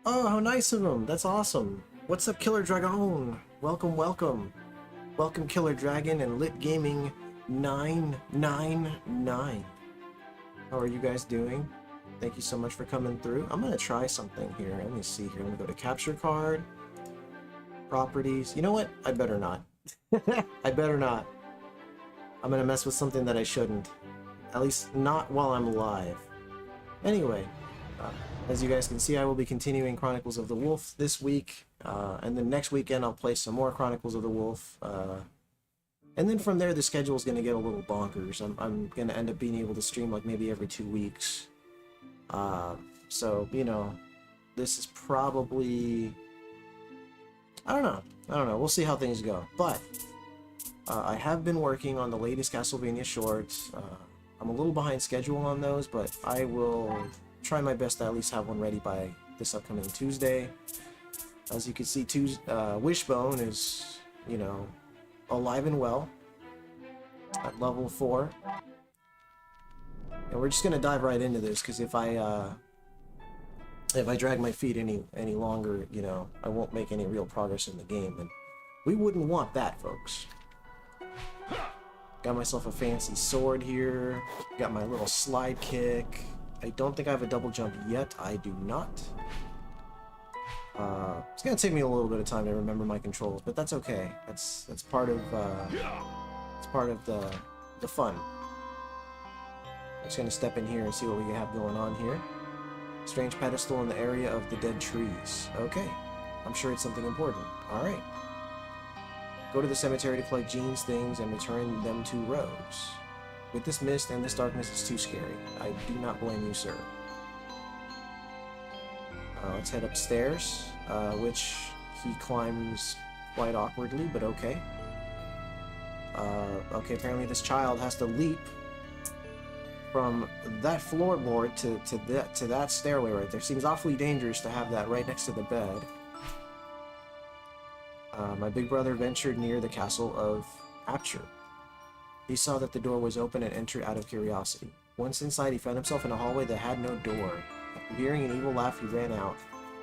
Oh, how nice of him. That's awesome. What's up, Killer Dragon? Welcome, welcome. Welcome, Killer Dragon and Lit Gaming 999. How are you guys doing? Thank you so much for coming through. I'm going to try something here. Let me see here. Let me go to capture card. Properties. You know what? I better not. I better not. I'm going to mess with something that I shouldn't. At least not while I'm live. Anyway. As you guys can see, I will be continuing Chronicles of the Wolf this week, and then next weekend I'll play some more Chronicles of the Wolf, and then from there the schedule is going to get a little bonkers. I'm going to end up being able to stream like maybe every 2 weeks, so, you know, this is probably, I don't know, we'll see how things go, but I have been working on the latest Castlevania shorts. I'm a little behind schedule on those, but I will try my best to at least have one ready by this upcoming Tuesday. As you can see, Wishbone is, you know, alive and well at level 4. And we're just gonna dive right into this, because if I drag my feet any longer, you know, I won't make any real progress in the game, and we wouldn't want that, folks. Got myself a fancy sword here. Got my little slide kick. I don't think I have a double jump yet. I do not. It's gonna take me a little bit of time to remember my controls, but that's okay. That's part of the fun. I'm just gonna step in here and see what we have going on here. Strange pedestal in the area of the dead trees. Okay, I'm sure it's something important. All right. Go to the cemetery to collect Jean's things and return them to Rose. With this mist and this darkness, it's too scary. I do not blame you, sir. Let's head upstairs, which he climbs quite awkwardly, but okay. Okay, apparently this child has to leap from that floorboard to that stairway right there. Seems awfully dangerous to have that right next to the bed. My big brother ventured near the castle of Apture. He saw that the door was open and entered out of curiosity. Once inside, he found himself in a hallway that had no door. After hearing an evil laugh, he ran out.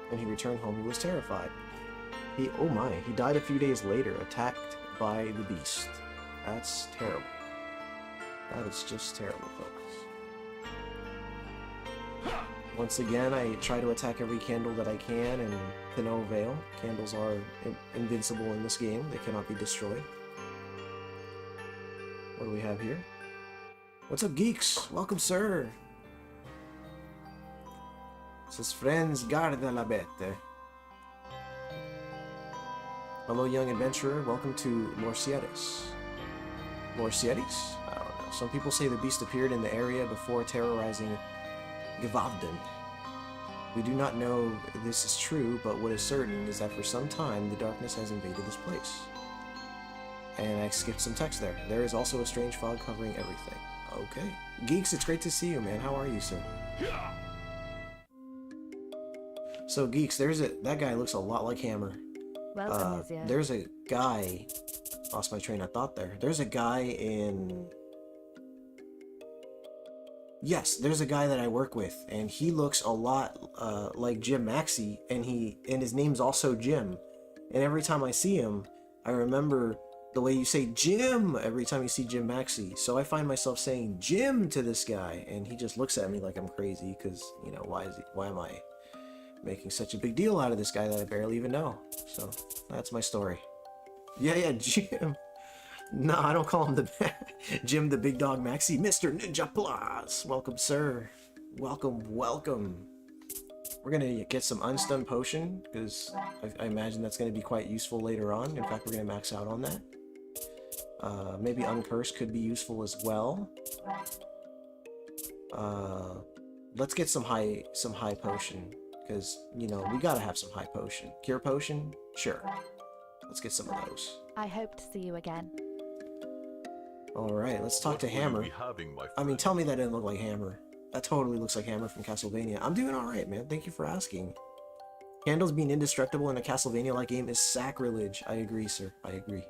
When he returned home, he was terrified. Oh my, he died a few days later, attacked by the beast. That's terrible. That is just terrible, folks. Once again, I try to attack every candle that I can, and to no avail. Candles are invincible in this game. They cannot be destroyed. What do we have here? What's up, geeks? Welcome, sir. Says friends, guarda la bete. Hello, young adventurer. Welcome to Morcietis. Morcietis? I don't know. Some people say the beast appeared in the area before terrorizing Gvavden. We do not know if this is true, but what is certain is that for some time the darkness has invaded this place. And I skipped some text there. There is also a strange fog covering everything. Okay. Geeks, it's great to see you, man. How are you, sir? So, Geeks, that guy looks a lot like Hammer. Welcome, there's a guy... Lost my train of thought there. There's a guy in... Yes, there's a guy that I work with, and he looks a lot like Jim Maxey, and his name's also Jim. And every time I see him, I remember the way you say Jim every time you see Jim Maxey. So I find myself saying Jim to this guy, and he just looks at me like I'm crazy, because, you know, why am I making such a big deal out of this guy that I barely even know? So that's my story. Yeah, Jim. No, I don't call him the Jim the Big Dog Maxi. Mr. Ninja Plus. Welcome, sir. Welcome. We're gonna get some unstun potion, because I imagine that's gonna be quite useful later on. In fact, we're gonna max out on that. Maybe uncurse could be useful as well. Let's get some high potion, because, you know, we gotta have some high potion. Cure potion? Sure. Let's get some of those. I hope to see you again. Alright, let's talk to Hammer. I mean, tell me that didn't look like Hammer. That totally looks like Hammer from Castlevania. I'm doing alright, man. Thank you for asking. Candles being indestructible in a Castlevania-like game is sacrilege. I agree, sir. I agree.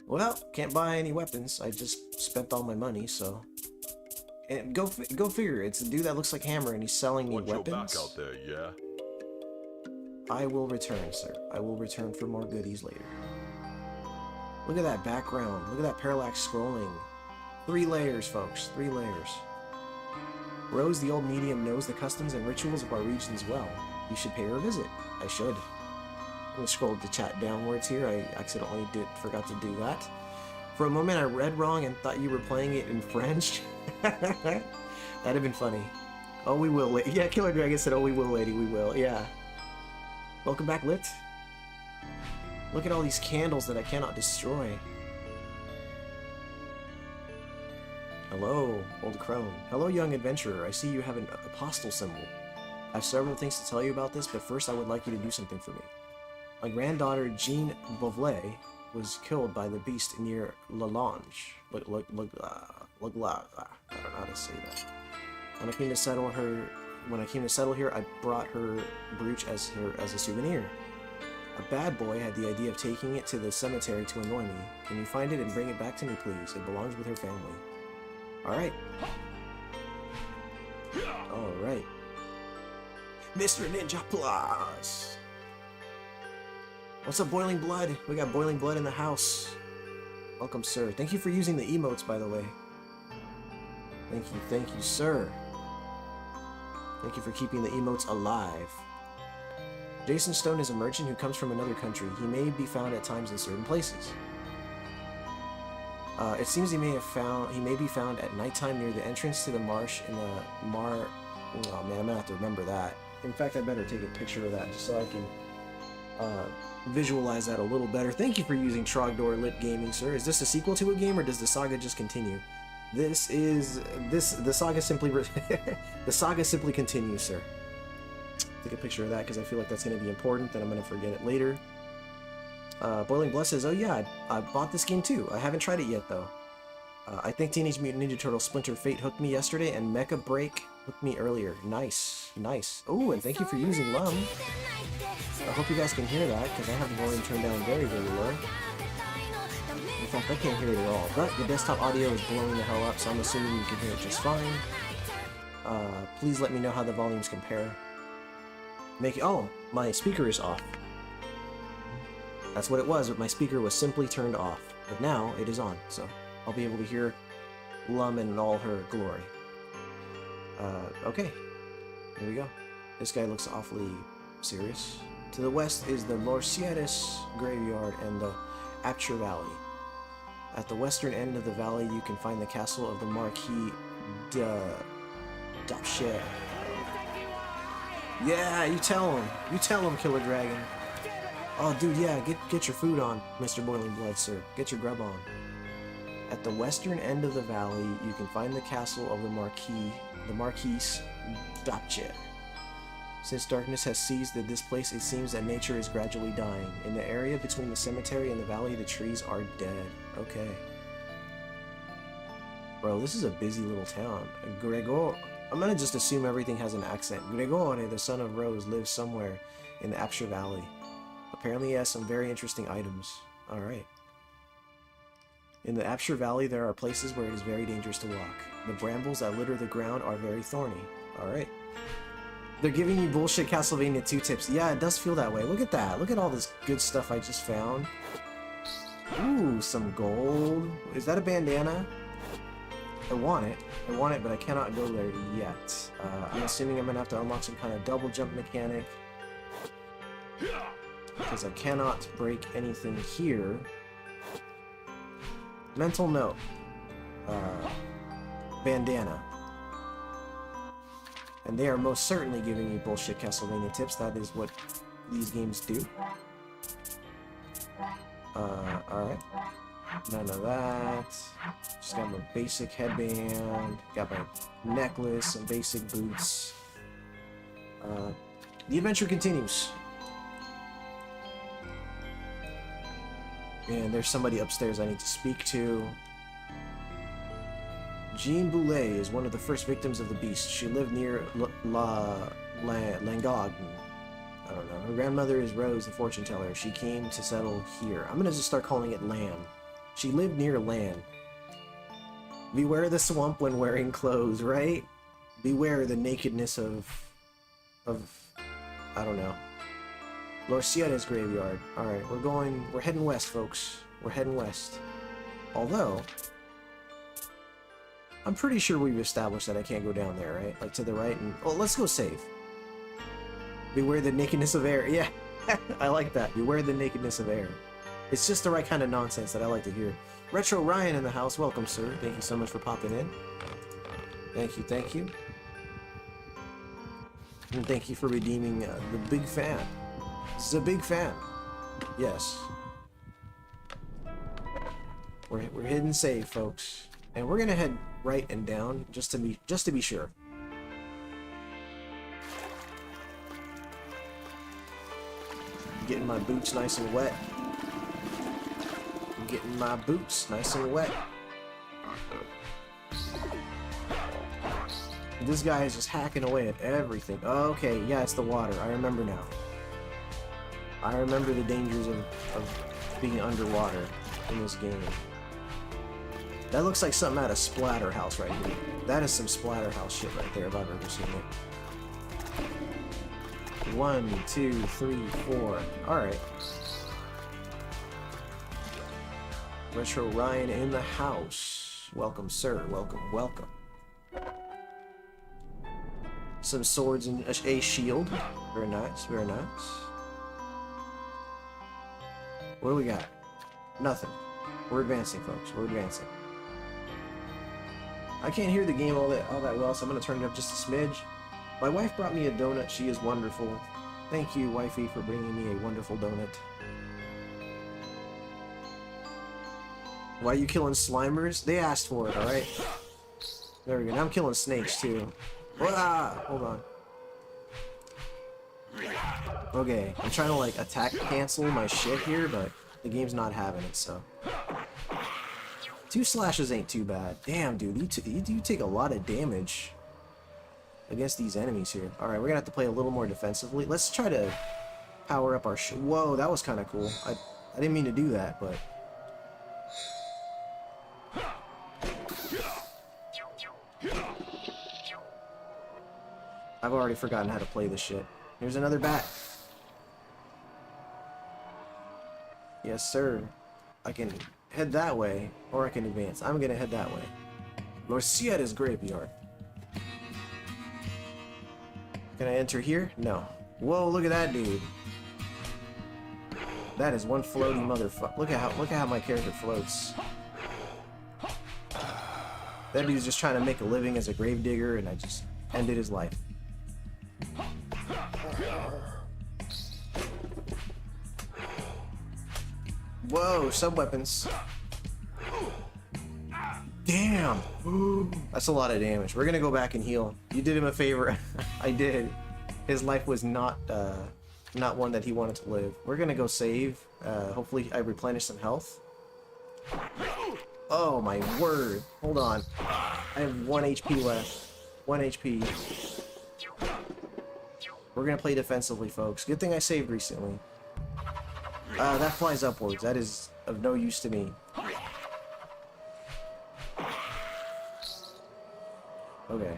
Well, can't buy any weapons. I just spent all my money, so... And go figure. It's a dude that looks like Hammer, and he's selling me weapons. Back out there, yeah? I will return, sir. I will return for more goodies later. Look at that background. Look at that parallax scrolling. 3 layers, folks. 3 layers. Rose, the old medium, knows the customs and rituals of our regions well. You should pay her a visit. I should. I'm gonna scroll the chat downwards here. I accidentally forgot to do that. For a moment, I read wrong and thought you were playing it in French. That'd have been funny. Oh, we will, lady. Yeah, Killer Dragon said, oh, we will, lady. We will. Yeah. Welcome back, Lit. Look at all these candles that I cannot destroy. Hello, old crone. Hello, young adventurer. I see you have an apostle symbol. I have several things to tell you about this, but first I would like you to do something for me. My granddaughter, Jean Beauvais, was killed by the beast near Lalange. I don't know how to say that. When I came to settle here, I brought her brooch as a souvenir. A bad boy had the idea of taking it to the cemetery to annoy me. Can you find it and bring it back to me, please? It belongs with her family. Alright. Alright. Mr. Ninja Plus! What's up, Boiling Blood? We got Boiling Blood in the house. Welcome, sir. Thank you for using the emotes, by the way. Thank you, sir. Thank you for keeping the emotes alive. Jason Stone is a merchant who comes from another country. He may be found at times in certain places. It seems he may be found at nighttime near the entrance to the marsh in the Oh man, I'm gonna have to remember that. In fact, I better take a picture of that just so I can visualize that a little better. Thank you for using Trogdor Lit Gaming, sir. Is this a sequel to a game, or does the saga just continue? The saga simply the saga simply continues, sir. Take a picture of that because I feel like that's going to be important, then I'm going to forget it later. Boiling Blood says, oh yeah, I bought this game too. I haven't tried it yet though. I think Teenage Mutant Ninja Turtles Splinter Fate hooked me yesterday, and Mecha Break hooked me earlier. Nice. Oh, and thank you for using Lum. I hope you guys can hear that, because I have the volume turned down very, very low. In fact, I can't hear it at all. But the desktop audio is blowing the hell up, so I'm assuming you can hear it just fine. Please let me know how the volumes compare. Oh, my speaker is off. That's what it was, but my speaker was simply turned off. But now it is on, so I'll be able to hear Lum in all her glory. Okay. Here we go. This guy looks awfully serious. To the west is the Morcietis graveyard and the Apture Valley. At the western end of the valley, you can find the castle of the Marquis d'Apcher. Yeah, you tell him. You tell him, Killer Dragon. Oh, dude, yeah, get your food on, Mr. Boiling Blood, sir. Get your grub on. At the western end of the valley, you can find the castle of the Marquise Dapche. Since darkness has seized this place, it seems that nature is gradually dying. In the area between the cemetery and the valley, the trees are dead. Okay. Bro, this is a busy little town. Gregor... I'm gonna just assume everything has an accent. Gregore, the son of Rose, lives somewhere in the Apshire Valley. Apparently he has some very interesting items. Alright. In the Apshire Valley, there are places where it is very dangerous to walk. The brambles that litter the ground are very thorny. Alright. They're giving you bullshit Castlevania 2 tips. Yeah, it does feel that way. Look at that. Look at all this good stuff I just found. Ooh, some gold. Is that a bandana? I want it, but I cannot go there yet. I'm assuming I'm gonna have to unlock some kind of double jump mechanic. Because I cannot break anything here. Mental note. Bandana. And they are most certainly giving me bullshit Castlevania tips. That is what these games do. Alright. None of that. Just got my basic headband. Got my necklace, some basic boots. The adventure continues. And there's somebody upstairs I need to speak to. Jean Boulet is one of the first victims of the beast. She lived near Langagne. I don't know. Her grandmother is Rose, the fortune teller. She came to settle here. I'm gonna just start calling it Lan. She lived near Lan. Beware the swamp when wearing clothes, right? Beware the nakedness of I don't know. Lorcieta's graveyard. Alright, we're heading west, folks. We're heading west. Although, I'm pretty sure we've established that I can't go down there, right? Like to the right and... Oh, let's go save. Beware the nakedness of air. Yeah, I like that. Beware the nakedness of air. It's just the right kind of nonsense that I like to hear. Retro Ryan in the house. Welcome, sir. Thank you so much for popping in. Thank you, thank you. And thank you for redeeming the big fan. The big fan. Yes. We're hitting save, folks. And we're gonna head right and down just to be sure. Getting my boots nice and wet. Getting my boots nice and wet. This guy is just hacking away at everything. Okay, yeah, it's the water. I remember now. I remember the dangers of being underwater in this game. That looks like something out of Splatterhouse right here. That is some Splatterhouse shit right there if I've ever seen it. 1, 2, 3, 4. Alright. Retro Ryan in the house. Welcome, sir. Welcome, welcome. Some swords and a shield. Very nice, very nice. What do we got? Nothing. We're advancing, folks. We're advancing. I can't hear the game all that well, so I'm gonna turn it up just a smidge. My wife brought me a donut. She is wonderful. Thank you, wifey, for bringing me a wonderful donut. Why are you killing Slimers? They asked for it, alright? There we go. Now I'm killing snakes, too. Ah, hold on. Okay, I'm trying to, like, attack cancel my shit here, but the game's not having it, so... 2 slashes ain't too bad. Damn, dude, you do take a lot of damage against these enemies here. Alright, we're gonna have to play a little more defensively. Let's try to power up our Whoa, that was kind of cool. I didn't mean to do that, but... I've already forgotten how to play this shit. Here's another bat. Yes, sir. I can head that way, or I can advance. I'm gonna head that way. Lorcieta's graveyard. Can I enter here? No. Whoa, look at that dude. That is one floaty motherfucker. Look at how my character floats. That dude's just trying to make a living as a gravedigger, and I just ended his life. Whoa, sub-weapons. Damn! That's a lot of damage. We're gonna go back and heal. You did him a favor. I did. His life was not one that he wanted to live. We're gonna go save. Hopefully I replenish some health. Oh my word. Hold on. I have 1 HP left. 1 HP. We're gonna play defensively, folks. Good thing I saved recently. That flies upwards. That is of no use to me. Okay.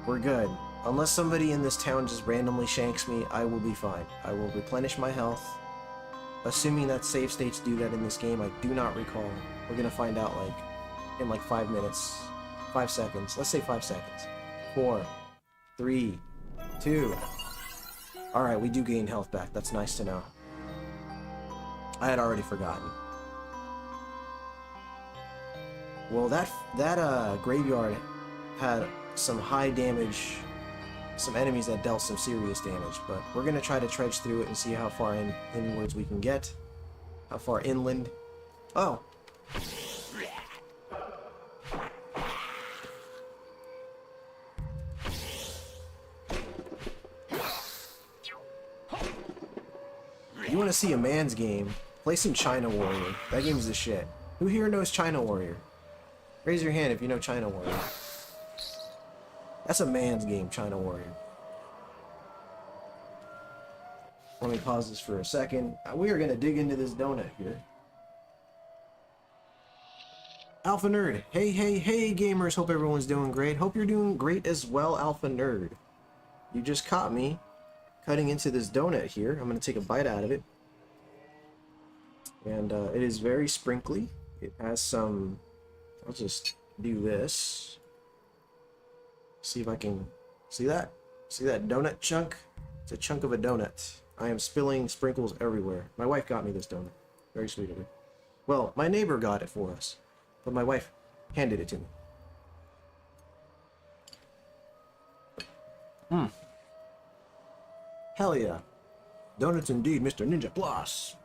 We're good. Unless somebody in this town just randomly shanks me, I will be fine. I will replenish my health. Assuming that save states do that in this game, I do not recall. We're gonna find out in 5 minutes. 5 seconds. Let's say 5 seconds. 4, 3, 2. Alright, we do gain health back. That's nice to know. I had already forgotten. Well, that graveyard had some high damage, some enemies that dealt some serious damage, but we're gonna try to trudge through it and see how far inwards we can get. How far inland. Oh! You wanna see a man's game? Play some China Warrior. That game's the shit. Who here knows China Warrior? Raise your hand if you know China Warrior. That's a man's game, China Warrior. Let me pause this for a second. We are going to dig into this donut here. Alpha Nerd. Hey, hey, hey, gamers. Hope everyone's doing great. Hope you're doing great as well, Alpha Nerd. You just caught me cutting into this donut here. I'm going to take a bite out of it. And it is very sprinkly. It has some... I'll just do this. See if I can see that. See that donut chunk? It's a chunk of a donut. I am spilling sprinkles everywhere. My wife got me this donut. Very sweet of her. Well, my neighbor got it for us, but my wife handed it to me. Hell yeah. Donuts indeed, Mr. Ninja Plus.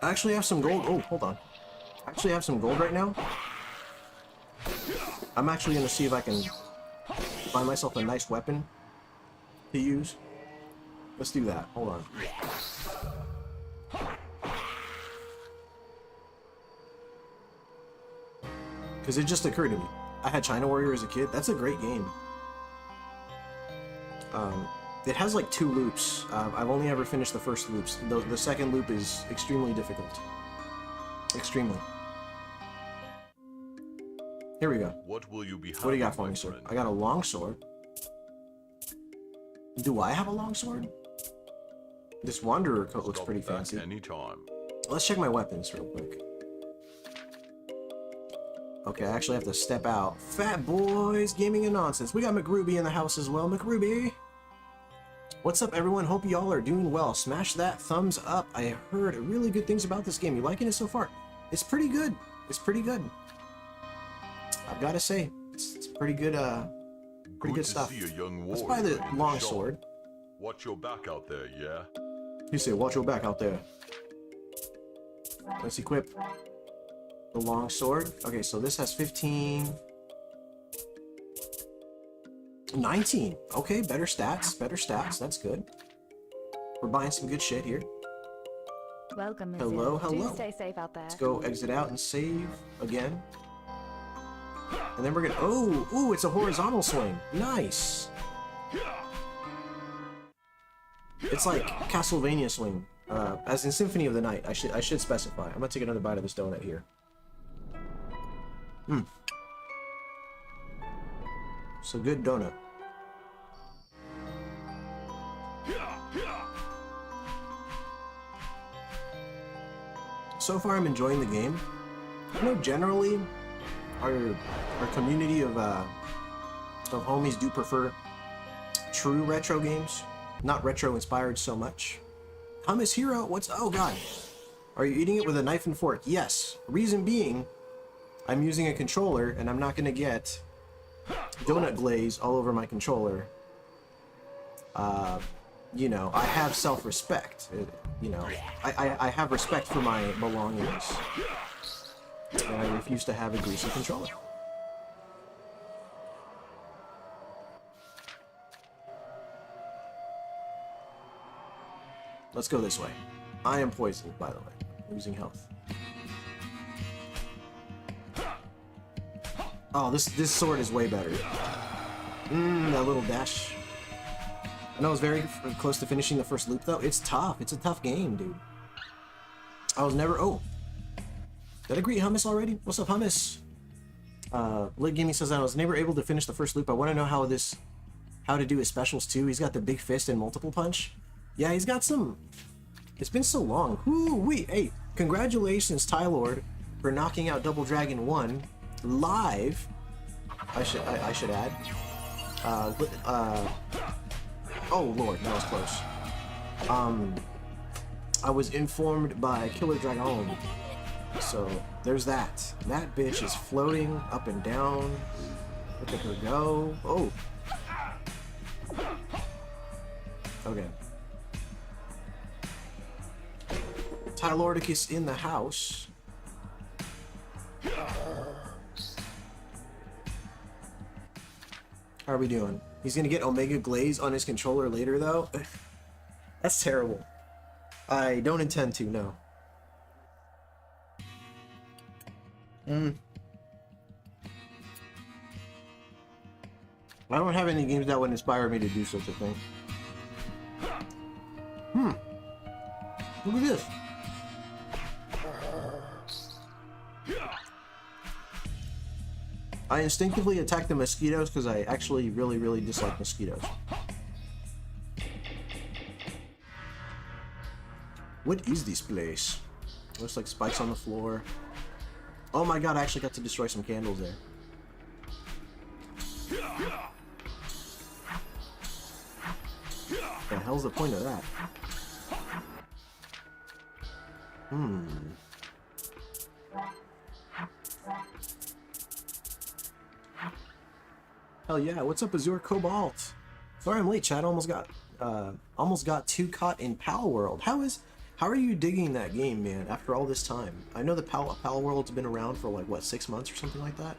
I actually have some gold. Oh, hold on. I actually have some gold right now. I'm actually going to see if I can find myself a nice weapon to use. Let's do that. Hold on. Because it just occurred to me. I had China Warrior as a kid. That's a great game. It has like 2 loops. I've only ever finished the first loops. The second loop is extremely difficult. Extremely. Here we go. What will you be? What do you got for me, sir? I got a long sword. Do I have a long sword? This Wanderer coat looks pretty fancy. Anytime. Let's check my weapons real quick. Okay, I actually have to step out. Fat boys, gaming and nonsense. We got McRuby in the house as well. McRuby! What's up, everyone? Hope y'all are doing well. Smash that thumbs up. I heard really good things about this game. You liking it so far? It's pretty good. It's pretty good. I've got to say, it's pretty good. Pretty good stuff. Let's buy the long sword. Watch your back out there, yeah? You say, watch your back out there. Let's equip the long sword. Okay, so this has 15... 19. Okay, better stats. Better stats. That's good. We're buying some good shit here. Welcome, Mizzy. Hello, hello. Do stay safe out there. Let's go exit out and save again. And then we're gonna... Oh, ooh, it's a horizontal swing. Nice. It's like Castlevania swing. As in Symphony of the Night. I should specify. I'm gonna take another bite of this donut here. It's a good donut. So far, I'm enjoying the game. I know generally our community of homies do prefer true retro games, not retro inspired so much. Hummus Hero, what's... Oh god. Are you eating it with a knife and fork? Yes. Reason being, I'm using a controller and I'm not going to get donut glaze all over my controller. You know, I have self-respect. You know, I have respect for my belongings. And I refuse to have a greasy controller. Let's go this way. I am poisoned, by the way. Losing health. Oh, this sword is way better. That little dash. I know I was very close to finishing the first loop, though. It's tough. It's a tough game, dude. I was never... Oh. Did I greet Hummus already? What's up, Hummus? Lit Gaming says I was never able to finish the first loop. I want to know how to do his specials, too. He's got the big fist and multiple punch. Yeah, he's got some... It's been so long. Woo-wee. Hey, congratulations, Tylord, for knocking out Double Dragon 1 live. I should add. Oh lord, that was close. I was informed by Killer Dragon. So there's that. That bitch is floating up and down. Look at her go. Oh. Okay. Tylordicus in the house. How are we doing? He's gonna get Omega Glaze on his controller later, though. That's terrible. I don't intend to, no. I don't have any games that would inspire me to do such a thing. Look at this. I instinctively attack the mosquitoes because I actually really dislike mosquitoes. What is this place? Looks like spikes on the floor. Oh my god, I actually got to destroy some candles there. The hell's the point of that? Hell yeah, what's up, Azure Cobalt? Sorry I'm late, chat. Almost got too caught in Pal World. How are you digging that game, man, after all this time? I know the Pal World's been around for like, what, 6 months or something like that?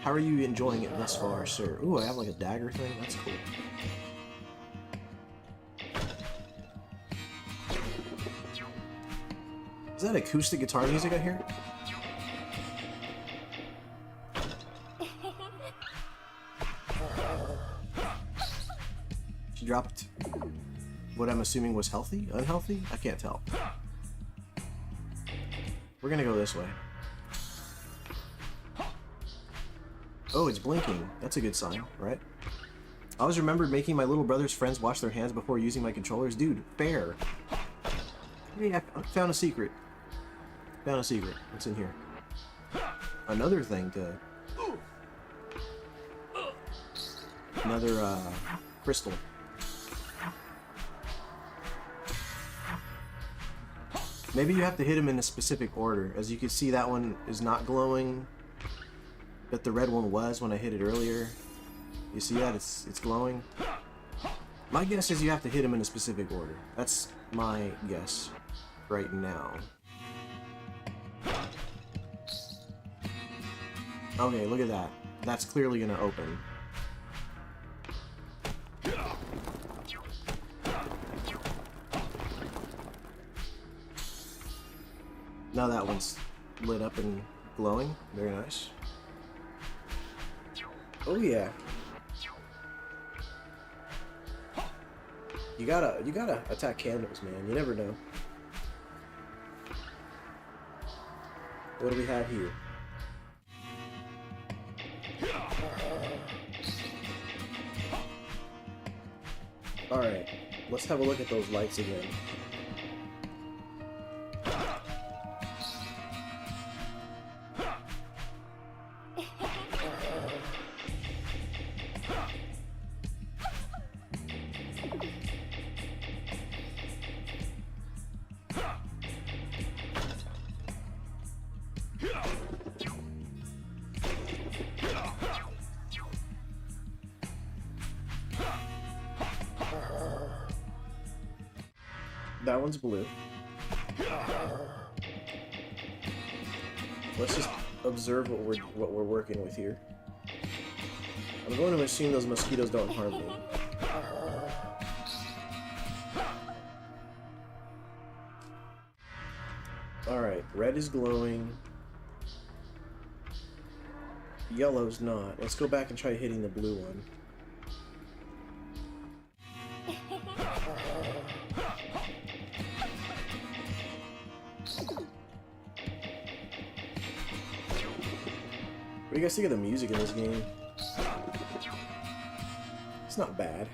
How are you enjoying it thus far, sir? Ooh, I have like a dagger thing? That's cool. Is that acoustic guitar music I hear? She dropped what I'm assuming was healthy? Unhealthy? I can't tell. We're gonna go this way. Oh, it's blinking. That's a good sign, right? I always remembered making my little brother's friends wash their hands before using my controllers. Dude, fair. Hey, I found a secret. Found a secret. What's in here? Another thing to... Another, crystal. Maybe you have to hit them in a specific order. As you can see, that one is not glowing, but the red one was when I hit it earlier. You see that? It's glowing. My guess is you have to hit them in a specific order. That's my guess right now. Okay, look at that. That's clearly gonna open. Now that one's lit up and glowing. Very nice. Oh yeah. You gotta attack candles, man. You never know. What do we have here? Alright, let's have a look at those lights again. one's blue. Let's just observe what we're working with here. I'm going to assume those mosquitoes don't harm me. Alright, red is glowing. Yellow's not. Let's go back and try hitting the blue one. What do you guys think of the music in this game? It's not bad.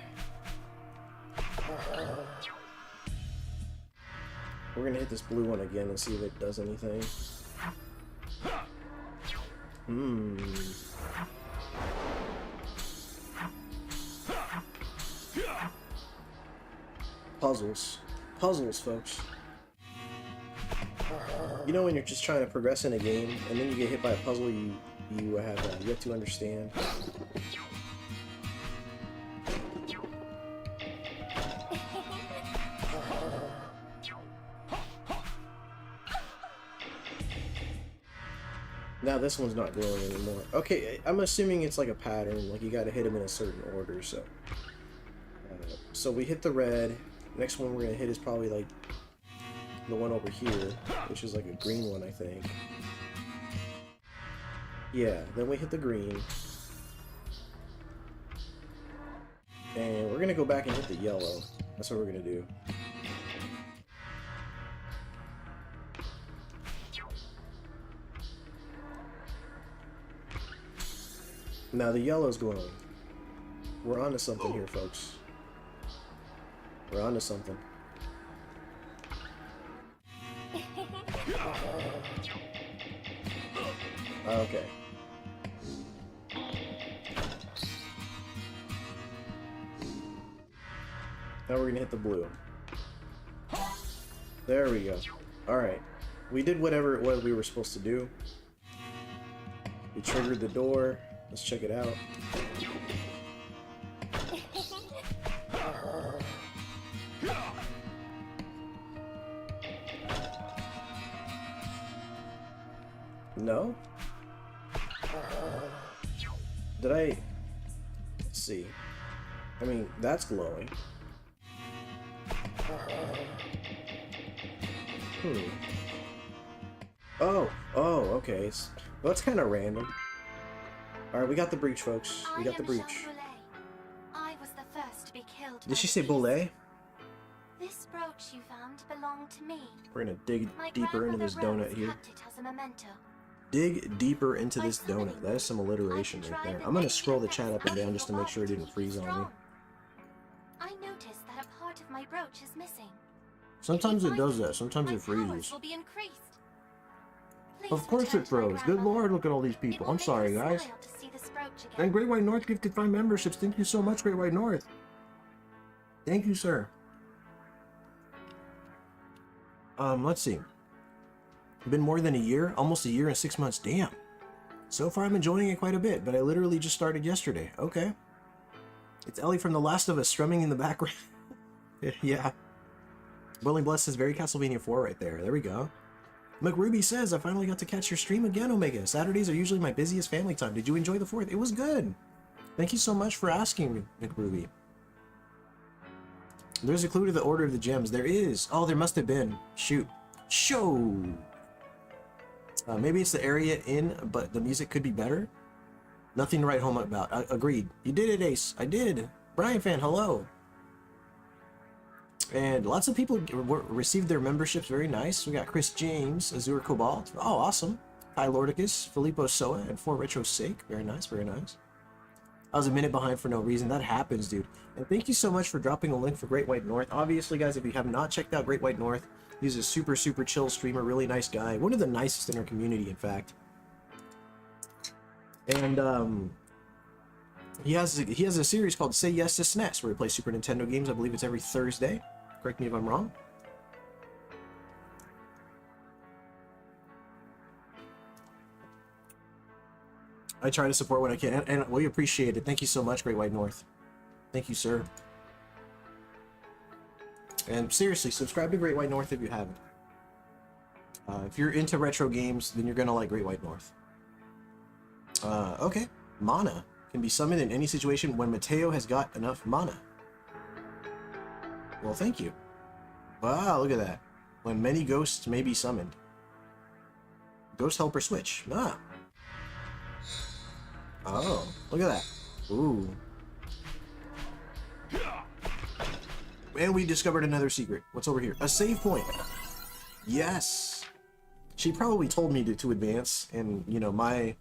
We're gonna hit this blue one again and see if it does anything. Puzzles. Puzzles, folks. You know when you're just trying to progress in a game, and then you get hit by a puzzle you have yet to understand? Now this one's not glowing anymore. Okay, I'm assuming it's like a pattern, like you gotta hit them in a certain order, so... so we hit the red. Next one we're gonna hit is probably like the one over here, which is like a green one, I think. Yeah, then we hit the green. And we're gonna go back and hit the yellow. That's what we're gonna do. Now the yellow's glowing. We're onto something here, folks. We're onto something. Okay. Now we're gonna hit the blue. There we go. Alright. We did whatever it was we were supposed to do. We triggered the door. Let's check it out. No? Did I... Let's see. I mean, that's glowing. Oh, okay. Well, that's kind of random. Alright, we got the breach, folks. We got the breach. I was the first to be killed. Did she say Boulay? This brooch you found belonged to me. We're gonna dig deeper into this donut here. Kept it as a memento. Dig deeper into this donut. That is some alliteration right there. I'm gonna scroll the chat up and down just to make sure it didn't freeze on me. I noticed that a part of my brooch is missing. Sometimes it does that. Sometimes it freezes. Will be increased. Of course it froze. Good lord, look at all these people. I'm sorry, guys. And Great White North gifted 5 memberships. Thank you so much, Great White North. Thank you, sir. Let's see. Been more than a year, almost a year and 6 months. Damn. So far I'm enjoying it quite a bit, but I literally just started yesterday. Okay. It's Ellie from The Last of Us strumming in the background. Yeah. Willing Bless says very Castlevania 4 right there. There we go. McRuby says, I finally got to catch your stream again, Omega. Saturdays are usually my busiest family time. Did you enjoy the 4th? It was good. Thank you so much for asking, McRuby. There's a clue to the order of the gems. There is. Oh, there must have been. Shoot. Show. Maybe it's the area in, but the music could be better. Nothing to write home about. Agreed. You did it, Ace. I did. Brian Fan, hello. And lots of people received their memberships. Very nice. We got Chris James, Azure Cobalt. Oh, awesome. Kai Lordicus, Filippo Soa, and For Retro's Sake. Very nice, very nice. I was a minute behind for no reason. That happens, dude. And thank you so much for dropping a link for Great White North. Obviously, guys, if you have not checked out Great White North, he's a super, super chill streamer. Really nice guy. One of the nicest in our community, in fact. And, he has a series called Say Yes to SNES, where he plays Super Nintendo games. I believe it's every Thursday. Correct me if I'm wrong. I try to support what I can, and we appreciate it. Thank you so much, Great White North. Thank you, sir. And seriously, subscribe to Great White North if you haven't. If you're into retro games, then you're gonna like Great White North. Okay. Mana can be summoned in any situation when Mateo has got enough mana. Well, thank you. Wow, look at that. When many ghosts may be summoned. Ghost Helper switch. Ah. Oh, look at that. Ooh. And we discovered another secret. What's over here? A save point. Yes. She probably told me to advance, and you know, my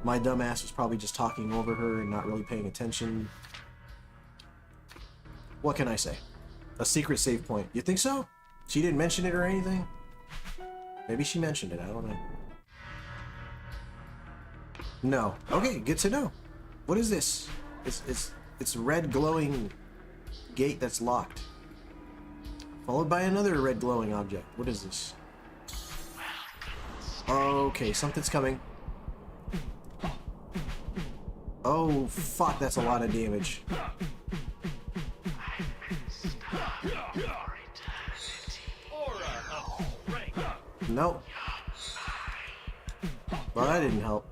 dumbass was probably just talking over her and not really paying attention. What can I say? A secret save point. You think so? She didn't mention it or anything? Maybe she mentioned it, I don't know. No. Okay, good to know. What is this? It's red glowing gate that's locked. Followed by another red glowing object. What is this? Okay, something's coming. Oh, fuck, that's a lot of damage. Nope. Well, that didn't help.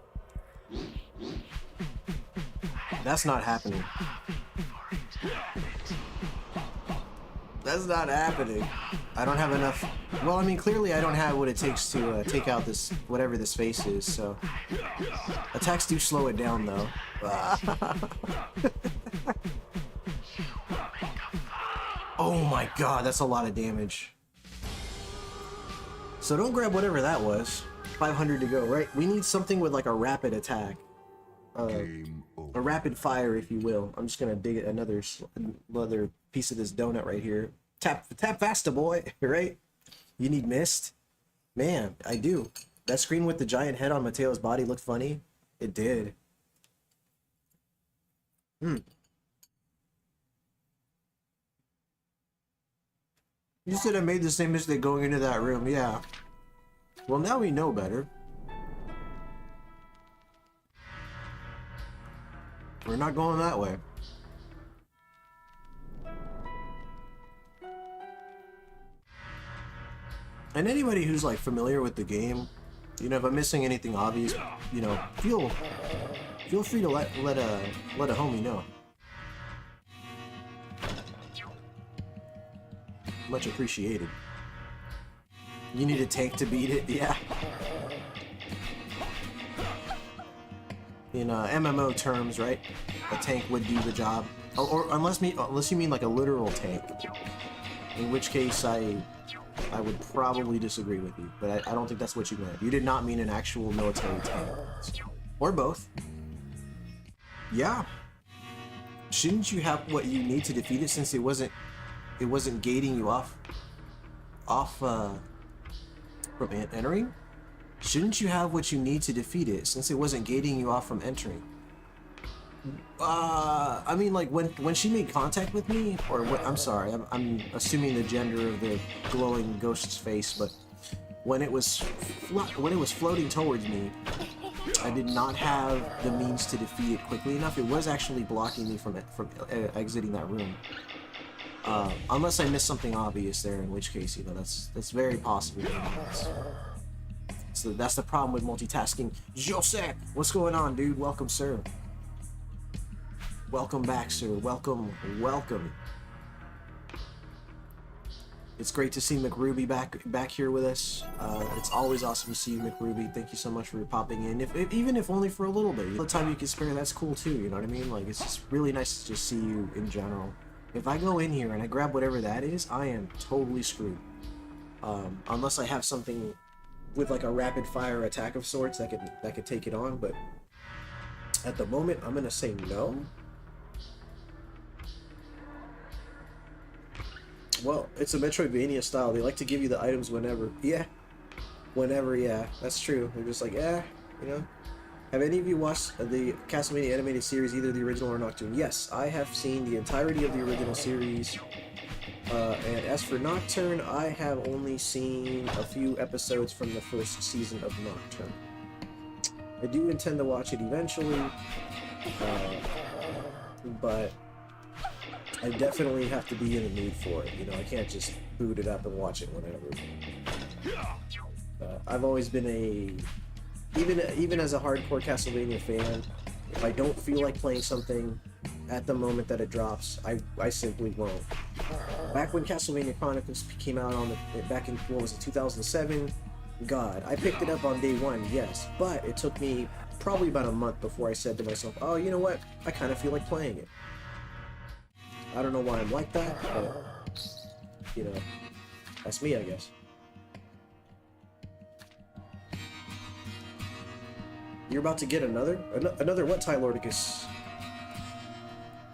That's not happening. That's not happening. I don't have enough. Well, I mean, clearly I don't have what it takes to take out this, whatever this face is, so. Attacks do slow it down, though. Oh my god, that's a lot of damage. So don't grab whatever that was. 500 to go, right? We need something with like a rapid attack. A rapid fire, if you will. I'm just gonna dig another piece of this donut right here. Tap faster, boy, right? You need mist? Man, I do. That screen with the giant head on Mateo's body looked funny. It did. You said I made the same mistake going into that room, yeah. Well, now we know better. We're not going that way. And anybody who's like familiar with the game, you know, if I'm missing anything obvious, you know, feel free to let a homie know. Much appreciated. You need a tank to beat it, yeah. In MMO terms, right? A tank would do the job, or unless you mean like a literal tank, in which case I would probably disagree with you. But I don't think that's what you meant. You did not mean an actual military tank, or both. Yeah. Shouldn't you have what you need to defeat it, since it wasn't gating you off from entering? Shouldn't you have what you need to defeat it, since it wasn't gating you off from entering? I mean, like, when she made contact with me, or what, I'm sorry, I'm assuming the gender of the glowing ghost's face, but when it was floating towards me, I did not have the means to defeat it quickly enough. It was actually blocking me from exiting that room. Unless I missed something obvious there, in which case, you know, that's very possible. So that's the problem with multitasking. Jose, what's going on, dude? Welcome, sir. Welcome back, sir. Welcome. It's great to see McRuby back here with us. It's always awesome to see you, McRuby. Thank you so much for popping in. Even if only for a little bit. The time you can spare, that's cool too. You know what I mean? Like, it's just really nice to just see you in general. If I go in here and I grab whatever that is, I am totally screwed. Unless I have something with like a rapid fire attack of sorts that could take it on, but at the moment I'm gonna say no. Well, it's a Metroidvania style. They like to give you the items whenever. Yeah. Whenever, yeah. That's true. They're just like, yeah, you know. Have any of you watched the Castlevania animated series, either the original or Nocturne? Yes, I have seen the entirety of the original series. And as for Nocturne, I have only seen a few episodes from the first season of Nocturne. I do intend to watch it eventually, but I definitely have to be in the mood for it. You know, I can't just boot it up and watch it whenever. I've always been even as a hardcore Castlevania fan, if I don't feel like playing something at the moment that it drops, I simply won't. Back when Castlevania Chronicles came out back in, what was it, 2007? God, I picked it up on day one, yes, but it took me probably about a month before I said to myself, oh, you know what, I kind of feel like playing it. I don't know why I'm like that, but, you know, that's me, I guess. You're about to get another what, Tylordicus?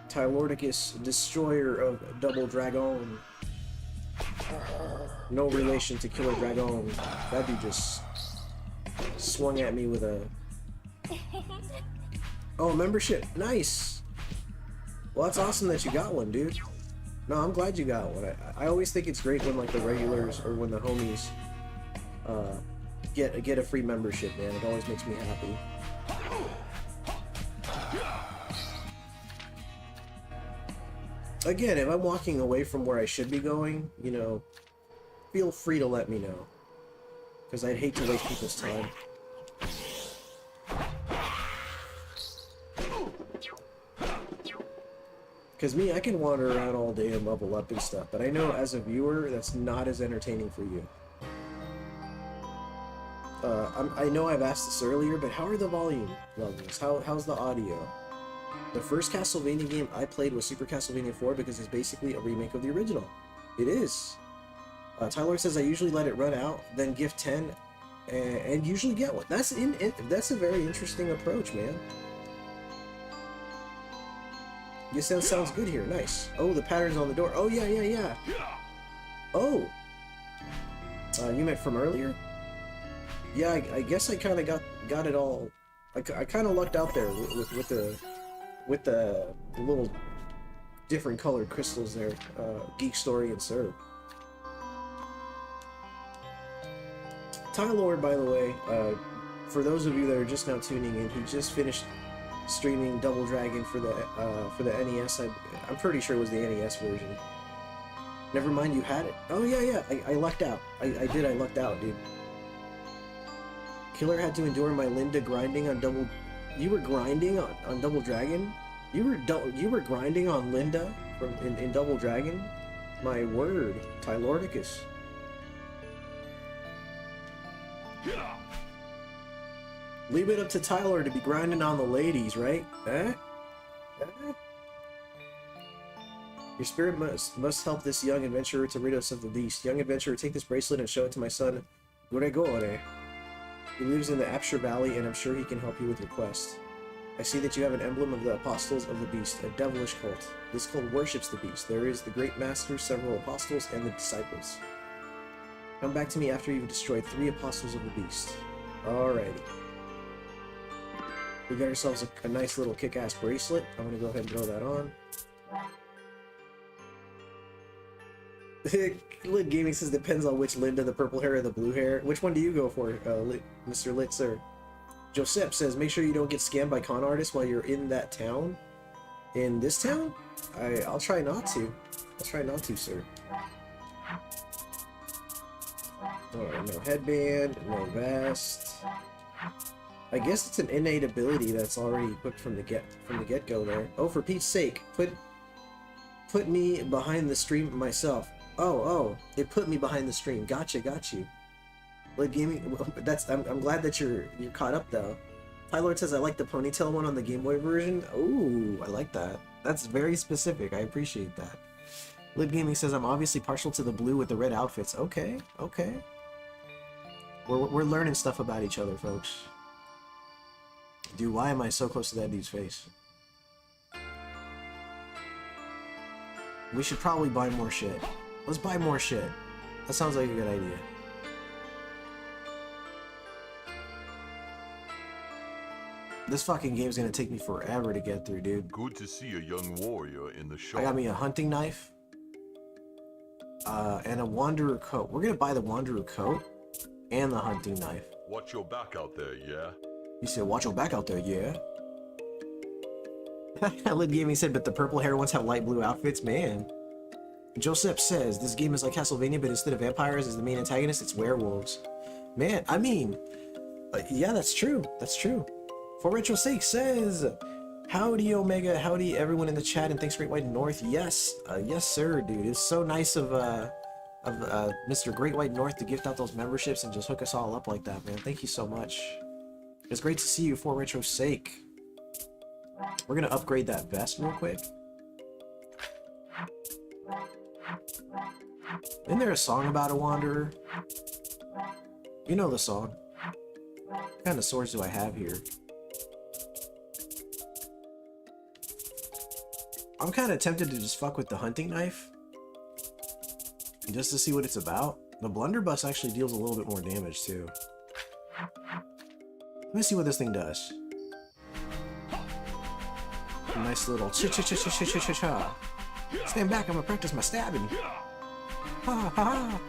Tylordicus, destroyer of Double Dragon. No relation to Killer Dragon. That dude just swung at me with a... Oh, membership. Nice. Well, that's awesome that you got one, dude. No, I'm glad you got one. I always think it's great when, like, the regulars or when the homies get a free membership, man. It always makes me happy. Again, if I'm walking away from where I should be going, you know, feel free to let me know. Because I'd hate to waste people's time. Because me, I can wander around all day and level up and stuff, but I know as a viewer, that's not as entertaining for you. I know I've asked this earlier, but how are the volume levels? How's the audio? The first Castlevania game I played was Super Castlevania 4 because it's basically a remake of the original. It is. Tyler says I usually let it run out, then gift 10, and usually get one. That's a very interesting approach, man. Your sounds good here. Nice. Oh, the pattern's on the door. Oh, yeah. Oh. You meant from earlier? Yeah, I guess I kind of got it all. I kind of lucked out there with the little different colored crystals there. Geek Story and Sir. Tylord, by the way, for those of you that are just now tuning in, he just finished streaming Double Dragon for the NES. I'm pretty sure it was the NES version. Never mind, you had it. Oh yeah. I lucked out. I lucked out, dude. Killer had to endure my Linda grinding on Double. You were grinding on Double Dragon. You were grinding on Linda in Double Dragon. My word, Tylordicus. Leave it up to Tyler to be grinding on the ladies, right? Eh? Your spirit must help this young adventurer to rid us of the beast. Young adventurer, take this bracelet and show it to my son, Gogogo. He lives in the Apshire Valley, and I'm sure he can help you with your quest. I see that you have an emblem of the Apostles of the Beast, a devilish cult. This cult worships the beast. There is the Great Master, several apostles, and the disciples. Come back to me after you've destroyed 3 apostles of the beast. Alrighty. We got ourselves a nice little kick-ass bracelet. I'm gonna go ahead and throw that on. Lit Gaming says depends on which Linda, the purple hair or the blue hair. Which one do you go for, Mr. Litzer? Joseph says make sure you don't get scammed by con artists while you're in that town. In this town? I'll try not to. I'll try not to, sir. Alright, no headband, no vest. I guess it's an innate ability that's already equipped from the get-go there. Oh, for Pete's sake, put me behind the stream myself. Oh, it put me behind the stream. Gotcha, got you. Like gaming, I'm glad that you're caught up though. Tylord says I like the ponytail one on the Game Boy version. Ooh, I like that. That's very specific. I appreciate that. Lib Gaming says I'm obviously partial to the blue with the red outfits. Okay. We're learning stuff about each other, folks. Dude, why am I so close to that dude's face? We should probably buy more shit. Let's buy more shit. That sounds like a good idea. This fucking game's gonna take me forever to get through, dude. Good to see a young warrior in the shop. I got me a hunting knife. And a wanderer coat. We're gonna buy the wanderer coat and the hunting knife. Watch your back out there, yeah? You said watch your back out there, yeah? Lid Gaming said, but the purple hair ones have light blue outfits, man. Joseph says, this game is like Castlevania, but instead of vampires as the main antagonist, it's werewolves. Man, I mean, yeah, that's true. That's true. For Retro's sake says, howdy Omega, howdy everyone in the chat, and thanks Great White North. Yes, yes sir, dude. It's so nice of Mr. Great White North to gift out those memberships and just hook us all up like that, man. Thank you so much. It's great to see you for Retro's sake. We're gonna upgrade that vest real quick. Isn't there a song about a wanderer? You know the song. What kind of swords do I have here? I'm kind of tempted to just fuck with the hunting knife. Just to see what it's about. The blunderbuss actually deals a little bit more damage too. Let me see what this thing does. A nice little cha-cha-cha-cha-cha-cha-cha. Stand back, I'm gonna practice my stabbing. Ha ha ha.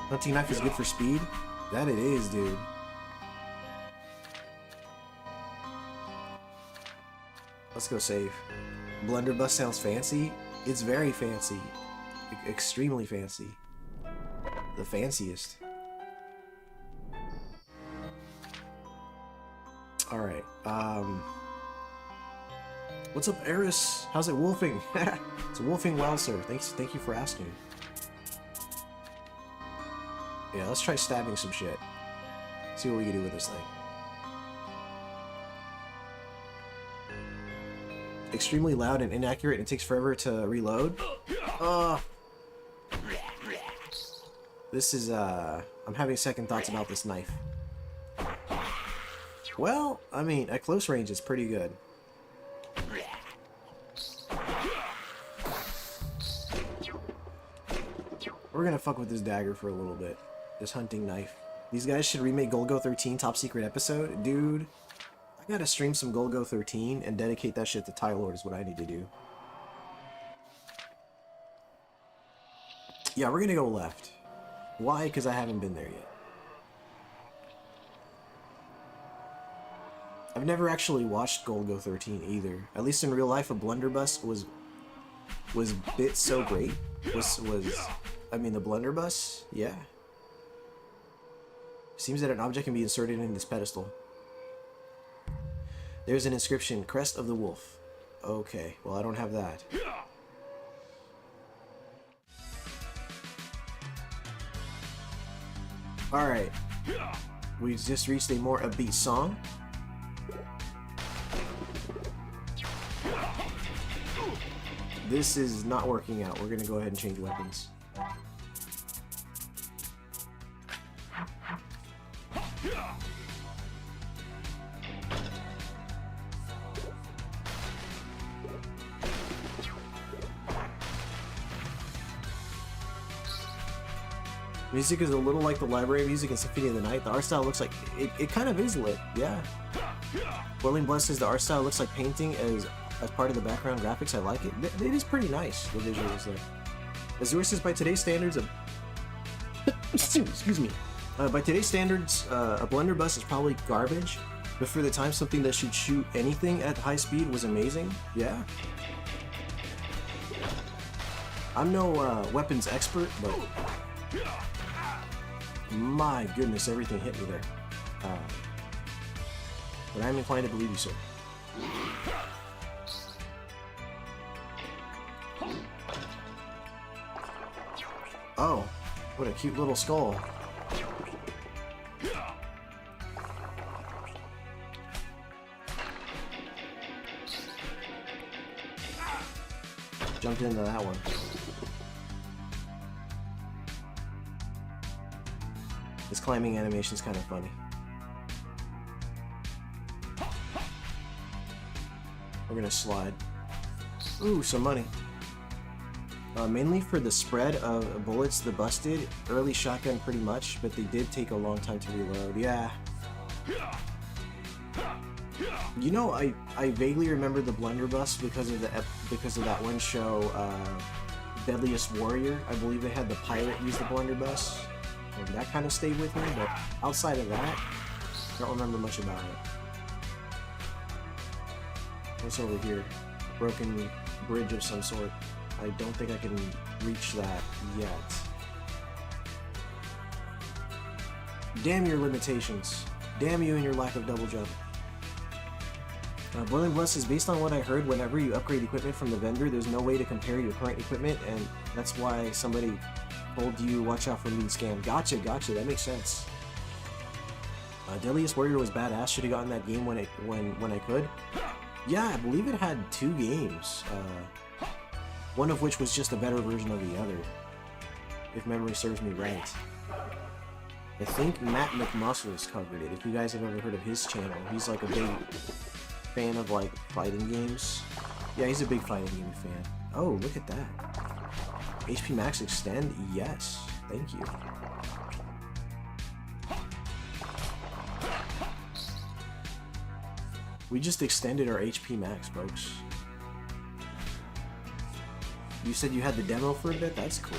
Hunting knife is good for speed? That it is, dude. Let's go save. Blunderbuss sounds fancy. It's very fancy. Extremely fancy. The fanciest. Alright, what's up, Eris? How's it wolfing? It's wolfing well, sir. Thank you for asking. Yeah, let's try stabbing some shit. See what we can do with this thing. Extremely loud and inaccurate, and it takes forever to reload. This is, I'm having second thoughts about this knife. Well, I mean, at close range, it's pretty good. We're gonna fuck with this dagger for a little bit. This hunting knife. These guys should remake Golgo 13 top secret episode. Dude, I gotta stream some Golgo 13 and dedicate that shit to Tylord is what I need to do. Yeah, we're gonna go left. Why? Because I haven't been there yet. I've never actually watched Golgo 13 either. At least in real life, a blunderbuss was bit so great. I mean, the blunderbuss, yeah. Seems that an object can be inserted in this pedestal. There's an inscription, Crest of the Wolf. Okay, well I don't have that. Alright. We just reached a more upbeat song. This is not working out. We're gonna go ahead and change weapons. Music is a little like the library music in Symphony of the Night. The art style looks like... It kind of is lit, yeah. Willing Bless says the art style looks like painting as part of the background graphics. I like it. It is pretty nice, the visuals there. Azure says by today's standards... Excuse me. By today's standards, a blunderbuss is probably garbage. But for the time, something that should shoot anything at high speed was amazing. Yeah. I'm no weapons expert, but... My goodness, everything hit me there. But I'm inclined to believe you, sir. Oh, what a cute little skull. Jumped into that one. This climbing animation is kind of funny. We're gonna slide. Ooh, some money. Mainly for the spread of bullets, the busted. Early shotgun pretty much, but they did take a long time to reload. Yeah. You know, I vaguely remember the blunderbuss because of that one show, Deadliest Warrior. I believe they had the pirate use the blunderbuss. And that kind of stayed with me, but outside of that, I don't remember much about it. What's over here? A broken bridge of some sort. I don't think I can reach that yet. Damn your limitations. Damn you and your lack of double jump. Boiling Bless is based on what I heard. Whenever you upgrade equipment from the vendor, there's no way to compare your current equipment, and that's why somebody told you watch out for lead scam. Gotcha, gotcha. That makes sense. Deadliest Warrior was badass. Should have gotten that game when I could. Yeah, I believe it had 2 games. One of which was just a better version of the other, if memory serves me right. I think Matt McMuscles covered it. If you guys have ever heard of his channel, he's like a big fan of like fighting games. Yeah, he's a big fighting game fan. Oh, look at that. HP max extend? Yes. Thank you. We just extended our HP max, folks. You said you had the demo for a bit? That's cool.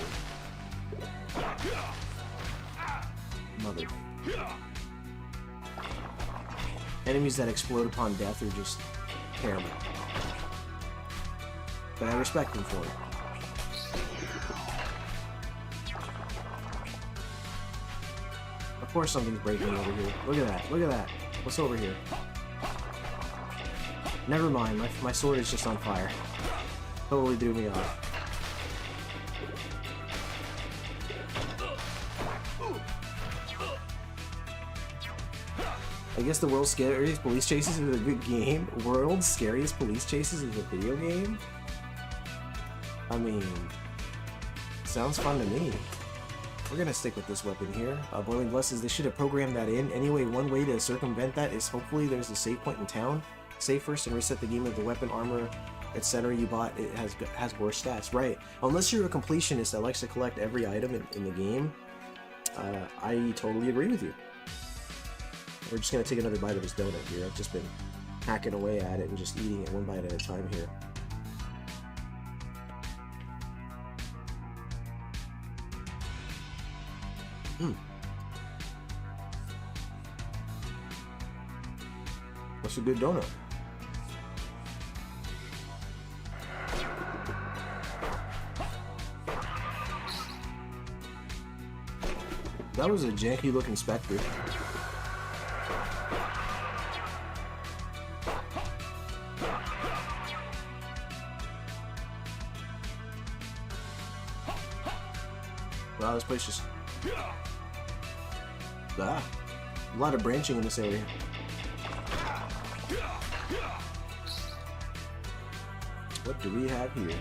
Mother. Enemies that explode upon death are just terrible. But I respect them for it. Of course something's breaking over here. Look at that. Look at that. What's over here? Never mind. My sword is just on fire. Totally threw me off. I guess the world's scariest police chases is a good game. World's scariest police chases is a video game? I mean, sounds fun to me. We're gonna stick with this weapon here. Boiling Blesses, they should have programmed that in. Anyway, one way to circumvent that is hopefully there's a save point in town. Save first and reset the game of the weapon, armor, etc. you bought. It has worse stats. Right. Unless you're a completionist that likes to collect every item in the game, I totally agree with you. We're just gonna take another bite of this donut here. I've just been hacking away at it and just eating it one bite at a time here. That's a good donut. That was a janky looking specter. Wow, this place just... a lot of branching in this area. What do we have here?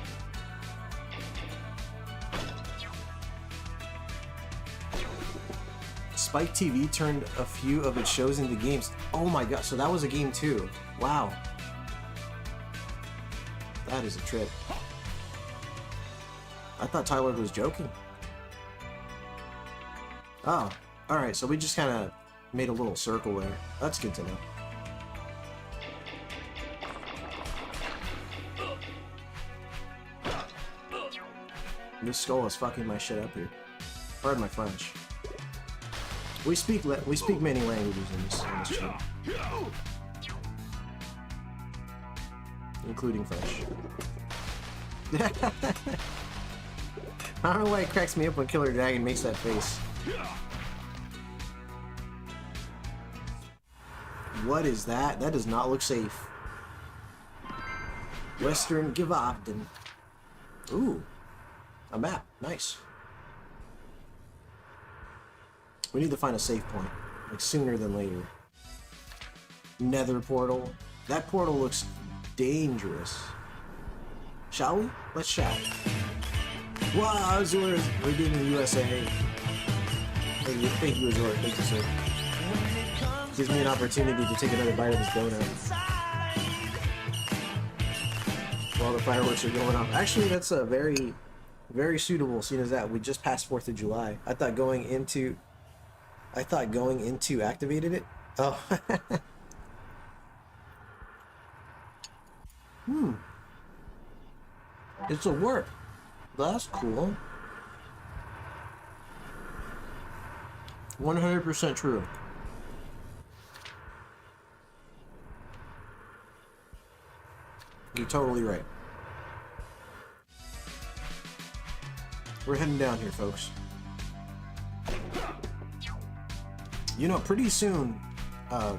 Spike TV turned a few of its shows into games. Oh my god, so that was a game too. Wow. That is a trip. I thought Tyler was joking. Oh, alright, so we just kind of made a little circle there. That's good to know. This skull is fucking my shit up here. Pardon my French. We speak many languages in this channel, including French. I don't know why it cracks me up when Killer Dragon makes that face. What is that? That does not look safe. Western Gewaften. Ooh. A map. Nice. We need to find a safe point. Like sooner than later. Nether portal. That portal looks dangerous. Shall we? Let's chat. Wow, Azor is redeeming USA. Thank you, Azor. Thank you, sir. Gives me an opportunity to take another bite of this donut while the fireworks are going off. Actually, that's a very, very suitable, seeing as that we just passed 4th of July. I thought going into activated it. Oh. It's a warp. That's cool. 100% true. You're totally right. We're heading down here, folks. You know, pretty soon,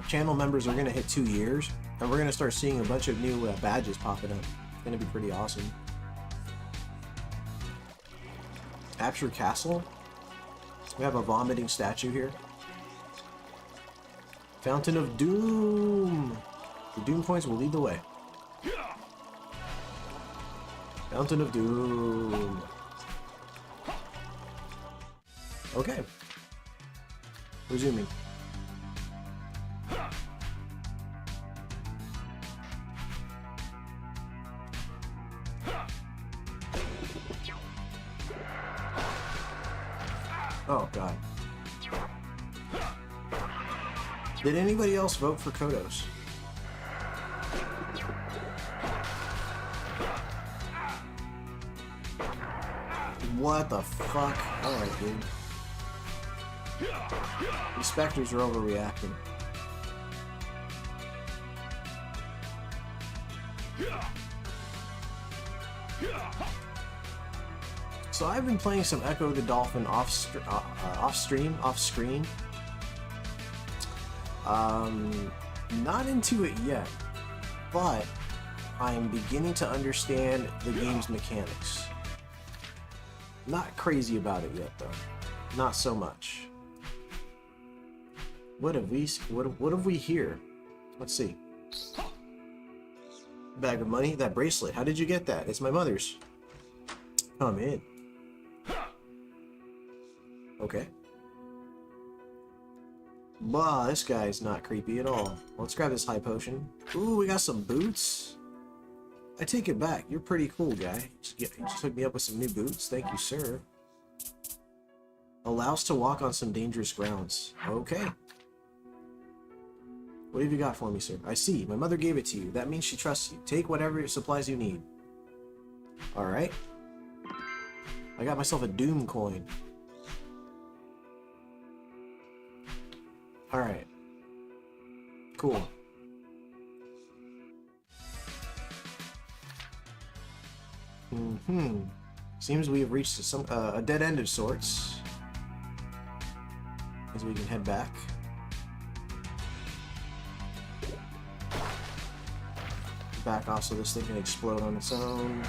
channel members are going to hit 2 years, and we're going to start seeing a bunch of new badges popping up. It's going to be pretty awesome. Capture Castle. We have a vomiting statue here. Fountain of Doom. The Doom points will lead the way. Fountain of Doom. Okay. Resuming. Oh, God. Did anybody else vote for Kodos? What the fuck? Alright, dude. These specters are overreacting. So I've been playing some Echo the Dolphin off screen. Not into it yet, but I'm beginning to understand the game's mechanics. Not crazy about it yet, though. Not so much. What have we here? Let's see. Bag of money. That bracelet. How did you get that? It's my mother's. Come in. Okay. Wow, this guy's not creepy at all. Let's grab this high potion. Ooh, we got some boots. I take it back. You're pretty cool, guy. You just hooked me up with some new boots. Thank you, sir. Allows to walk on some dangerous grounds. Okay. What have you got for me, sir? I see. My mother gave it to you. That means she trusts you. Take whatever supplies you need. Alright. I got myself a Doom coin. Alright. Cool. Seems we have reached a dead end of sorts. As we can head back. Back off so this thing can explode on its own.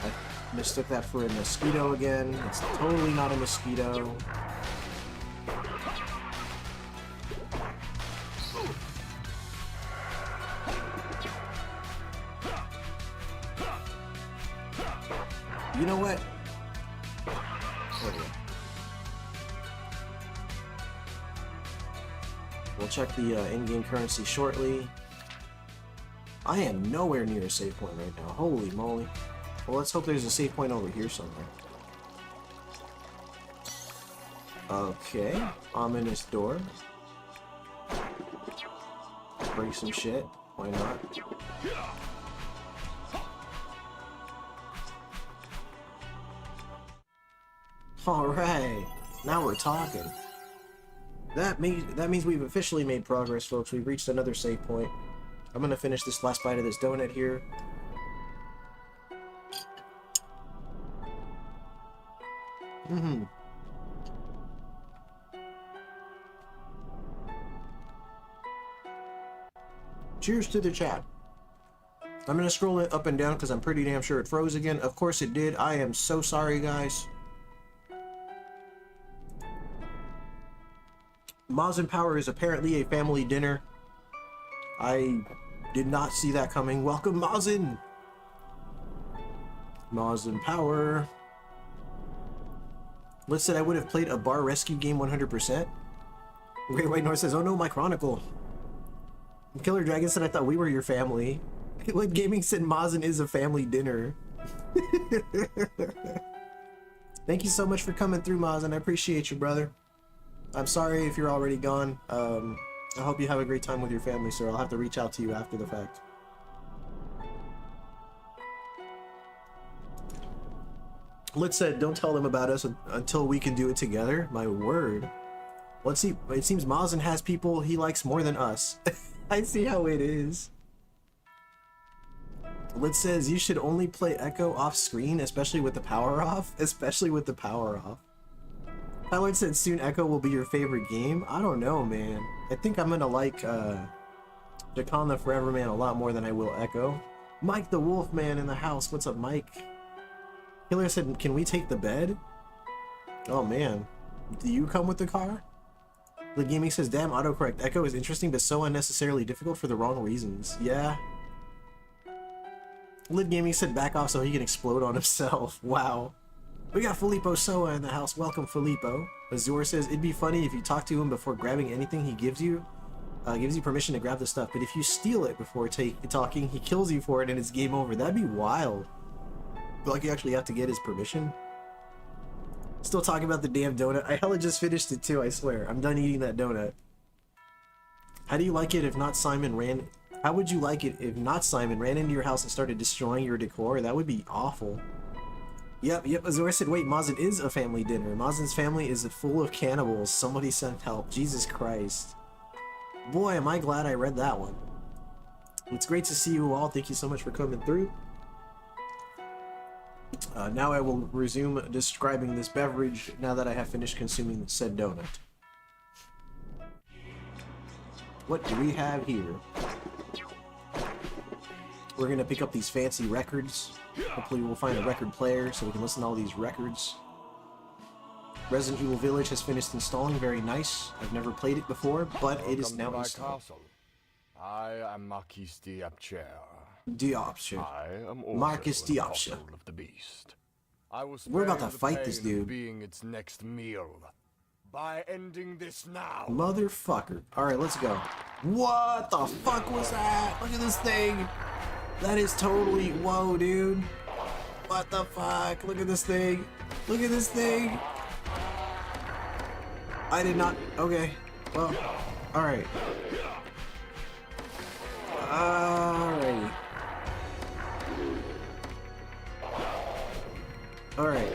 I mistook that for a mosquito again. It's totally not a mosquito. You know what? There we go. We'll check the in-game currency shortly. I am nowhere near a save point right now. Holy moly. Well, let's hope there's a save point over here somewhere. Okay. Ominous door. Break some shit. Why not? Alright. Now we're talking. That means we've officially made progress, folks. We've reached another save point. I'm gonna finish this last bite of this donut here. Cheers to the chat. I'm gonna scroll it up and down because I'm pretty damn sure it froze again. Of course it did. I am so sorry, guys. Maz and Power is apparently a family dinner. I did not see that coming. Welcome, Mazin! Maz and Power. Liz said I would have played a bar rescue game 100%. Great White North says, oh no, my Chronicle. Killer Dragon said I thought we were your family. Lit Gaming said Mazin is a family dinner. Thank you so much for coming through, Mazin. I appreciate you, brother. I'm sorry if you're already gone. I hope you have a great time with your family, sir. I'll have to reach out to you after the fact. Lit said, don't tell them about us until we can do it together. My word. Let's see. It seems Mazin has people he likes more than us. I see how it is. Lit says you should only play Echo off screen, especially with the power off. Especially with the power off. Tyler said soon Echo will be your favorite game. I don't know, man. I think I'm gonna like Jakan the Forever Man a lot more than I will Echo. Mike the Wolf Man in the house. What's up, Mike? Killer said, can we take the bed? Oh man. Do you come with the car? The gaming says, damn, autocorrect. Echo is interesting, but so unnecessarily difficult for the wrong reasons. Yeah. Lid Gaming said back off so he can explode on himself. Wow. We got Filippo Soa in the house. Welcome, Filippo. Azure says, it'd be funny if you talk to him before grabbing anything he gives you permission to grab the stuff, but if you steal it before talking, he kills you for it and it's game over. That'd be wild. But like you actually have to get his permission. Still talking about the damn donut. I hella just finished it too, I swear. I'm done eating that donut. How do you like it if not Simon ran... How would you like it if not Simon ran into your house and started destroying your decor? That would be awful. Yep, Azor said, wait, Mazin is a family dinner. Mazin's family is full of cannibals. Somebody sent help. Jesus Christ. Boy, am I glad I read that one. It's great to see you all. Thank you so much for coming through. Now I will resume describing this beverage now that I have finished consuming said donut. What do we have here? We're gonna pick up these fancy records. Hopefully we'll find a record player so we can listen to all these records. Resident Evil Village has finished installing. Very nice. I've never played it before, but it is now installed. I am Marquis Diopcher. Diopcher. I am also Marcus an Diopcher. apostle of the beast. I will We're about spare to the fight this pain of dude. Being its next meal by ending this now. Motherfucker. Alright, let's go. What the fuck was that? Look at this thing. That is totally... Whoa, dude. What the fuck? Look at this thing. Look at this thing. I did not... Okay. Well, alright. Alright. Alright.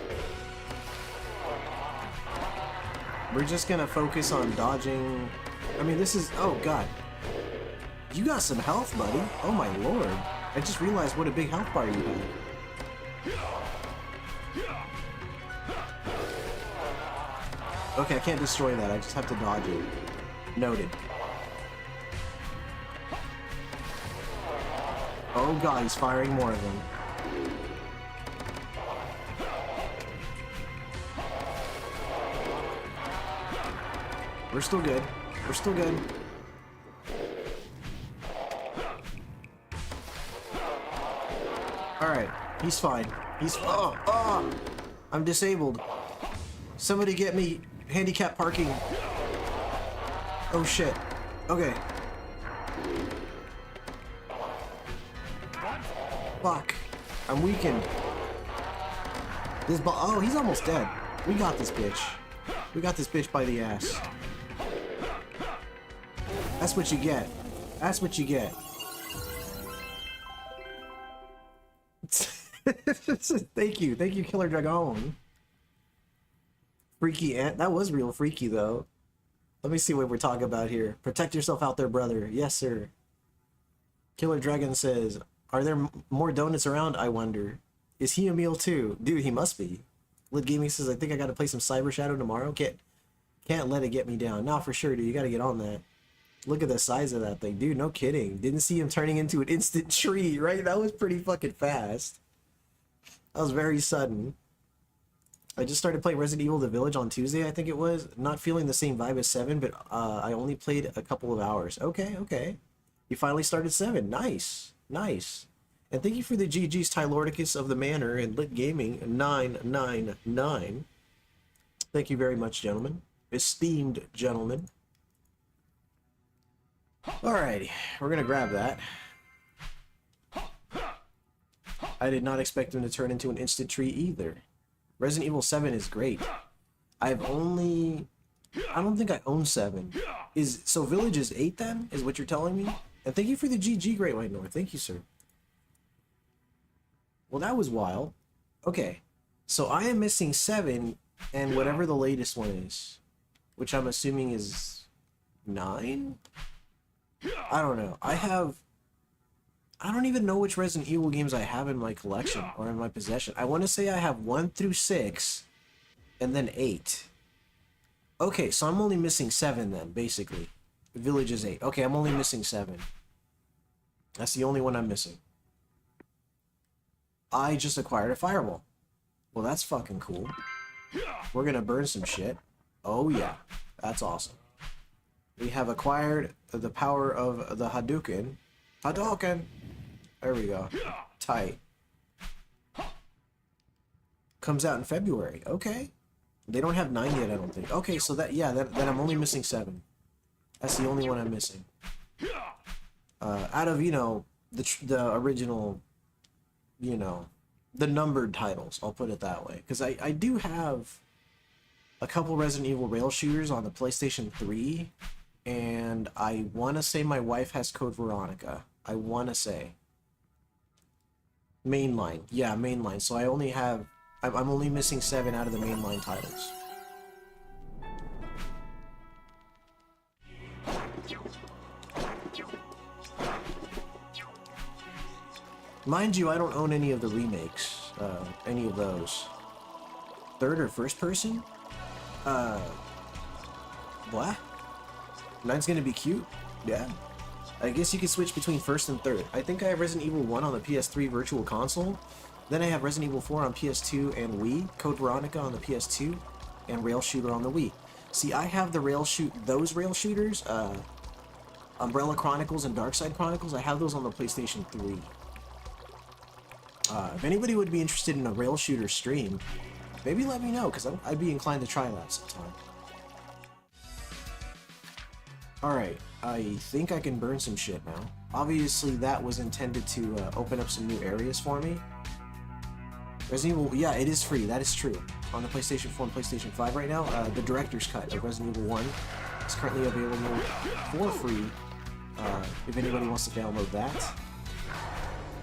We're just gonna focus on dodging... I mean, this is... Oh, God. You got some health, buddy. Oh, my lord. I just realized what a big health bar you have. Okay, I can't destroy that. I just have to dodge it. Noted. Oh, God, he's firing more of them. We're still good. We're still good. Alright, he's fine. He's... Oh! I'm disabled. Somebody get me handicap parking. Oh shit. Okay. Fuck. I'm weakened. This oh, he's almost dead. We got this bitch. We got this bitch by the ass. That's what you get. That's what you get. Thank you, Killer Dragon. Freaky ant. That was real freaky, though. Let me see what we're talking about here. Protect yourself out there, brother. Yes, sir. Killer Dragon says, are there more donuts around, I wonder? Is he a meal, too? Dude, he must be. Lit Gaming says, I think I gotta play some Cyber Shadow tomorrow. Can't let it get me down. Nah, for sure, dude. You gotta get on that. Look at the size of that thing. Dude, no kidding. Didn't see him turning into an instant tree, right? That was pretty fucking fast. That was very sudden. I just started playing Resident Evil The Village on Tuesday, I think it was. Not feeling the same vibe as 7, but I only played a couple of hours. Okay, okay. You finally started 7. Nice. Nice. And thank you for the GG's Tylordicus of the Manor and Lit Gaming 999. Thank you very much, gentlemen. Esteemed gentlemen. Alrighty, we're gonna grab that. I did not expect him to turn into an instant tree either. Resident Evil 7 is great. I don't think I own 7. So Village is 8 then? Is what you're telling me? And thank you for the GG, Great White North. Thank you, sir. Well, that was wild. Okay. So I am missing 7 and whatever the latest one is. Which I'm assuming is 9? I don't know. I don't even know which Resident Evil games I have in my collection or in my possession. I want to say I have 1 through 6 and then 8. Okay, so I'm only missing 7 then, basically. Village is 8. Okay, I'm only missing 7. That's the only one I'm missing. I just acquired a fireball. Well, that's fucking cool. We're gonna burn some shit. Oh yeah, that's awesome. We have acquired the power of the Hadouken. Hadouken! There we go. Tight. Comes out in February. Okay. They don't have 9 yet, I don't think. Okay, so that, yeah, then I'm only missing 7. That's the only one I'm missing. Out of, you know, the original, you know, the numbered titles, I'll put it that way. Because I do have a couple Resident Evil rail shooters on the PlayStation 3, and I want to say my wife has Code Veronica. I want to say. Mainline. Yeah, mainline. So I only have... I'm only missing 7 out of the mainline titles. Mind you, I don't own any of the remakes. Any of those. Third or first person? What? 9's gonna be cute? Yeah. I guess you could switch between first and third. I think I have Resident Evil 1 on the PS3 Virtual Console. Then I have Resident Evil 4 on PS2 and Wii, Code Veronica on the PS2, and Rail Shooter on the Wii. See, I have the those rail shooters, Umbrella Chronicles and Darkside Chronicles, I have those on the PlayStation 3. If anybody would be interested in a rail shooter stream, maybe let me know, because I'd be inclined to try that sometime. Alright, I think I can burn some shit now. Obviously, that was intended to open up some new areas for me. Resident Evil, yeah, it is free, that is true. On the PlayStation 4 and PlayStation 5 right now, the Director's Cut of Resident Evil 1 is currently available for free, if anybody wants to download that.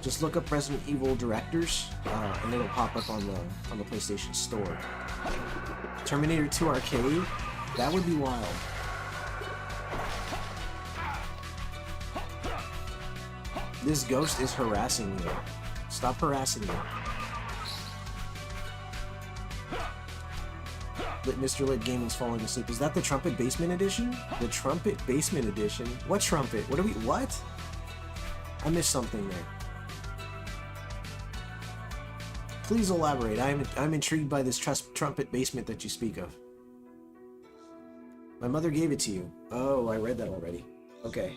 Just look up Resident Evil Directors, and it'll pop up on the PlayStation Store. Terminator 2 Arcade, that would be wild. This ghost is harassing me. Stop harassing me. Mr. Lit Gaming's falling asleep. Is that the Trumpet Basement Edition? The Trumpet Basement Edition? What trumpet? What? I missed something there. Please elaborate. I'm intrigued by this trumpet basement that you speak of. My mother gave it to you. Oh, I read that already. Okay.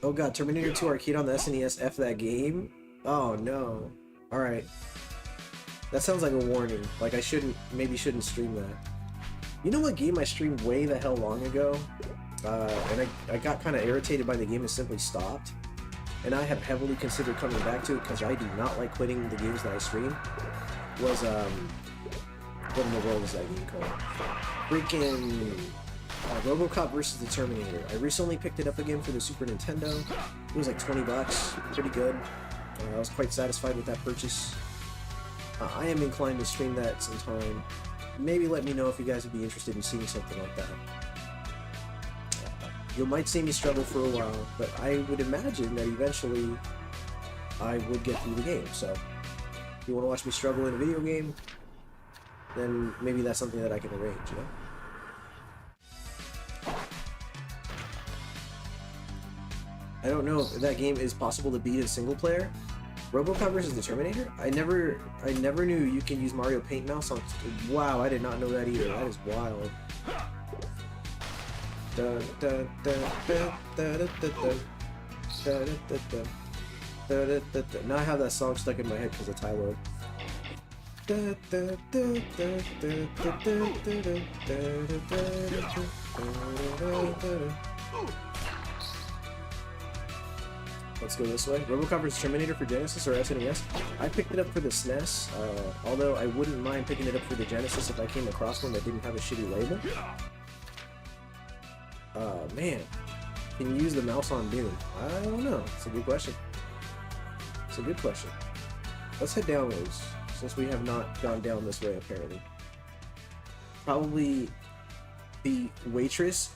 Oh god, Terminator 2 Arcade on the SNES, F that game? Oh no. Alright. That sounds like a warning. Like I maybe shouldn't stream that. You know what game I streamed way the hell long ago? And I got kind of irritated by the game and simply stopped. And I have heavily considered coming back to it because I do not like quitting the games that I stream. Was, what in the world is that game called? Freaking... RoboCop vs. the Terminator. I recently picked it up again for the Super Nintendo. It was like 20 bucks. Pretty good. I was quite satisfied with that purchase. I am inclined to stream that sometime. Maybe let me know if you guys would be interested in seeing something like that. You might see me struggle for a while, but I would imagine that eventually I would get through the game. So if you want to watch me struggle in a video game, then maybe that's something that I can arrange, you know? I don't know if that game is possible to beat in single player. RoboCop vs. the Terminator? I never knew you can use Mario Paint Mouse on... Wow, I did not know that either. That is wild. Now I have that song stuck in my head because of Tylo. Let's go this way. RoboCop vs. Terminator for Genesis or SNES. I picked it up for the SNES, although I wouldn't mind picking it up for the Genesis if I came across one that didn't have a shitty label. Man. Can you use the mouse on Doom? I don't know. It's a good question. It's a good question. Let's head downwards, since we have not gone down this way, apparently. Probably the waitress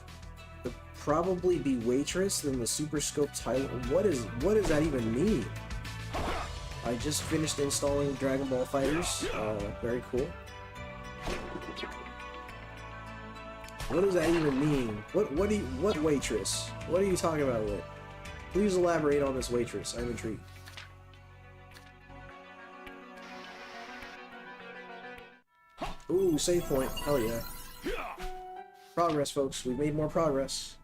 Probably be waitress, then the super scope title. What does that even mean? I just finished installing Dragon Ball Fighters. Very cool. What does that even mean? What waitress? What are you talking about with? Please elaborate on this waitress. I'm intrigued. Ooh, save point. Hell yeah. Progress, folks. We've made more progress.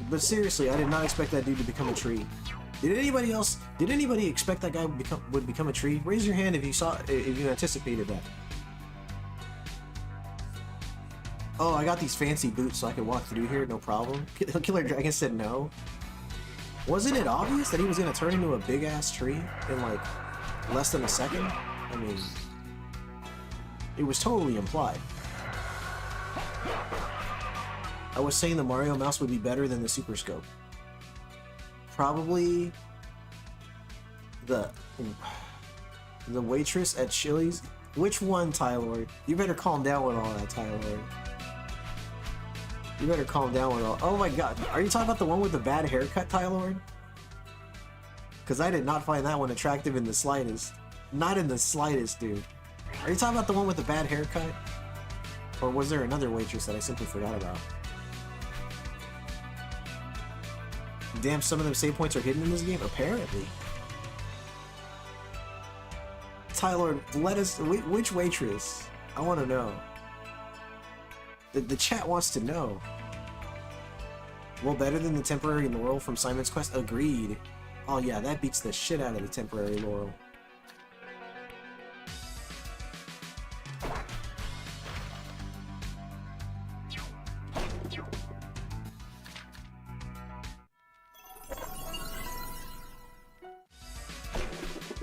But seriously, I did not expect that dude to become a tree. Did anybody expect that guy would become a tree? Raise your hand if you anticipated that. Oh, I got these fancy boots so I can walk through here, no problem. Killer Dragon said no. Wasn't it obvious that he was gonna turn into a big ass tree in like less than a second? I mean, it was totally implied. I was saying the Mario mouse would be better than the Super Scope. Probably the waitress at Chili's. Which one, Tylord? You better calm down with all that, Tylord. You better calm down with all. Oh my god, are you talking about the one with the bad haircut, Tylord? Because I did not find that one attractive in the slightest. Not in the slightest, dude. Are you talking about the one with the bad haircut? Or was there another waitress that I simply forgot about? Damn, some of them save points are hidden in this game? Apparently. Tylord, let us... Which waitress? I want to know. The chat wants to know. Well, better than the temporary laurel from Simon's Quest? Agreed. Oh yeah, that beats the shit out of the temporary laurel.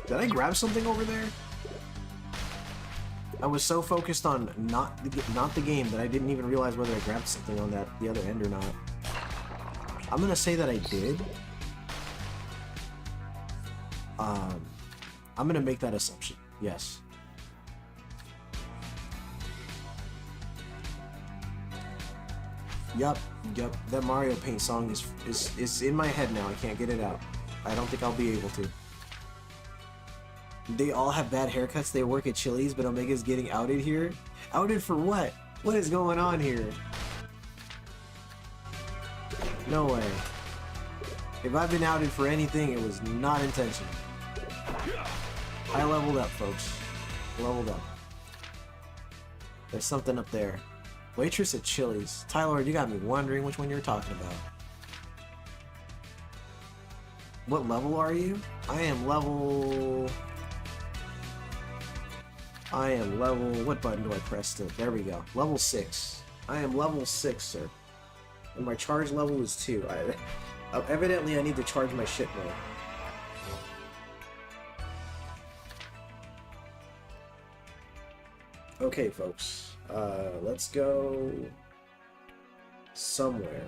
Did I grab something over there? I was so focused on not the game that I didn't even realize whether I grabbed something on the other end or not. I'm gonna say that I did. I'm gonna make that assumption. Yes. Yup. That Mario Paint song is in my head now. I can't get it out. I don't think I'll be able to. They all have bad haircuts. They work at Chili's, but Omega's getting outed here. Outed for what? What is going on here? No way. If I've been outed for anything, it was not intentional. I leveled up, folks. Leveled up. There's something up there. Waitress at Chili's. Tyler, you got me wondering which one you're talking about. What level are you? I am level... What button do I press to? There we go. Level 6. I am level 6, sir. And my charge level is 2. Evidently, I need to charge my shit more. Okay, folks. Let's go... somewhere.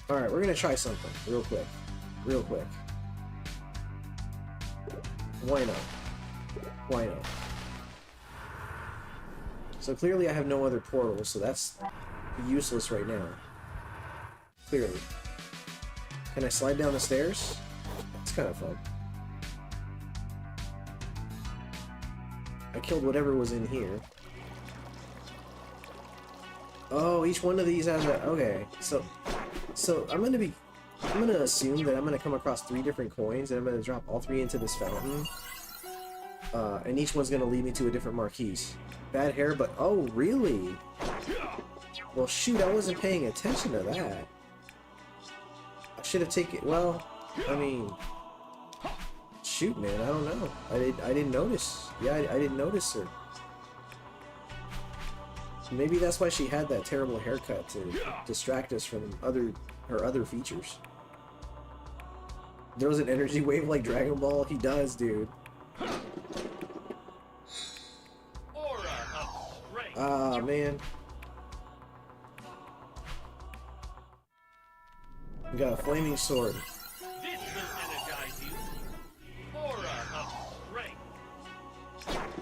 Alright, we're gonna try something. Real quick. Why not? Why not? So clearly I have no other portals, so that's useless right now. Clearly. Can I slide down the stairs? It's kind of fun. I killed whatever was in here. Oh, each one of these has a... Okay, so I'm gonna assume that I'm gonna come across 3 different coins, and I'm gonna drop all 3 into this fountain. And each one's gonna lead me to a different marquise. Bad hair, but... Oh, really? Well, shoot, I wasn't paying attention to that. I should have taken... Well, I mean... Shoot, man, I don't know. I didn't notice. Yeah, I didn't notice her. Maybe that's why she had that terrible haircut, to distract us from her other features. There was an energy wave like Dragon Ball? He does, dude. Ah, man. We got a flaming sword. This will energize you.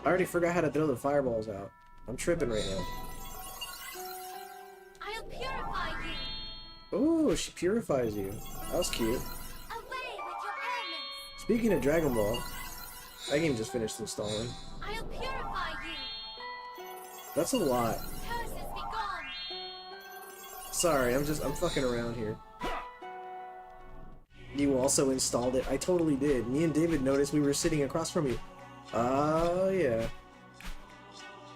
I already forgot how to throw the fireballs out. I'm tripping right now. I'll purify you. Ooh, she purifies you. That was cute. Away with your ailments. Speaking of Dragon Ball, that game just finished installing. I'll purify you. That's a lot. Curses be gone. Sorry, I'm fucking around here. You also installed it. I totally did. Me and David noticed we were sitting across from you. Oh, yeah.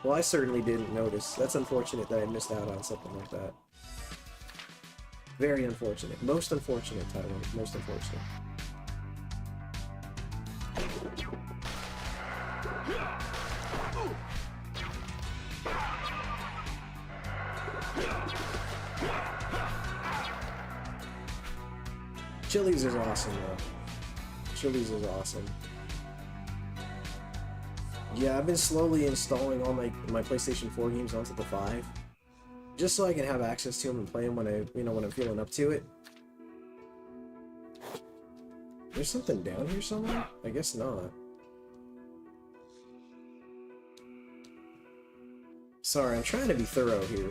Well, I certainly didn't notice. That's unfortunate that I missed out on something like that. Very unfortunate. Most unfortunate, Taiwan. Most unfortunate. Chili's is awesome, though. Chili's is awesome. Yeah, I've been slowly installing all my PlayStation 4 games onto the 5, just so I can have access to them and play them when when I'm feeling up to it. There's something down here somewhere? I guess not. Sorry, I'm trying to be thorough here.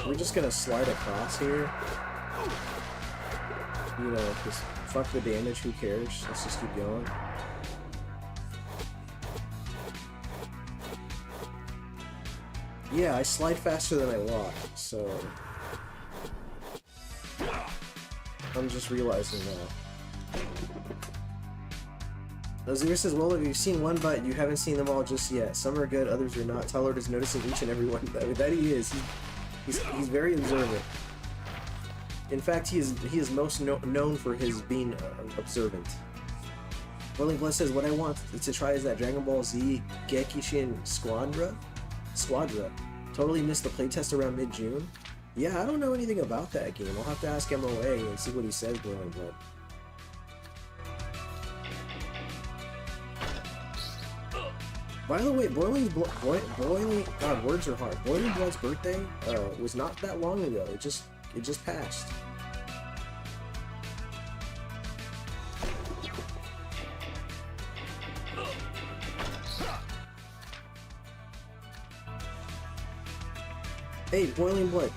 We're just gonna slide across here. You know, just fuck the damage, who cares? Let's just keep going. Yeah, I slide faster than I walk, so... I'm just realizing that. Ozir says, well, if you've seen one, but you haven't seen them all just yet. Some are good, others are not. Tyler is noticing each and every one. That he is. He's very observant. In fact, he is most known for his being observant. Rolling Blood says, what I want to try is that Dragon Ball Z Gekishin Squadra. Totally missed the playtest around mid-June. Yeah, I don't know anything about that game. I'll have to ask MOA and see what he says, Rolling Blood. By the way, Boiling, God, words are hard. Boiling Blood's birthday was not that long ago. It just passed. Hey, Boiling Blood,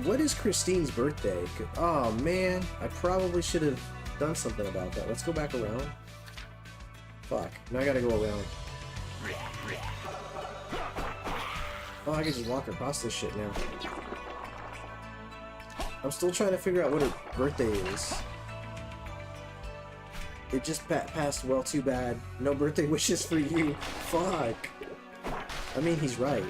what is Christine's birthday? Oh man, I probably should have done something about that. Let's go back around. Fuck, now I gotta go around. Oh, I can just walk across this shit now. I'm still trying to figure out what her birthday is. It just passed, well, too bad. No birthday wishes for you. Fuck. I mean, he's right.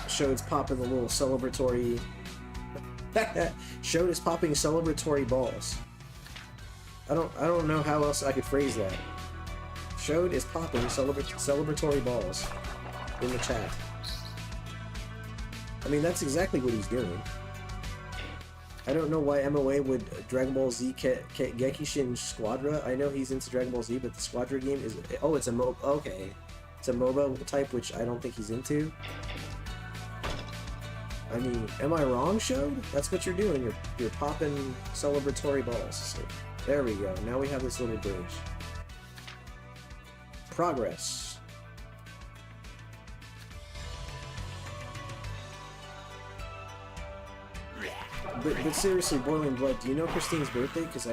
Shode's popping the little celebratory... Shode is popping celebratory balls. I don't know how else I could phrase that. Shode is popping celebratory balls in the chat. I mean, that's exactly what he's doing. I don't know why MOA would Dragon Ball Z Gekishin Squadra. I know he's into Dragon Ball Z, but the Squadra game is... Oh, it's a MOBA. Okay. It's a MOBA type, which I don't think he's into. I mean, am I wrong, Shode? That's what you're doing. You're popping celebratory balls. So, there we go. Now we have this little bridge. Progress. But seriously, Boiling Blood, do you know Christine's birthday? Because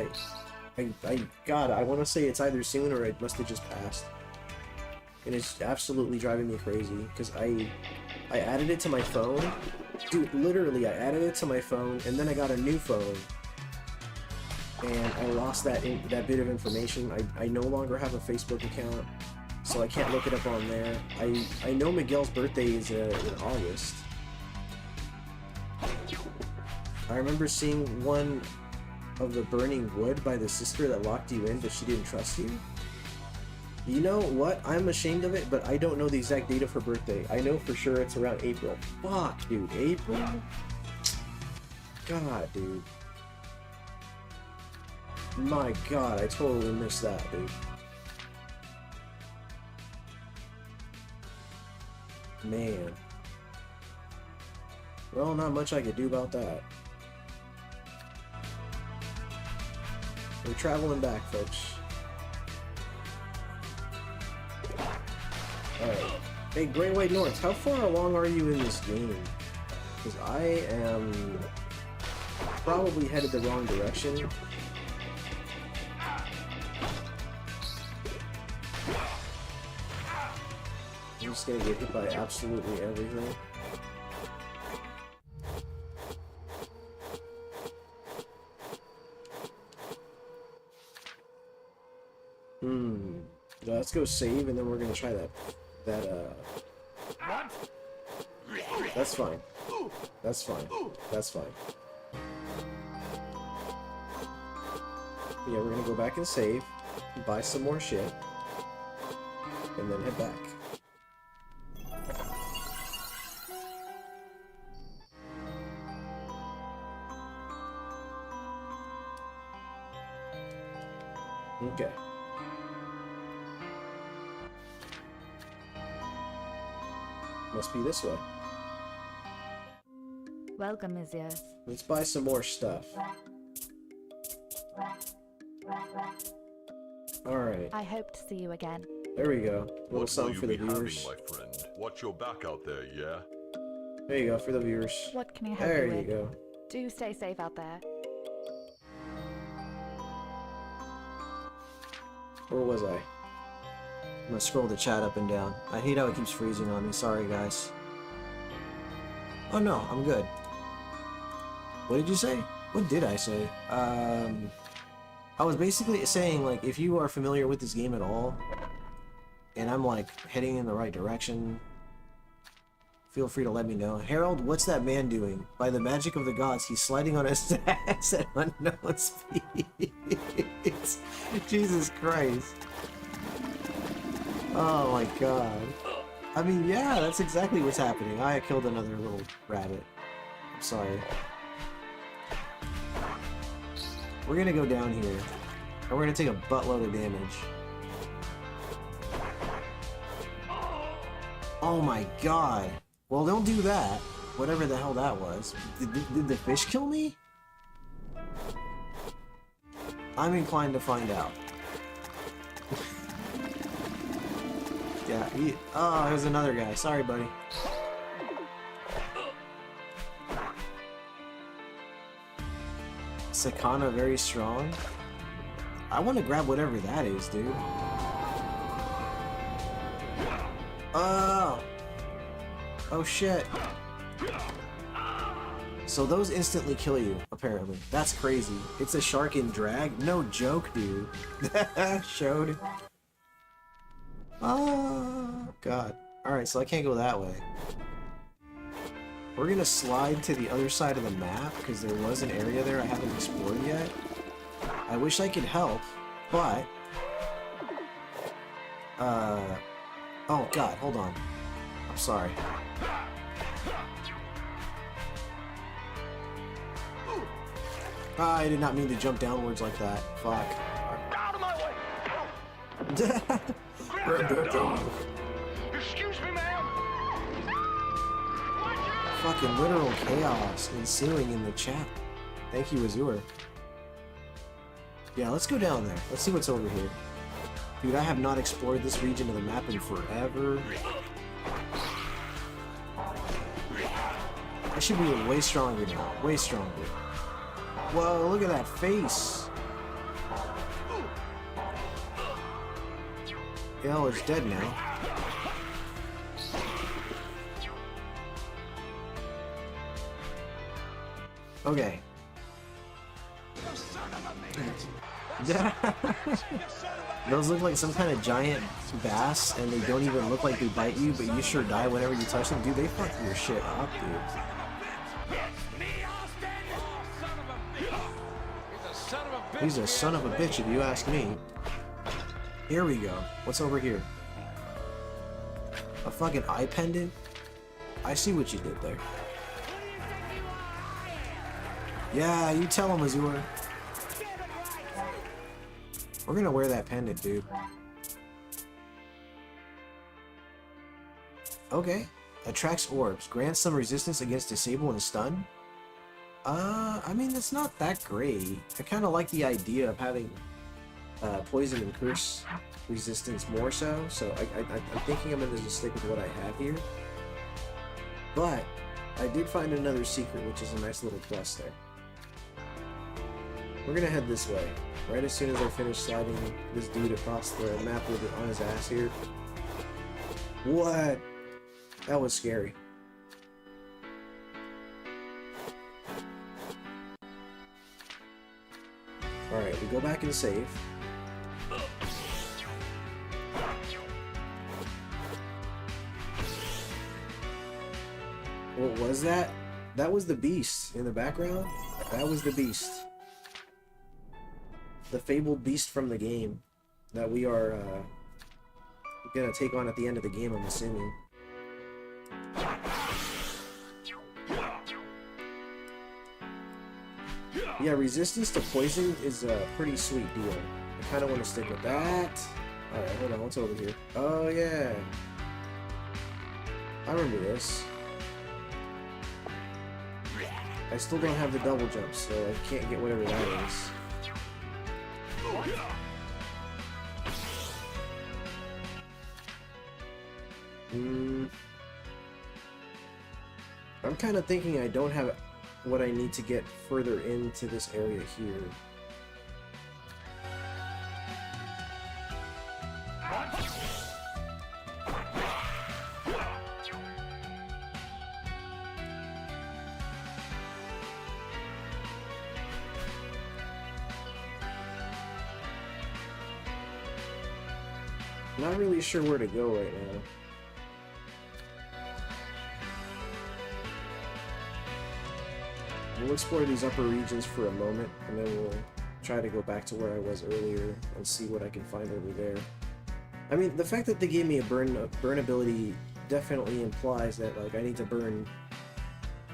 God, I want to say it's either soon or it must have just passed. And it's absolutely driving me crazy because I added it to my phone. Dude, literally, I added it to my phone, and then I got a new phone, and I lost that bit of information. I no longer have a Facebook account, so I can't look it up on there. I know Miguel's birthday is in August. I remember seeing one of the burning wood by the sister that locked you in, but she didn't trust you. You know what? I'm ashamed of it, but I don't know the exact date of her birthday. I know for sure it's around April. Fuck, dude. April? God, dude. My God, I totally missed that, dude. Man. Well, not much I could do about that. We're traveling back, folks. Alright. Hey, Great White North, how far along are you in this game? Because I am probably headed the wrong direction. I'm just gonna get hit by absolutely everything. Let's go save, and then we're gonna try that. That's fine. That's fine. That's fine. Yeah, we're gonna go back and save, buy some more shit, and then head back. Okay. Must be this way. Welcome, Messieurs. Let's buy some more stuff. Alright. I hope to see you again. There we go. A little something for the viewers. My friend? Watch your back out there, yeah? There you go, for the viewers. What can I help There you you with? go. Do stay safe out there. Where was I? I'm gonna scroll the chat up and down. I hate how it keeps freezing on me. Sorry, guys. Oh no, I'm good. What did you say? What did I say? I was basically saying, like, if you are familiar with this game at all, and I'm, like, heading in the right direction, feel free to let me know. Harold, what's that man doing? By the magic of the gods, he's sliding on his ass at unknown speeds. Jesus Christ. Oh my God. I mean, yeah, that's exactly what's happening. I killed another little rabbit. I'm sorry. We're gonna go down here, and we're gonna take a buttload of damage. Oh my God. Well, don't do that. Whatever the hell that was. Did the fish kill me? I'm inclined to find out. Yeah, oh, there's another guy. Sorry, buddy. Sakana very strong. I want to grab whatever that is, dude. Oh! Oh shit. So those instantly kill you, apparently. That's crazy. It's a shark in drag? No joke, dude. Showed. Oh, God. Alright, so I can't go that way. We're gonna slide to the other side of the map, because there was an area there I haven't explored yet. I wish I could help, but... Oh, God, hold on. I'm sorry. I did not mean to jump downwards like that. Fuck. Out of my way! Excuse me, ma'am. Fucking literal chaos ensuing in the chat. Thank you, Azure. Yeah, let's go down there. Let's see what's over here. Dude, I have not explored this region of the map in forever. I should be way stronger now. Way stronger. Whoa, look at that face. Hell, it's dead now. Okay. Those look like some kind of giant bass, and they don't even look like they bite you, but you sure die whenever you touch them. Dude, they fuck your shit up, dude. He's a son of a bitch if you ask me. Here we go. What's over here? A fucking eye pendant? I see what you did there. Yeah, you tell him, Azure. We're gonna wear that pendant, dude. Okay. Attracts orbs. Grants some resistance against disable and stun. I mean, it's not that great. I kind of like the idea of having poison and curse resistance more so. So I'm thinking I'm going to just stick with what I have here. But I did find another secret, which is a nice little plus there. We're going to head this way. Right as soon as I finish sliding this dude across the map with it on his ass here. What? That was scary. Alright, we go back and save. What was that? That was the beast in the background? That was the beast. The fabled beast from the game that we are gonna take on at the end of the game, I'm assuming. Yeah, resistance to poison is a pretty sweet deal. I kind of want to stick with that. Alright, hold on, what's over here? Oh, yeah. I remember this. I still don't have the double jump, so I can't get whatever that is. I'm kind of thinking I don't have what I need to get further into this area here. Not really sure where to go right now. We'll explore these upper regions for a moment, and then we'll try to go back to where I was earlier and see what I can find over there. I mean, the fact that they gave me a burn ability definitely implies that, like, I need to burn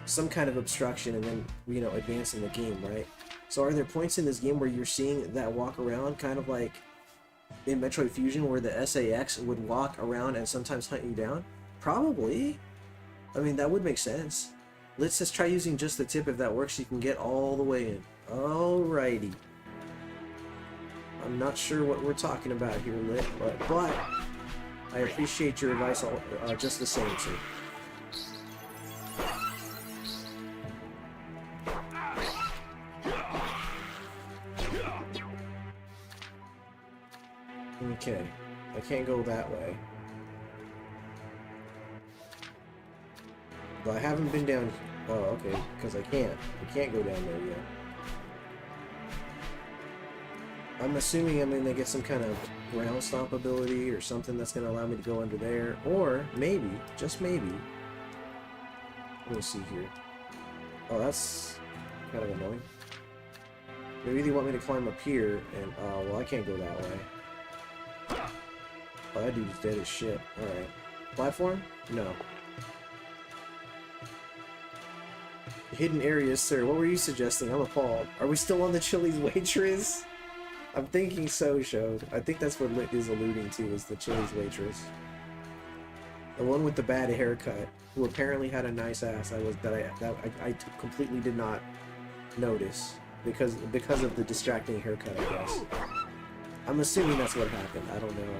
some kind of obstruction and then, you know, advance in the game, right? So are there points in this game where you're seeing that walk around, kind of like in Metroid Fusion, where the SAX would walk around and sometimes hunt you down? Probably. I mean, that would make sense. Let's just try using just the tip. If that works, you can get all the way in. Alrighty. I'm not sure what we're talking about here, Lit, but I appreciate your advice just the same, too. Okay, I can't go that way. But I haven't been down. Oh, okay, because I can't go down there yet. I'm assuming I'm gonna get some kind of ground stomp ability or something that's gonna allow me to go under there, or maybe, just maybe. Let me see here. Oh, that's kind of annoying. Maybe they want me to climb up here, and oh, well, I can't go that way. Oh, that dude's dead as shit. Alright. Platform? No. Hidden areas, sir. What were you suggesting? I'm appalled. Are we still on the Chili's waitress? I'm thinking so, Shode. I think that's what Lit is alluding to, is the Chili's waitress. The one with the bad haircut, who apparently had a nice ass. I completely did not notice because of the distracting haircut, I guess. I'm assuming that's what happened. I don't know.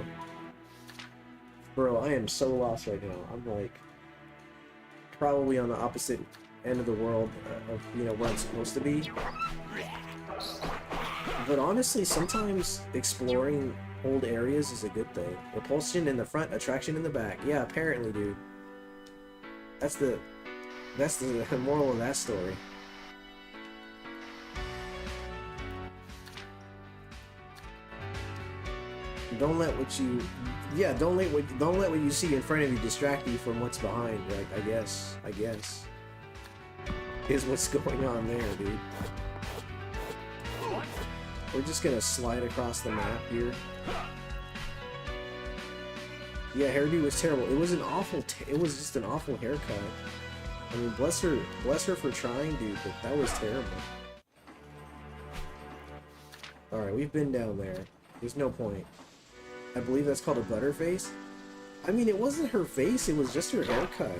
Bro, I am so lost right now. I'm like probably on the opposite end of the world of, you know, where I'm supposed to be. But honestly, sometimes exploring old areas is a good thing. Repulsion in the front, attraction in the back. Yeah, apparently, dude. That's the moral of that story. Don't let what you, yeah, don't let what you see in front of you distract you from what's behind. Right? I guess is what's going on there, dude. We're just gonna slide across the map here. Yeah, hairdo was terrible. It was an awful. It was just an awful haircut. I mean, bless her for trying, dude. But that was terrible. All right, we've been down there. There's no point. I believe that's called a butterface. I mean, it wasn't her face. It was just her haircut.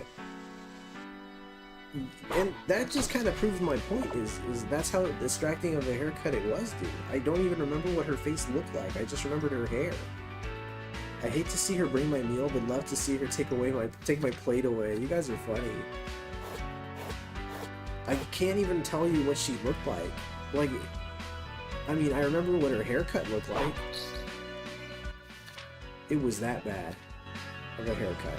And that just kind of proves my point. Is that's how distracting of a haircut it was, dude. I don't even remember what her face looked like. I just remembered her hair. I hate to see her bring my meal, but love to see her take my plate away. You guys are funny. I can't even tell you what she looked like. Like, I mean, I remember what her haircut looked like. It was that bad of a haircut.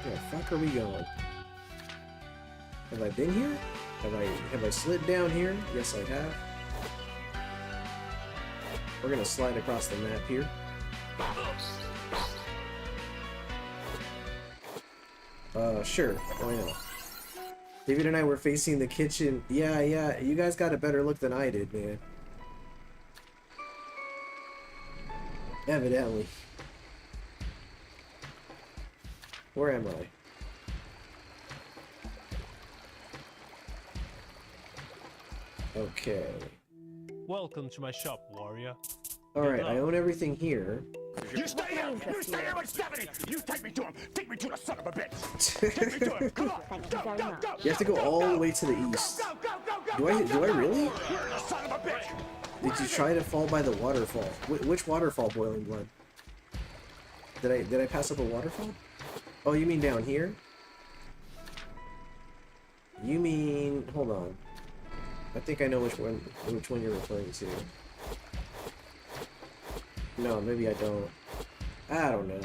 Where the fuck are we going? Have I been here? Have I slid down here? Yes, I have. We're gonna slide across the map here. Sure. Why not? David and I were facing the kitchen. Yeah, you guys got a better look than I did, man. Evidently. Where am I? Okay. Welcome to my shop, warrior. Alright, I own everything here. You stay here! You stay here with Stephanie! You take me to him! Take me to the son of a bitch! Take me to him! Come on! Go, go, go! You have to go all the way to the east. Go, go, go, go! Do I really? You're the son of a bitch! Did you try to fall by the waterfall? Which waterfall, Boiling Blood? Did I pass up a waterfall? Oh, you mean down here? You mean... Hold on. I think I know which one you're referring to. No, maybe I don't. I don't know.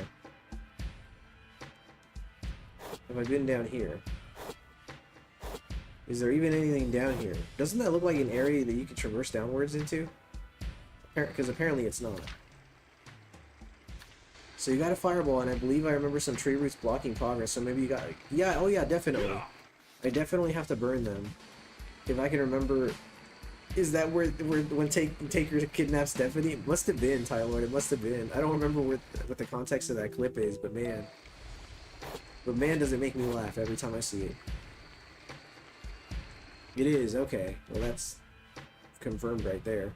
Have I been down here? Is there even anything down here? Doesn't that look like an area that you could traverse downwards into? Because apparently it's not. So you got a fireball, and I believe I remember some tree roots blocking progress, so maybe you got... Yeah, oh yeah, definitely. I definitely have to burn them. If I can remember... Is that where when Taker kidnaps Stephanie? It must have been, Tylord. It must have been. I don't remember what the context of that clip is, but man. But man, does it make me laugh every time I see it. It is, okay. Well, that's confirmed right there.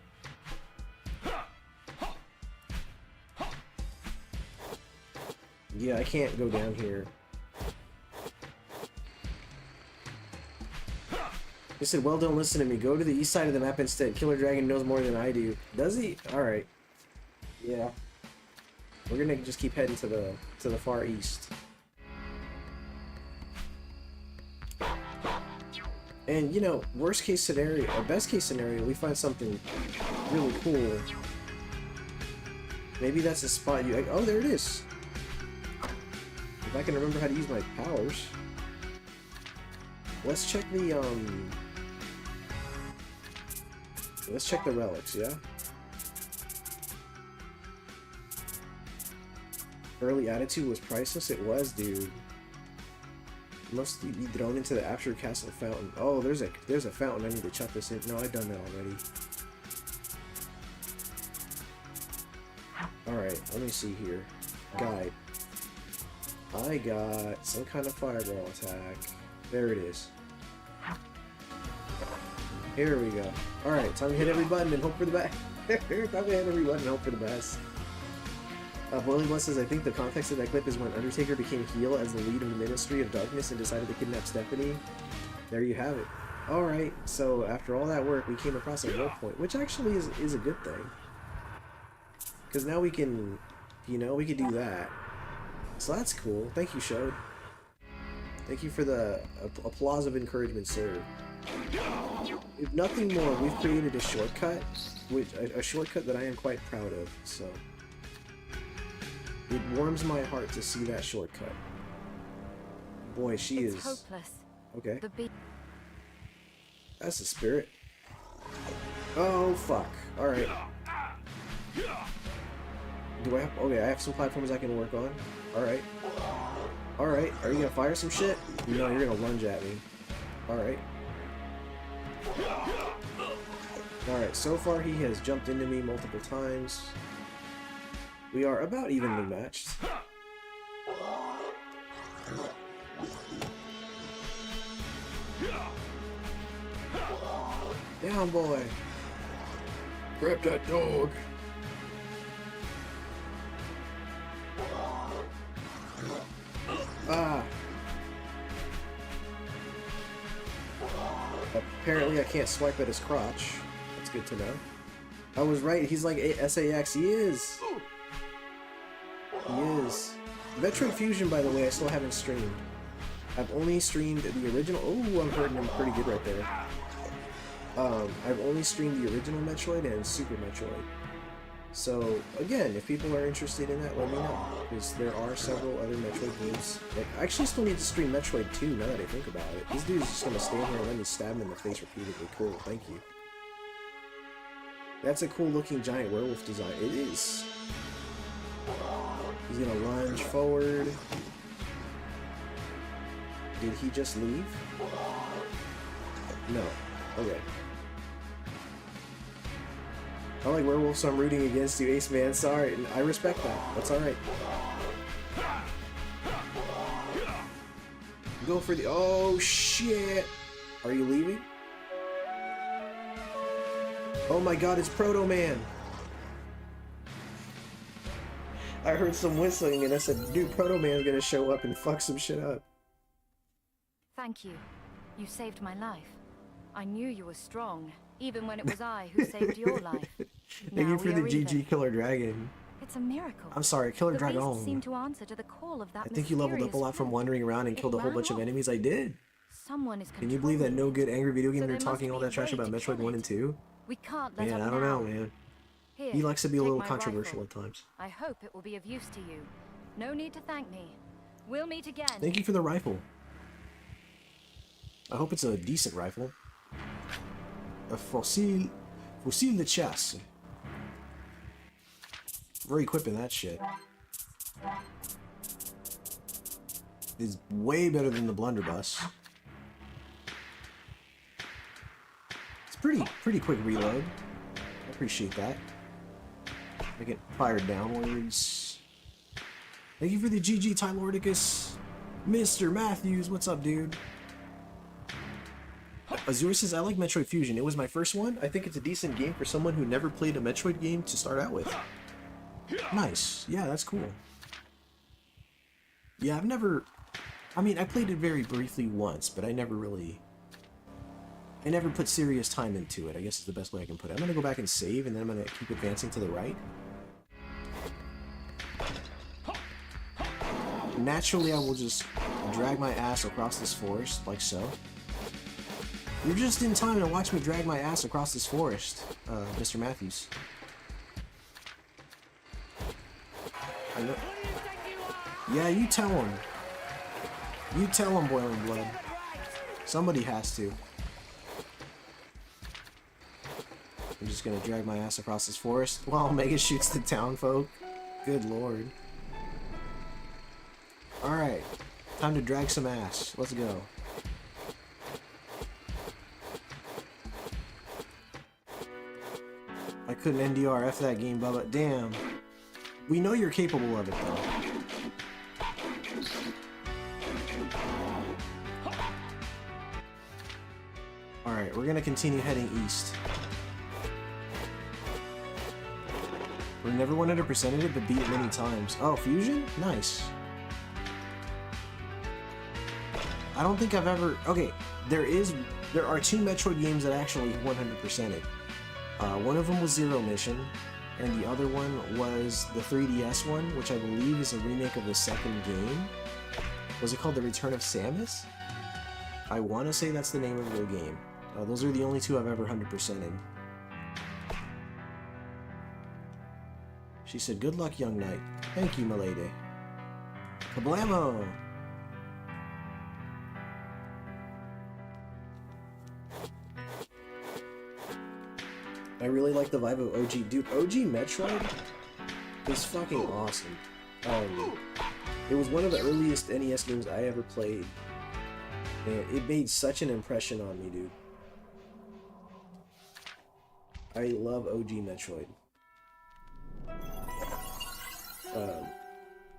Yeah, I can't go down here. He said, well, don't listen to me. Go to the east side of the map instead. Killer Dragon knows more than I do. Does he? Alright. Yeah. We're gonna just keep heading to the far east. And, you know, worst case scenario, or best case scenario, we find something really cool. Maybe that's a spot you... Oh, there it is! If I can remember how to use my powers. Let's check the, Let's check the relics, yeah? Early attitude was priceless? It was, dude. Must be thrown into the Apshire Castle fountain. Oh, there's a fountain. I need to chuck this in. No, I've done that already. Alright, let me see here. Guide. I got some kind of fireball attack. There it is. Here we go. Alright, time to hit every button and hope for the best. Time to hit every button and hope for the best. Boiling Blood says, I think the context of that clip is when Undertaker became heel as the lead of the Ministry of Darkness and decided to kidnap Stephanie. There you have it. Alright, so after all that work, we came across a work point, which actually is a good thing. Because now we can, you know, we can do that. So that's cool. Thank you, Shode. Thank you for the applause of encouragement, sir. If nothing more, we've created a shortcut, a shortcut that I am quite proud of, so... It warms my heart to see that shortcut. Boy, she It's is... hopeless. Okay. The beat. That's the spirit. Oh, fuck. Alright. Do I have... Okay, I have some platforms I can work on. Alright. Alright, are you gonna fire some shit? No, you're gonna lunge at me. Alright. Alright, so far he has jumped into me multiple times. We are about evenly matched. Down, boy! Grab that dog! Ah! Apparently I can't swipe at his crotch. That's good to know. I was right, he's like SAX. He is! He is. Metroid Fusion, by the way, I still haven't streamed. I've only streamed the original. Oh, I'm hurting him pretty good right there. I've only streamed the original Metroid and Super Metroid. So, again, if people are interested in that, let me know. Because there are several other Metroid games. Like, I actually still need to stream Metroid 2 now that I think about it. This dude's just gonna stand here and let me stab him in the face repeatedly. Cool, thank you. That's a cool looking giant werewolf design. It is. He's gonna lunge forward. Did he just leave? No. Okay. I like werewolves, so I'm rooting against you, Ace Man. Sorry, I respect that. That's alright. Go for the. Oh shit! Are you leaving? Oh my god, it's Proto Man! I heard some whistling and I said, dude, Proto Man's gonna show up and fuck some shit up. Thank you. You saved my life. I knew you were strong, even when it was I who saved your life. Thank you Now for we the are GG even. Killer Dragon. It's a miracle. I'm sorry, Killer The Dragon. beast seemed to answer to the call of that I think you leveled up a mysterious lot from friend. wandering around and It killed a whole ran bunch of off. enemies. I did. Someone is Can you believe that controlling no good angry video So gamer there must talking all be a that trash way about to Metroid kill 1 it. and 2? We can't let Man, up I don't now. know, man. Here, He likes to be a take little my controversial rifle. at times. I hope it will be of use to you. No need to thank me. We'll meet again. Thank you for the rifle. I hope it's a decent rifle. A fusil de chasse. We're equipping that shit. It's way better than the blunderbuss. It's pretty quick reload. I appreciate that. I get fired downwards. Thank you for the GG Tylordicus. Mr. Matthews, what's up, dude? Azure says, I like Metroid Fusion. It was my first one. I think it's a decent game for someone who never played a Metroid game to start out with. Nice. Yeah, that's cool. Yeah, I've never... I mean, I played it very briefly once, but I never put serious time into it, I guess is the best way I can put it. I'm gonna go back and save, and then I'm gonna keep advancing to the right. Naturally, I will just drag my ass across this forest, like so. You're just in time to watch me drag my ass across this forest, Mr. Matthews. I know. Yeah, you tell him. You tell him, Boiling Blood. Somebody has to. I'm just gonna drag my ass across this forest while Omega shoots the town folk. Good lord. Alright. Time to drag some ass. Let's go. I couldn't NDRF that game, Bubba. Damn. We know you're capable of it, though. Alright, we're gonna continue heading east. We're never 100%ed it, but beat it many times. Oh, Fusion? Nice. I don't think I've ever... Okay, there are 2 Metroid games that actually 100%ed. One of them was Zero Mission, and the other one was the 3DS one, which I believe is a remake of the second game. Was it called The Return of Samus? I want to say that's the name of the game. Those are the only 2 I've ever 100%ed. She said, good luck, young knight. Thank you, milady. Kablamo! I really like the vibe of OG. Dude, OG Metroid is fucking awesome. It was one of the earliest NES games I ever played. And it made such an impression on me, dude. I love OG Metroid.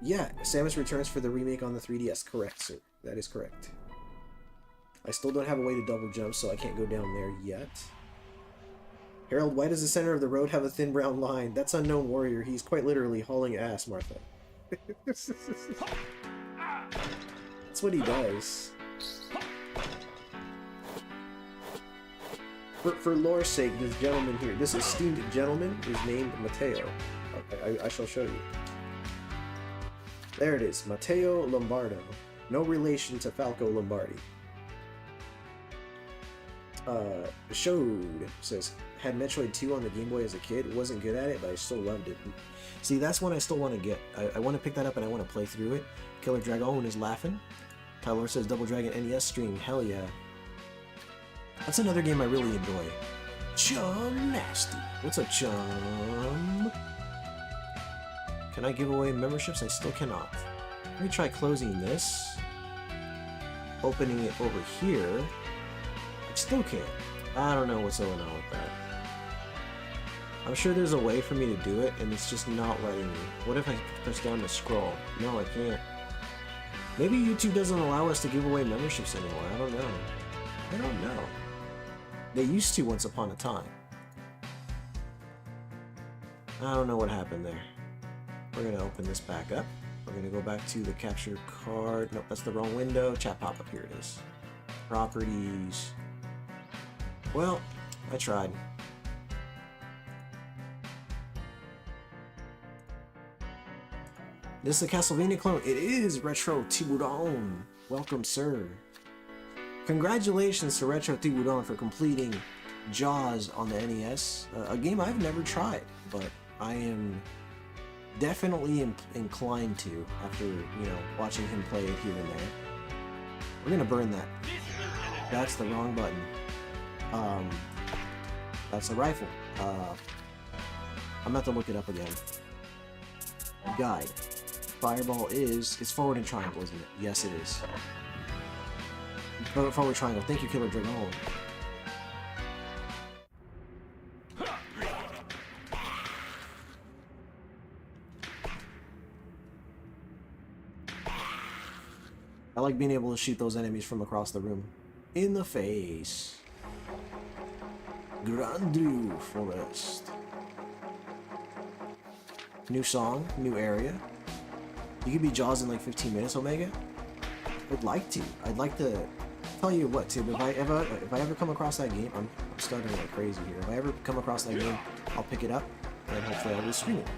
Yeah, Samus Returns for the remake on the 3DS. Correct, sir. That is correct. I still don't have a way to double jump, so I can't go down there yet. Harold, why does the center of the road have a thin brown line? That's Unknown Warrior. He's quite literally hauling ass, Martha. That's what he does. For lore's sake, this gentleman here, this esteemed gentleman is named Matteo. Okay, I shall show you. There it is, Matteo Lombardo. No relation to Falco Lombardi. Showed says, had Metroid 2 on the Game Boy as a kid, wasn't good at it, but I still loved it. See, that's one I still want to get. I want to pick that up and I want to play through it. Killer Dragon is laughing. Tyler says, Double Dragon NES stream, hell yeah. That's another game I really enjoy. Chum Nasty. What's up, Chum? Can I give away memberships? I still cannot. Let me try closing this. Opening it over here. I still can't. I don't know what's going on with that. I'm sure there's a way for me to do it, and it's just not letting me. What if I press down to scroll? No, I can't. Maybe YouTube doesn't allow us to give away memberships anymore. I don't know. I don't know. They used to once upon a time. I don't know what happened there. We're going to open this back up. We're going to go back to the capture card. Nope, that's the wrong window. Chat pop-up, here it is. Properties. Well, I tried. This is a Castlevania clone. It is Retro Tiburon. Welcome, sir. Congratulations to Retro Tiburon for completing Jaws on the NES. A game I've never tried, but I am definitely inclined to after, you know, watching him play it here and there. We're gonna burn that. That's the wrong button. That's a rifle. I'm gonna have to look it up again. Guide. Fireball is... It's forward and triangle, isn't it? Yes, it is. Forward triangle. Thank you, Killer Dragon. I like being able to shoot those enemies from across the room. In the face. Grandu Forest. New song, new area. You could be Jaws in like 15 minutes, Omega? I'd like to. I'd like to tell you what, Tib, if I ever come across that game, I'm stuttering like crazy here. If I ever come across that game, I'll pick it up and hopefully I'll just stream it.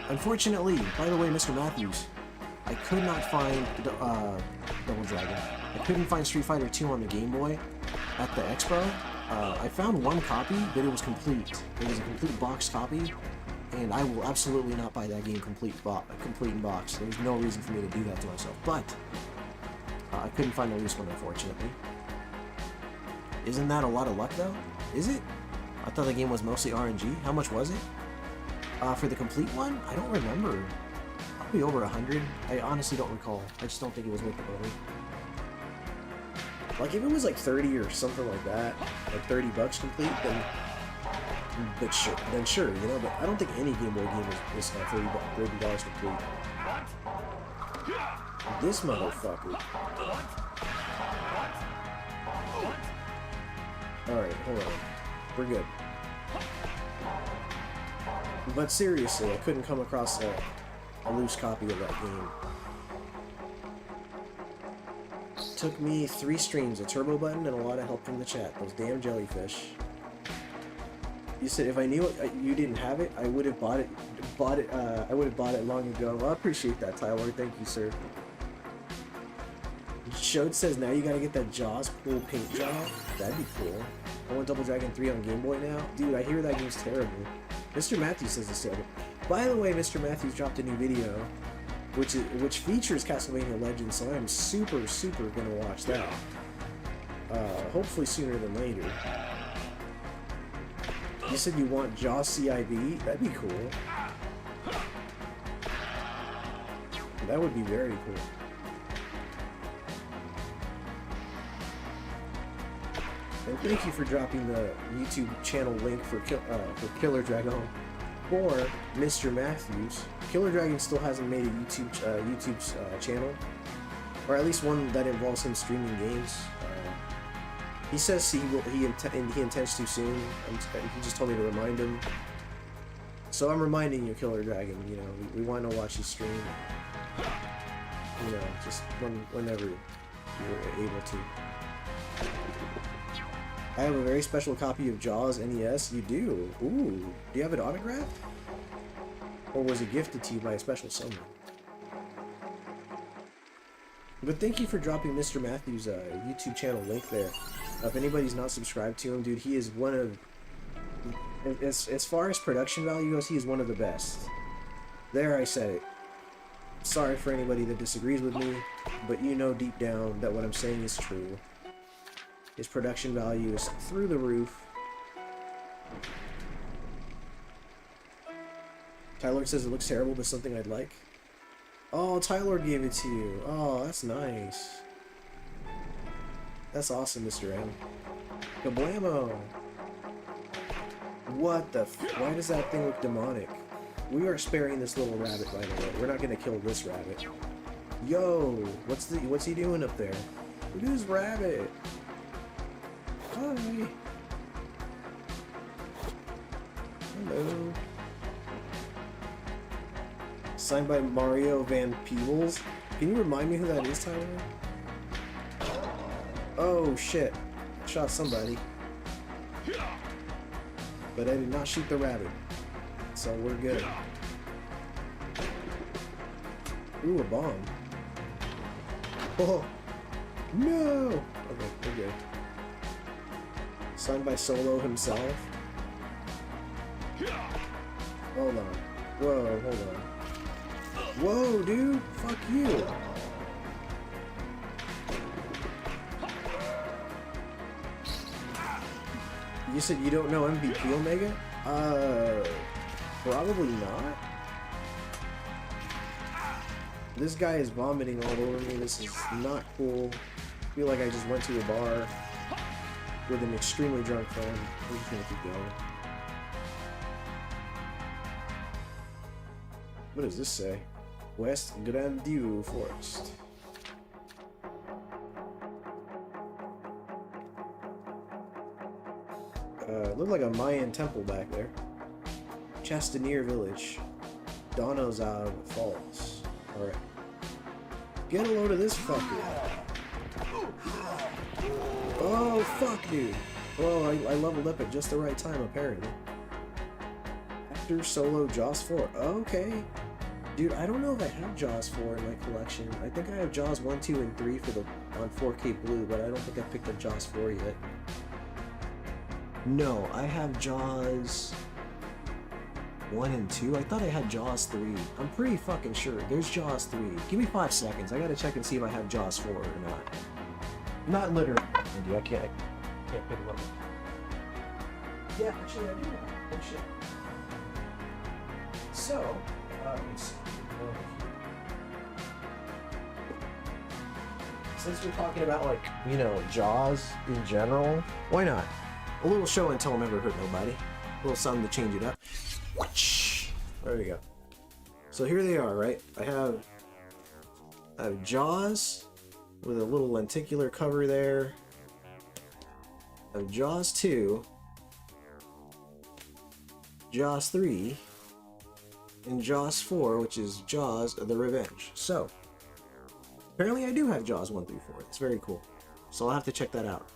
Unfortunately, by the way, Mr. Matthews, I could not find Double Dragon. I couldn't find Street Fighter 2 on the Game Boy at the Expo. I found one copy, but it was complete. It was a complete box copy. And I will absolutely not buy that game complete in box. There's no reason for me to do that to myself. But I couldn't find a loose one, unfortunately. Isn't that a lot of luck, though? Is it? I thought the game was mostly RNG. How much was it? For the complete one? I don't remember. Probably over 100. I honestly don't recall. I just don't think it was worth the money. Like, if it was like 30 or something like that, like 30 bucks complete, then sure, you know, but I don't think any Game Boy game is $30 complete. This motherfucker. Alright, hold on. We're good. But seriously, I couldn't come across a loose copy of that game. Took me 3 streams, a turbo button, and a lot of help from the chat. Those damn jellyfish. You said if I knew you didn't have it, I would have bought it. I would have bought it long ago. Well, I appreciate that, Tyler. Thank you, sir. Shode says now you gotta get that Jaws pool paint job. That'd be cool. I want Double Dragon 3 on Game Boy now. Dude, I hear that game's terrible. Mr. Matthews says it's terrible. By the way, Mr. Matthews dropped a new video, which features Castlevania Legends, so I am super gonna watch that. Hopefully sooner than later. You said you want Jaws CIB? That'd be cool. That would be very cool. And thank you for dropping the YouTube channel link for Killer Dragon for Mr. Matthews. Killer Dragon still hasn't made a YouTube channel, or at least one that involves him streaming games. He says he intends to soon. He just told me to remind him. So I'm reminding you, Killer Dragon. You know, we want to watch you stream. You know, just whenever you're able to. I have a very special copy of Jaws NES. You do? Ooh. Do you have it autographed? Or was it gifted to you by a special someone? But thank you for dropping Mr. Matthews' YouTube channel link there. If anybody's not subscribed to him, dude, he is one of... As far as production value goes, he is one of the best. There, I said it. Sorry for anybody that disagrees with me, but you know deep down that what I'm saying is true. His production value is through the roof. Tyler says it looks terrible, but something I'd like. Oh, Tyler gave it to you. Oh, that's nice. That's awesome, Mr. M. Kablamo! What the f- Why does that thing look demonic? We are sparing this little rabbit, by the way. We're not gonna kill this rabbit. Yo! What's he doing up there? Look at this rabbit! Hi! Hello. Signed by Mario Van Peebles. Can you remind me who that is, Tyler? Oh shit. I shot somebody. But I did not shoot the rabbit. So we're good. Ooh, a bomb. Oh! No! Okay, we're good. Signed by Solo himself. Hold on. Whoa, hold on. Whoa, dude! Fuck you! You said you don't know MVP Omega? Probably not. This guy is vomiting all over me. This is not cool. I feel like I just went to a bar with an extremely drunk friend. We're just gonna keep going. What does this say? West Grandview Forest. Looked like a Mayan temple back there. Chastaneer Village. Donozov Falls. Alright. Get a load of this fucker. Oh, fuck, dude. Well, I leveled up at just the right time, apparently. After Solo Jaws 4. Okay. Dude, I don't know if I have Jaws 4 in my collection. I think I have Jaws 1, 2, and 3 for on 4K Blue, but I don't think I picked up Jaws 4 yet. No, I have Jaws 1 and 2. I thought I had Jaws 3. I'm pretty fucking sure. There's Jaws 3. Give me 5 seconds. I gotta check and see if I have Jaws 4 or not. Not literally. I can't pick them up. Yeah, actually I do have. Oh shit. So, since we're talking about, like, you know, Jaws in general, why not? A little show and tell never hurt nobody. A little something to change it up. There we go. So here they are, right? I have Jaws with a little lenticular cover there. I have Jaws 2, Jaws 3, and Jaws 4, which is Jaws of the Revenge. So, apparently I do have Jaws 1 through 4. It's very cool. So I'll have to check that out.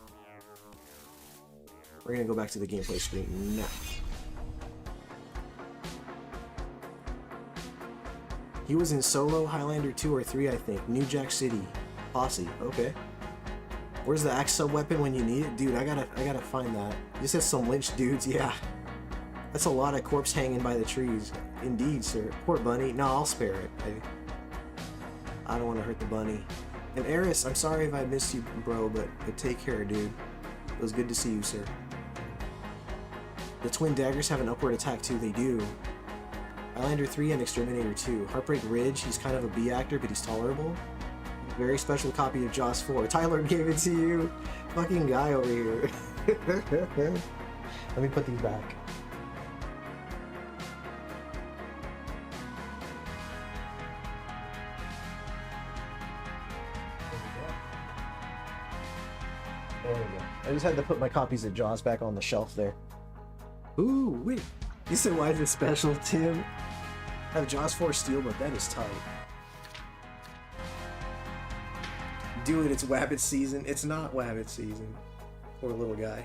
We're gonna go back to the gameplay screen now. He was in Solo, Highlander 2 or 3, I think. New Jack City. Posse. Okay. Where's the axe sub-weapon when you need it? Dude, I gotta find that. This has some lynch dudes, yeah. That's a lot of corpse hanging by the trees. Indeed, sir. Poor bunny. No, I'll spare it. I don't want to hurt the bunny. And Eris, I'm sorry if I missed you, bro, but take care, dude. It was good to see you, sir. The twin daggers have an upward attack too. They do. Highlander 3 and Exterminator 2. Heartbreak Ridge, he's kind of a B actor, but he's tolerable. Very special copy of Jaws 4. Tyler gave it to you. Fucking guy over here. Let me put these back. There we go. I just had to put my copies of Jaws back on the shelf there. Ooh, wait. You said why is it special, Tim? I have Jaws 4 Steelbook, that is tight. Do it, it's Wabbit season. It's not Wabbit season. Poor little guy.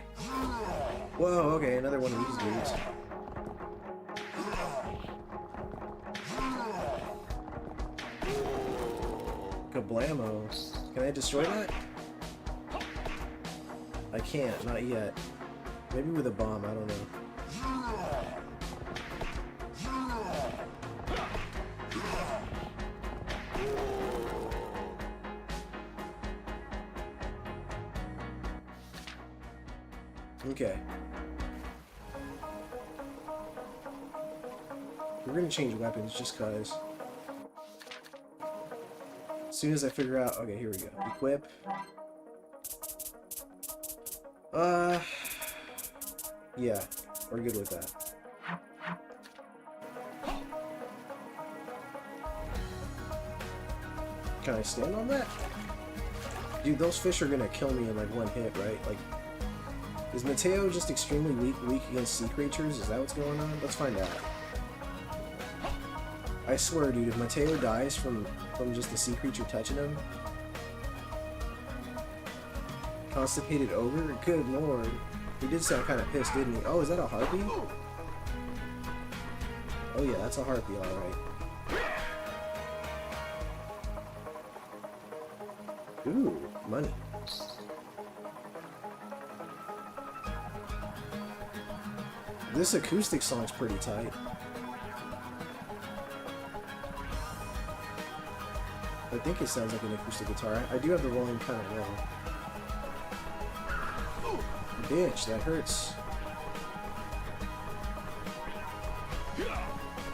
Whoa, okay, another one of these dudes. Kablamo. Can I destroy that? I can't, not yet. Maybe with a bomb, I don't know. Okay. We're gonna change weapons just cause. As soon as I figure out, okay, here we go. Equip. Yeah, we're good with that. Can I stand on that? Dude, those fish are gonna kill me in like one hit, right? Like, is Mateo just extremely weak against sea creatures? Is that what's going on? Let's find out. I swear, dude, if Mateo dies from just the sea creature touching him... Constipated ogre? Good lord. He did sound kind of pissed, didn't he? Oh, is that a harpy? Oh yeah, that's a harpy, alright. Ooh, money. This acoustic song's pretty tight. I think it sounds like an acoustic guitar. I do have the volume kind of low. Bitch, that hurts.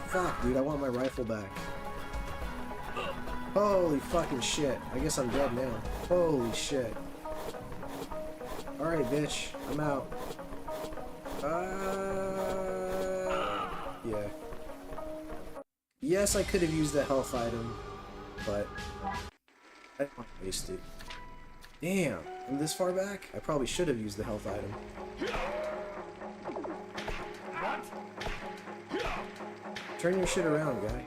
Fuck, dude, I want my rifle back. Holy fucking shit. I guess I'm dead now. Holy shit. Alright, bitch. I'm out. Yeah. Yes, I could have used the health item, but I don't want to waste it. Damn, I'm this far back? I probably should have used the health item. Turn your shit around, guy.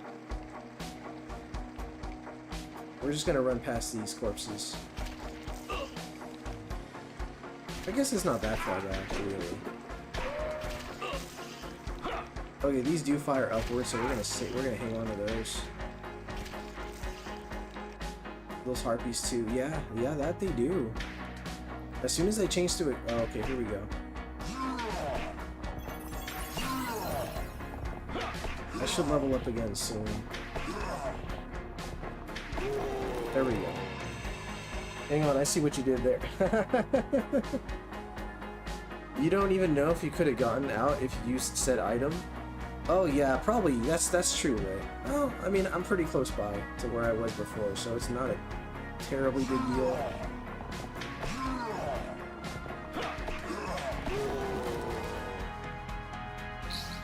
We're just gonna run past these corpses. I guess it's not that far back, really. Okay, these do fire upwards, so we're gonna hang on to those. Those harpies too. Yeah, that they do. As soon as they change to it. Oh, okay, here we go. I should level up again soon. There we go. Hang on, I see what you did there. You don't even know if you could have gotten out if you used said item? Oh yeah, probably. That's true, right? Well, I mean, I'm pretty close by to where I was before, so it's not a terribly big deal.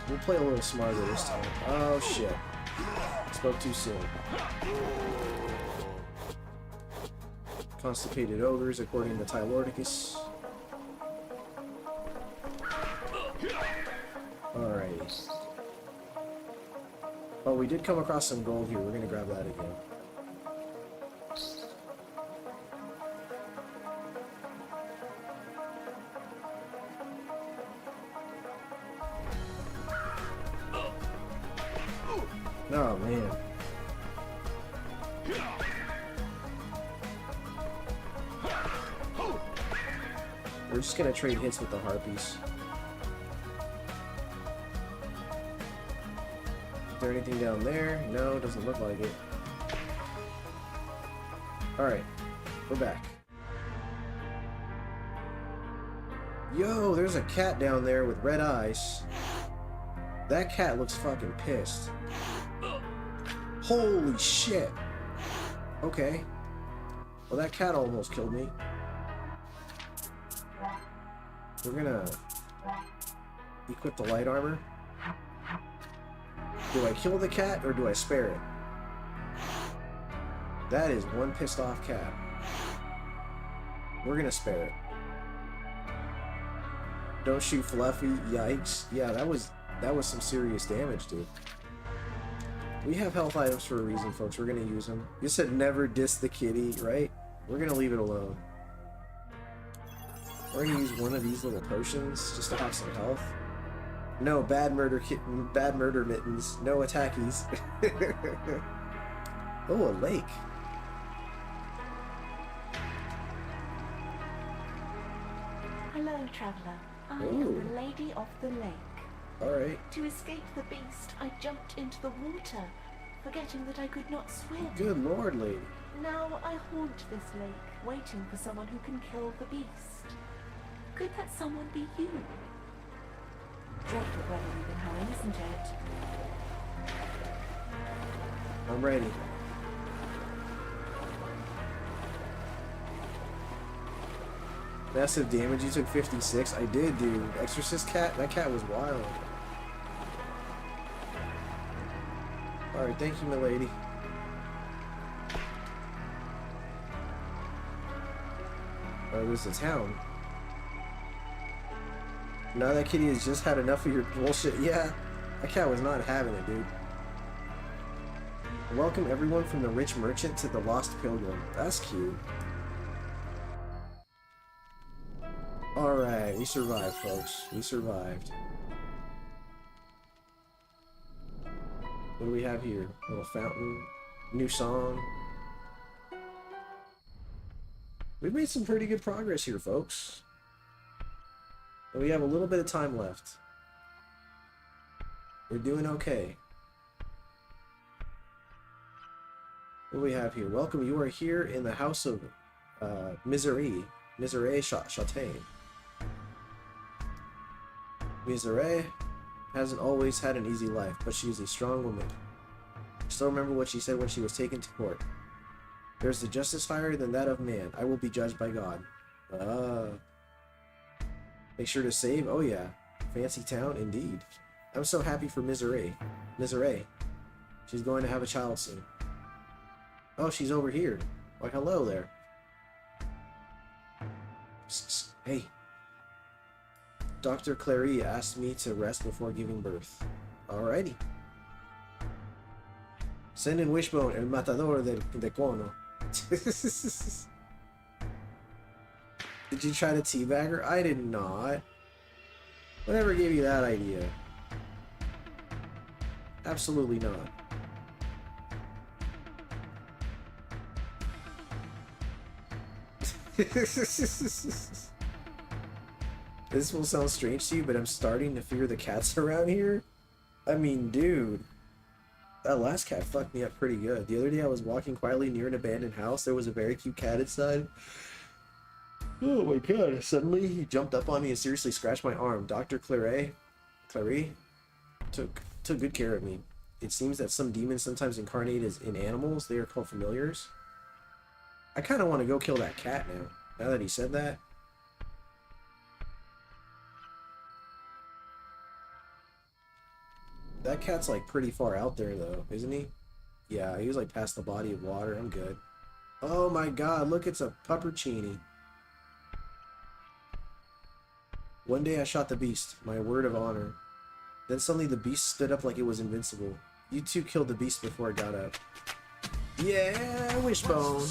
We'll play a little smarter this time. Oh shit. Spoke too soon. Constipated ogres, according to Tylordicus. Alrighty. Oh, we did come across some gold here. We're gonna grab that again. Oh, man. We're just gonna trade hits with the harpies. Is there anything down there? No, doesn't look like it. Alright, we're back. Yo, there's a cat down there with red eyes. That cat looks fucking pissed. Holy shit. Okay. Well, that cat almost killed me. We're gonna equip the light armor. Do I kill the cat or do I spare it? That is one pissed off cat. We're gonna spare it. Don't shoot Fluffy. Yikes. Yeah, that was some serious damage, dude. We have health items for a reason, folks. We're gonna use them. You said never diss the kitty, right? We're gonna leave it alone. We're gonna use one of these little potions just to have some health. No, bad murder mittens. No attackies. Oh, a lake. Hello, traveler. I am the Lady of the Lake. Alright. To escape the beast, I jumped into the water, forgetting that I could not swim. Good lord, lady. Now I haunt this lake, waiting for someone who can kill the beast. Could that someone be you? Dreadful weather we've been having, isn't it? I'm ready. Massive damage. You took 56. I did, dude. Exorcist cat? That cat was wild. Alright, thank you, milady. Oh, this is a town. Now that kitty has just had enough of your bullshit. Yeah, that cat was not having it, dude. Welcome everyone from the rich merchant to the lost pilgrim. That's cute. Alright, we survived, folks. We survived. What do we have here? Little fountain. New song. We've made some pretty good progress here, folks. And we have a little bit of time left. We're doing okay. What do we have here? Welcome, you are here in the house of Misery Chatain. Misery hasn't always had an easy life, but she is a strong woman. I still remember what she said when she was taken to court. There's a justice higher than that of man. I will be judged by God. Make sure to save? Oh yeah. Fancy town, indeed. I'm so happy for Misery. Misery. She's going to have a child soon. Oh, she's over here. Why, hello there. Psst, hey. Dr. Clary asked me to rest before giving birth. Alrighty. Send in Wishbone, el matador de cono. Did you try to teabag her? I did not. Whatever gave you that idea? Absolutely not. This will sound strange to you, but I'm starting to fear the cats around here. I mean, dude. That last cat fucked me up pretty good. The other day I was walking quietly near an abandoned house. There was a very cute cat inside. Oh my god. Suddenly he jumped up on me and seriously scratched my arm. Dr. Clary took good care of me. It seems that some demons sometimes incarnate as in animals. They are called familiars. I kind of want to go kill that cat now that he said that. That cat's like pretty far out there though, isn't he? Yeah, he was like past the body of water. I'm good. Oh my god, look, it's a puppercini. One day I shot the beast, my word of honor. Then suddenly the beast stood up like it was invincible. You two killed the beast before it got up. Yeah, Wishbone.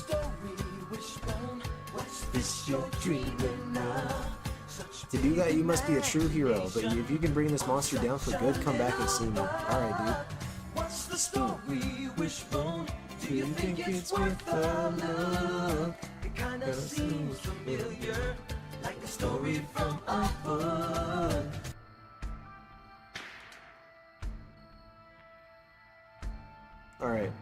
To do that, you must be a true hero, but if you can bring this monster down for good, come back and see me. Alright, dude. What's the story, Wishbone? Do you think it's worth a look? It kinda seems familiar, like a story from a book. Alright.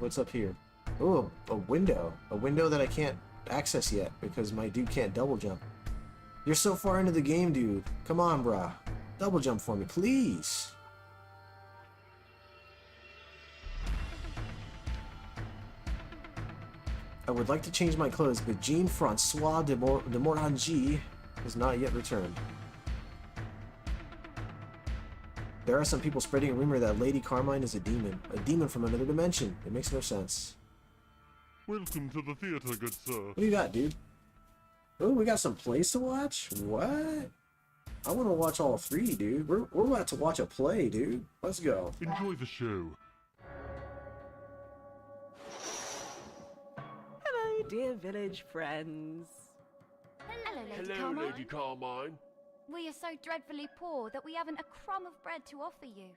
What's up here? Oh, a window. A window that I can't access yet because my dude can't double jump. You're so far into the game, dude. Come on, brah. Double jump for me, please. I would like to change my clothes, but Jean-Francois de Morangy has not yet returned. There are some people spreading a rumor that Lady Carmine is a demon from another dimension. It makes no sense. Welcome to the theater, good sir. What do you got, dude? Oh, we got some plays to watch? What? I want to watch all three, dude. We're about to watch a play, dude. Let's go. Enjoy the show. Hello, dear village friends. Hello, Lady Carmine. Carmine. We are so dreadfully poor that we haven't a crumb of bread to offer you.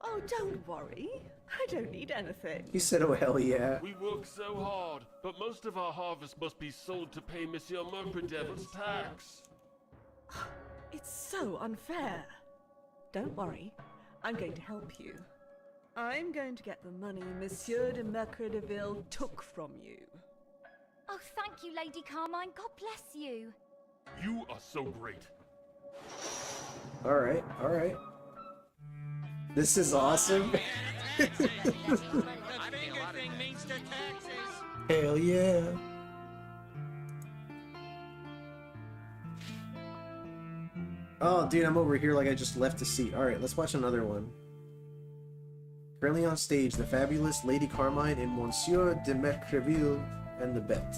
Oh, don't worry. I don't need anything. He said, oh, hell yeah. We work so hard, but most of our harvest must be sold to pay Monsieur Murphydevil's tax. It's so unfair. Don't worry. I'm going to help you. I'm going to get the money Monsieur de Mercredeville took from you. Oh, thank you, Lady Carmine. God bless you. You are so great. Alright, alright. This is awesome. Hell yeah. Oh, dude, I'm over here like I just left the seat. Alright, let's watch another one. Currently on stage, the fabulous Lady Carmine and Monsieur de Mercreville and the Bête.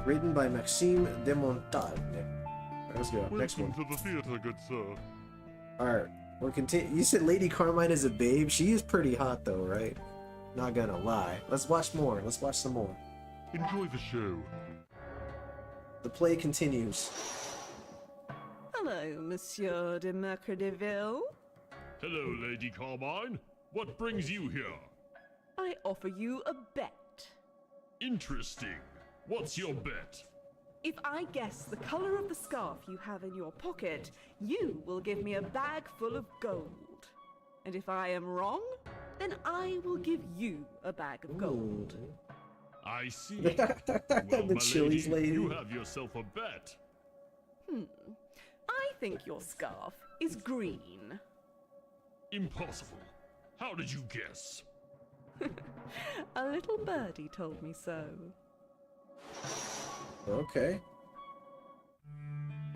Written by Maxime de Montagne. Let's go. Next one. Welcome to the theater, good sir. Alright, we're You said Lady Carmine is a babe? She is pretty hot though, right? Not gonna lie. Let's watch more. Let's watch some more. Enjoy the show. The play continues. Hello, Monsieur de Mercredeville. Hello, Lady Carmine. What brings you here? I offer you a bet. Interesting. What's your bet? If I guess the color of the scarf you have in your pocket, you will give me a bag full of gold. And if I am wrong, then I will give you a bag of gold. I see. Well, The Chili's lady. You have yourself a bet. I think your scarf is green. Impossible. How did you guess? A little birdie told me so. Okay.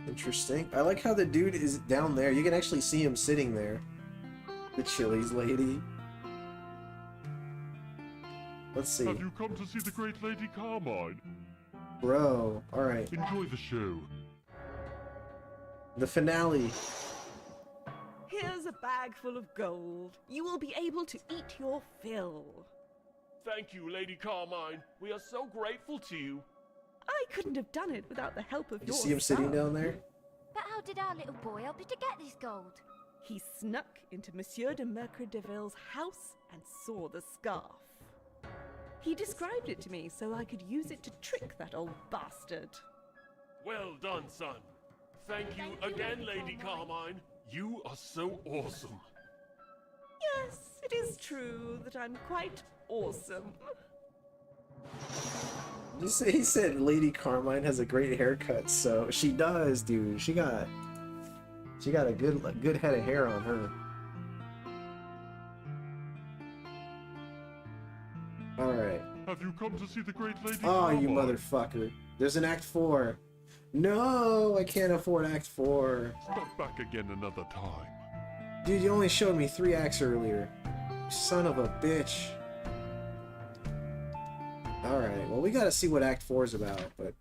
Interesting. I like how the dude is down there. You can actually see him sitting there. The Chili's lady. Let's see. Have you come to see the great Lady Carmine? Bro. Alright. Enjoy the show. The finale. Here's a bag full of gold. You will be able to eat your fill. Thank you, Lady Carmine. We are so grateful to you. I couldn't have done it without the help of You your see him sitting son. down there? But how did our little boy help you to get this gold? He snuck into Monsieur de Mercredeville's house and saw the scarf. He described it to me so I could use it to trick that old bastard. Well done, son. Thank you again, Lady Carmine. You are so awesome. Yes, it is true that I'm quite awesome. He said Lady Carmine has a great haircut, so she does, dude. She got a good head of hair on her. Alright. Have you come to see the great Lady Oh, Carmine? you motherfucker. There's an Act 4. No, I can't afford Act 4. Stop back again another time. Dude, you only showed me 3 acts earlier. Son of a bitch. Alright, well we gotta see what Act 4 is about, but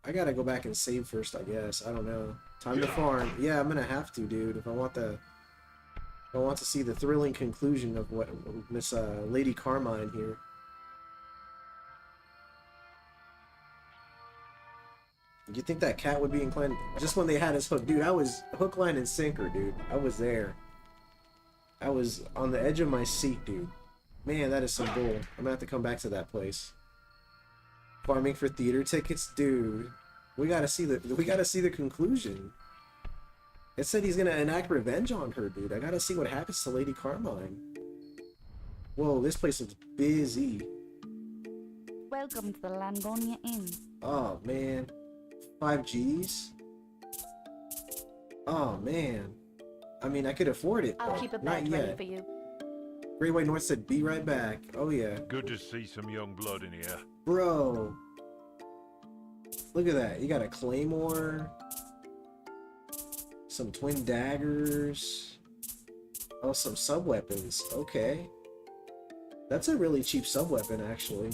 I gotta go back and save first, I guess. I don't know. Time to farm. Yeah, I'm gonna have to, dude, if I want to see the thrilling conclusion of what Miss Lady Carmine here. Do you think that cat would be inclined? Just when they had us hooked, dude, I was hook, line, and sinker, dude. I was there. I was on the edge of my seat, dude. Man, that is some bull. I'm gonna have to come back to that place. Farming for theater tickets, dude. We gotta see the conclusion. It said he's gonna enact revenge on her, dude. I gotta see what happens to Lady Carmine. Whoa, this place is busy. Welcome to the Langonia Inn. Oh man. 5 G's? Oh man. I mean, I could afford it. I'll keep a Not bed ready yet. for you. Great White North said, be right back. Oh yeah. Good to see some young blood in here. Bro. Look at that. You got a claymore. Some twin daggers. Oh, some sub-weapons. Okay. That's a really cheap sub-weapon, actually.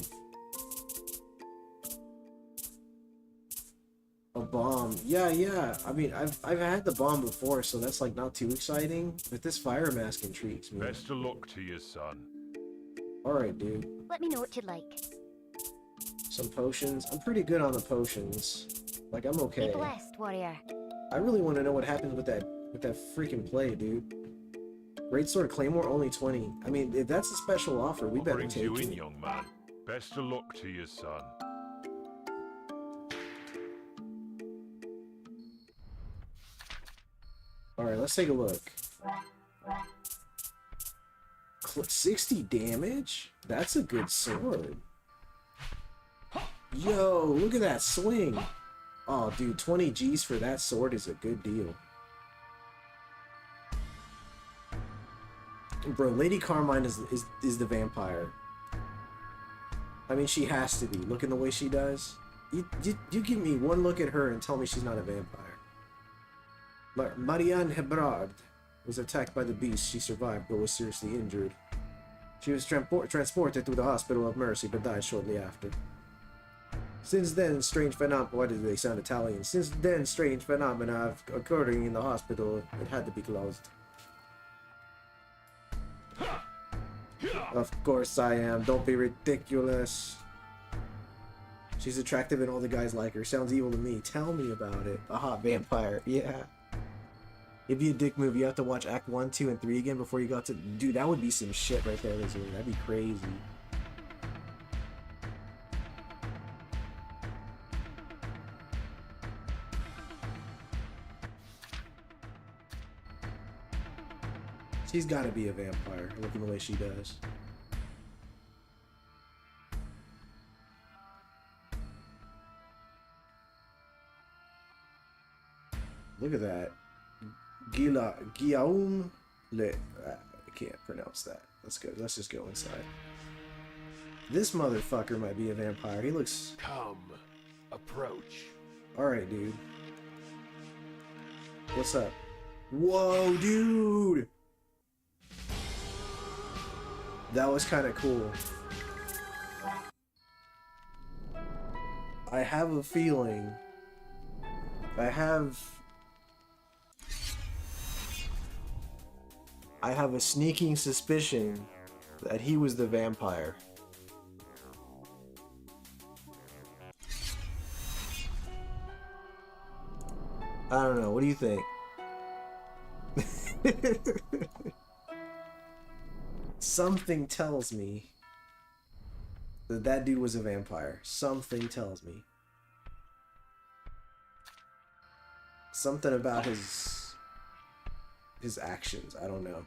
A bomb. Yeah. I mean, I've had the bomb before, so that's like not too exciting. But this fire mask intrigues me. Best of luck to you, son. Alright, dude. Let me know what you'd like. Some potions. I'm pretty good on the potions. Like, I'm okay. Be blessed, warrior. I really want to know what happens with that freaking play, dude. Great Sword Claymore only 20. I mean, if that's a special offer, we What better brings take you in, it. young man? Best of luck to you, son. Alright, let's take a look. 60 damage? That's a good sword. Yo, look at that swing. Oh, dude, 20 G's for that sword is a good deal. Bro, Lady Carmine is the vampire. I mean, she has to be. Looking the way she does. You give me one look at her and tell me she's not a vampire. Marianne Hebrard was attacked by the beast. She survived, but was seriously injured. She was transported to the Hospital of Mercy, but died shortly after. Since then, strange phenomena... Why did they sound Italian? Since then, strange phenomena have occurring in the hospital. It had to be closed. Of course I am. Don't be ridiculous. She's attractive and all the guys like her. Sounds evil to me. Tell me about it. A hot vampire. Yeah. It'd be a dick move. You have to watch Act 1, 2, and 3 again before you got to... Dude, that would be some shit right there, Lizard. That'd be crazy. She's gotta be a vampire, looking the way she does. Look at that. Guillaume Le... I can't pronounce that. Let's go. Let's just go inside. This motherfucker might be a vampire. He looks... Come, approach. Alright, dude. What's up? Whoa, dude! That was kind of cool. I have a feeling... I have a sneaking suspicion that he was the vampire. I don't know. What do you think? Something tells me that that dude was a vampire. Something tells me. Something about his actions. I don't know.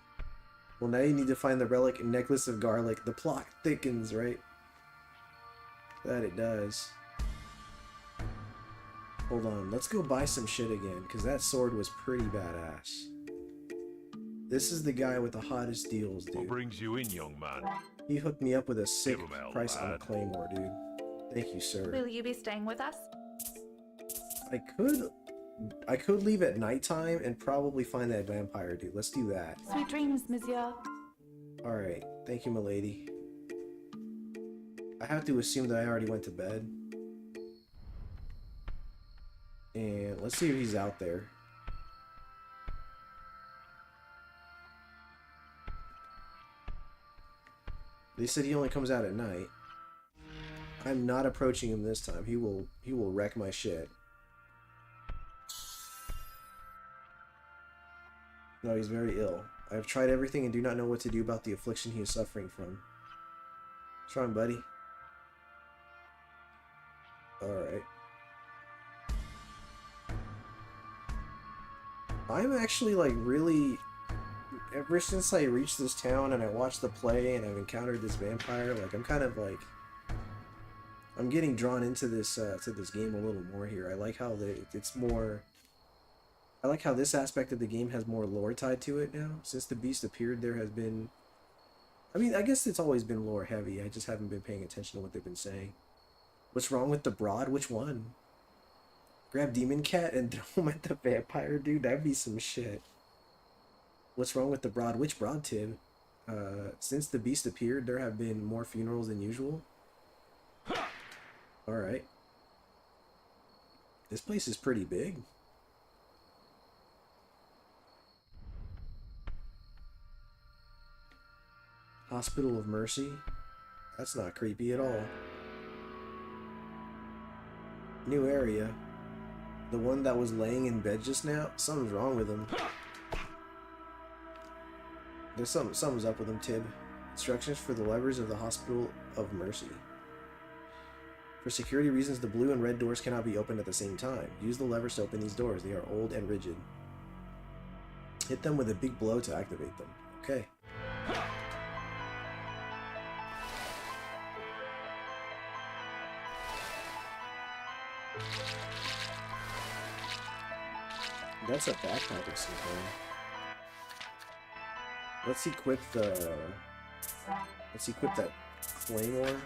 Well, now you need to find the relic and necklace of garlic. The plot thickens, right? That it does. Hold on. Let's go buy some shit again, because that sword was pretty badass. This is the guy with the hottest deals, dude. What brings you in, young man? He hooked me up with a sick Give him hell, price on a lad. claymore, dude. Thank you, sir. Will you be staying with us? I could leave at nighttime and probably find that vampire, dude. Let's do that. Sweet dreams, monsieur. Alright. Thank you, milady. I have to assume that I already went to bed. And let's see if he's out there. They said he only comes out at night. I'm not approaching him this time. He will wreck my shit. No, he's very ill. I have tried everything and do not know what to do about the affliction he is suffering from. What's wrong, buddy? Alright. I'm actually, like, really... Ever since I reached this town and I watched the play and I've encountered this vampire, like, I'm kind of, like... I'm getting drawn into this game a little more here. I like how it's more. I like how this aspect of the game has more lore tied to it now. Since the beast appeared, there has been. I mean, I guess it's always been lore heavy. I just haven't been paying attention to what they've been saying. What's wrong with the broad? Which one? Grab Demon Cat and throw him at the vampire dude? That'd be some shit. What's wrong with the broad? Which broad, Tib? Since the beast appeared, there have been more funerals than usual. Alright. This place is pretty big. Hospital of Mercy? That's not creepy at all. New area. The one that was laying in bed just now? Something's wrong with him. There's something's up with him, Tib. Instructions for the levers of the Hospital of Mercy. For security reasons, the blue and red doors cannot be opened at the same time. Use the levers to open these doors. They are old and rigid. Hit them with a big blow to activate them. Okay. That's a backpack of some kind. Let's equip the... Let's equip that claymore.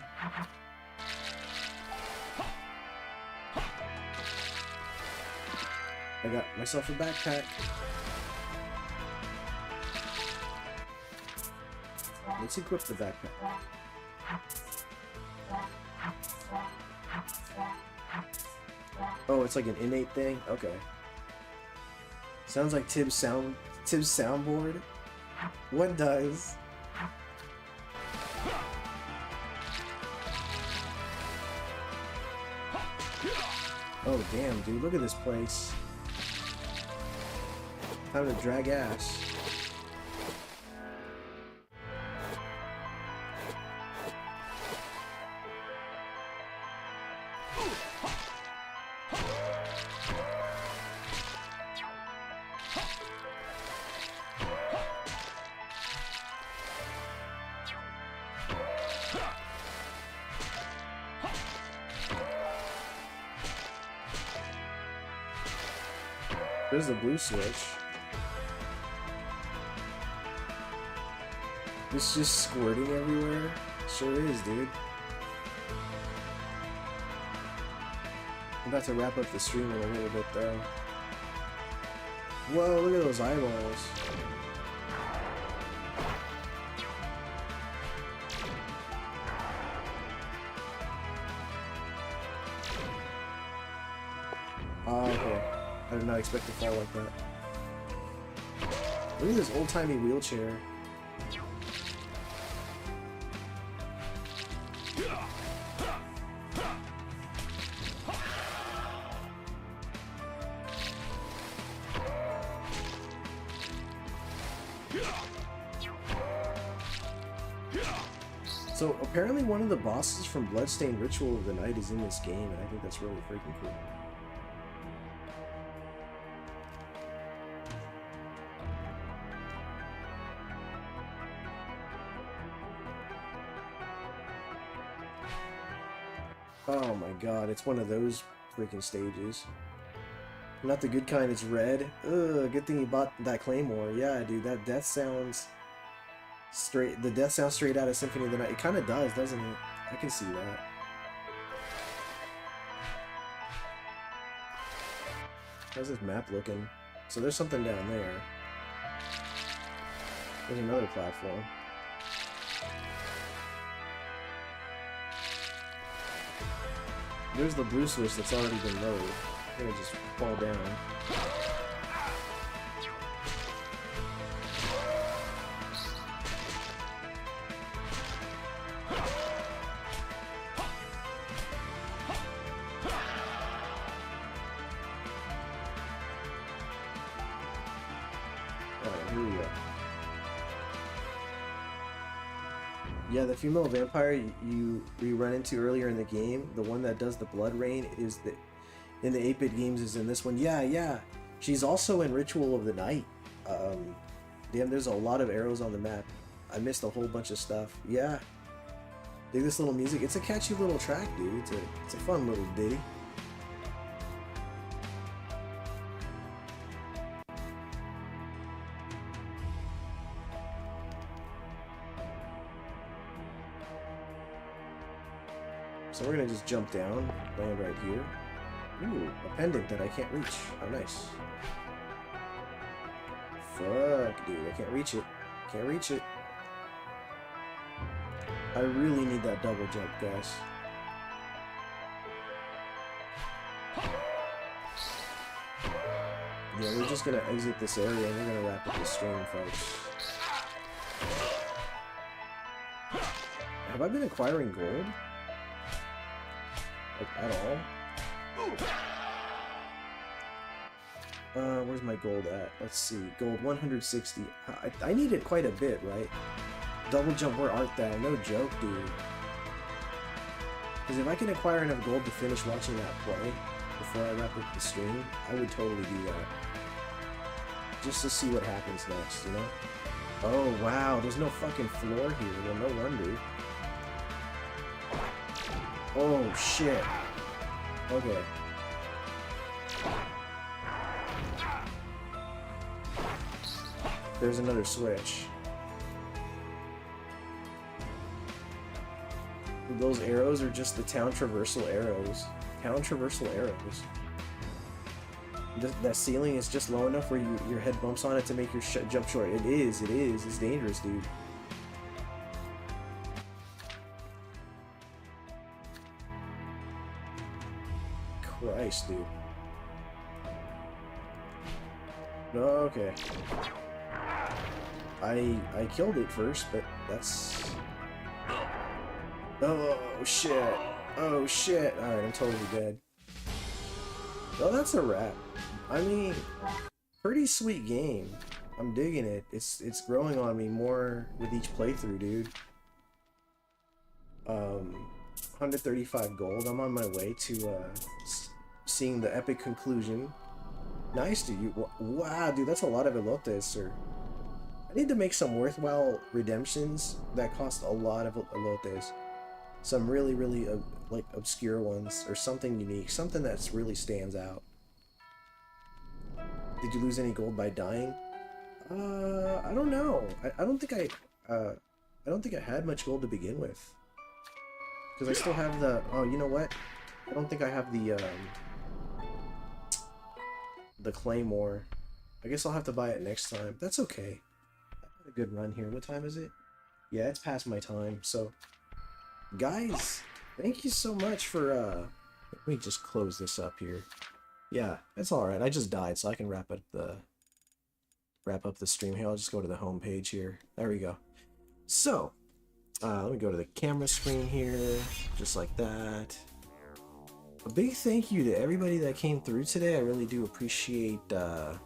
I got myself a backpack. Let's equip the backpack. Oh, it's like an innate thing? Okay. Sounds like Tib's soundboard. What does? Oh damn, dude, look at this place. Time to drag ass. There's the blue switch. It's just squirting everywhere. Sure is, dude. I'm about to wrap up the stream in a little bit, though. Whoa, look at those eyeballs. Oh, okay. I did not expect to fall like that. Look at this old-timey wheelchair. So apparently one of the bosses from Bloodstained Ritual of the Night is in this game, and I think that's really freaking cool. Oh my god, it's one of those freaking stages. Not the good kind, it's red. Ugh, good thing you bought that claymore. Yeah, dude, that death sounds straight. The death sounds straight out of Symphony of the Night. It kind of does, doesn't it? I can see that. How's this map looking? So there's something down there. There's another platform. There's the blue switch that's already been lowered. I'm gonna just fall down. Alright, here we go. Yeah, the female vampire you run into earlier in the game, the one that does the blood rain, is in the 8-bit games is in this one. Yeah. She's also in Ritual of the Night. Damn, there's a lot of arrows on the map. I missed a whole bunch of stuff. Yeah. Dig this little music. It's a catchy little track, dude. It's a fun little ditty. So we're gonna just jump down, land right here. Ooh, a pendant that I can't reach. Oh, nice. Fuck, dude, I can't reach it. Can't reach it. I really need that double jump, guys. Yeah, we're just gonna exit this area and we're gonna wrap up the stream, folks. Have I been acquiring gold? Like, at all? Where's my gold at? Let's see. Gold 160. I need it quite a bit, right? Double jump, where art thou? No joke, dude. Because if I can acquire enough gold to finish watching that play before I wrap up the stream, I would totally do that. Just to see what happens next, you know? Oh, wow. There's no fucking floor here. Well, no wonder. Oh, shit. Okay. There's another switch. Those arrows are just the town traversal arrows. Town traversal arrows. That ceiling is just low enough where your head bumps on it to make your jump short. It is. It's dangerous, dude. Christ, dude. Okay. I killed it first, but that's... Oh, shit. Oh, shit. Alright, I'm totally dead. Well, that's a wrap. I mean, pretty sweet game. I'm digging it. It's growing on me more with each playthrough, dude. 135 gold. I'm on my way to seeing the epic conclusion. Nice, dude. Wow, dude, that's a lot of elotes, sir. I need to make some worthwhile redemptions that cost a lot of elotes. Some really, really like obscure ones, or something unique, something that's really stands out. Did you lose any gold by dying? I don't know. I don't think I had much gold to begin with. Because I still have the... Oh, you know what? I don't think I have the claymore. I guess I'll have to buy it next time. That's okay. I had a good run here. What time is it? Yeah, it's past my time. So, guys, thank you so much for... Let me just close this up here. Yeah, it's alright. I just died, so I can wrap up the stream here. I'll just go to the home page here. There we go. So, let me go to the camera screen here, just like that. A big thank you to everybody that came through today. I really do appreciate the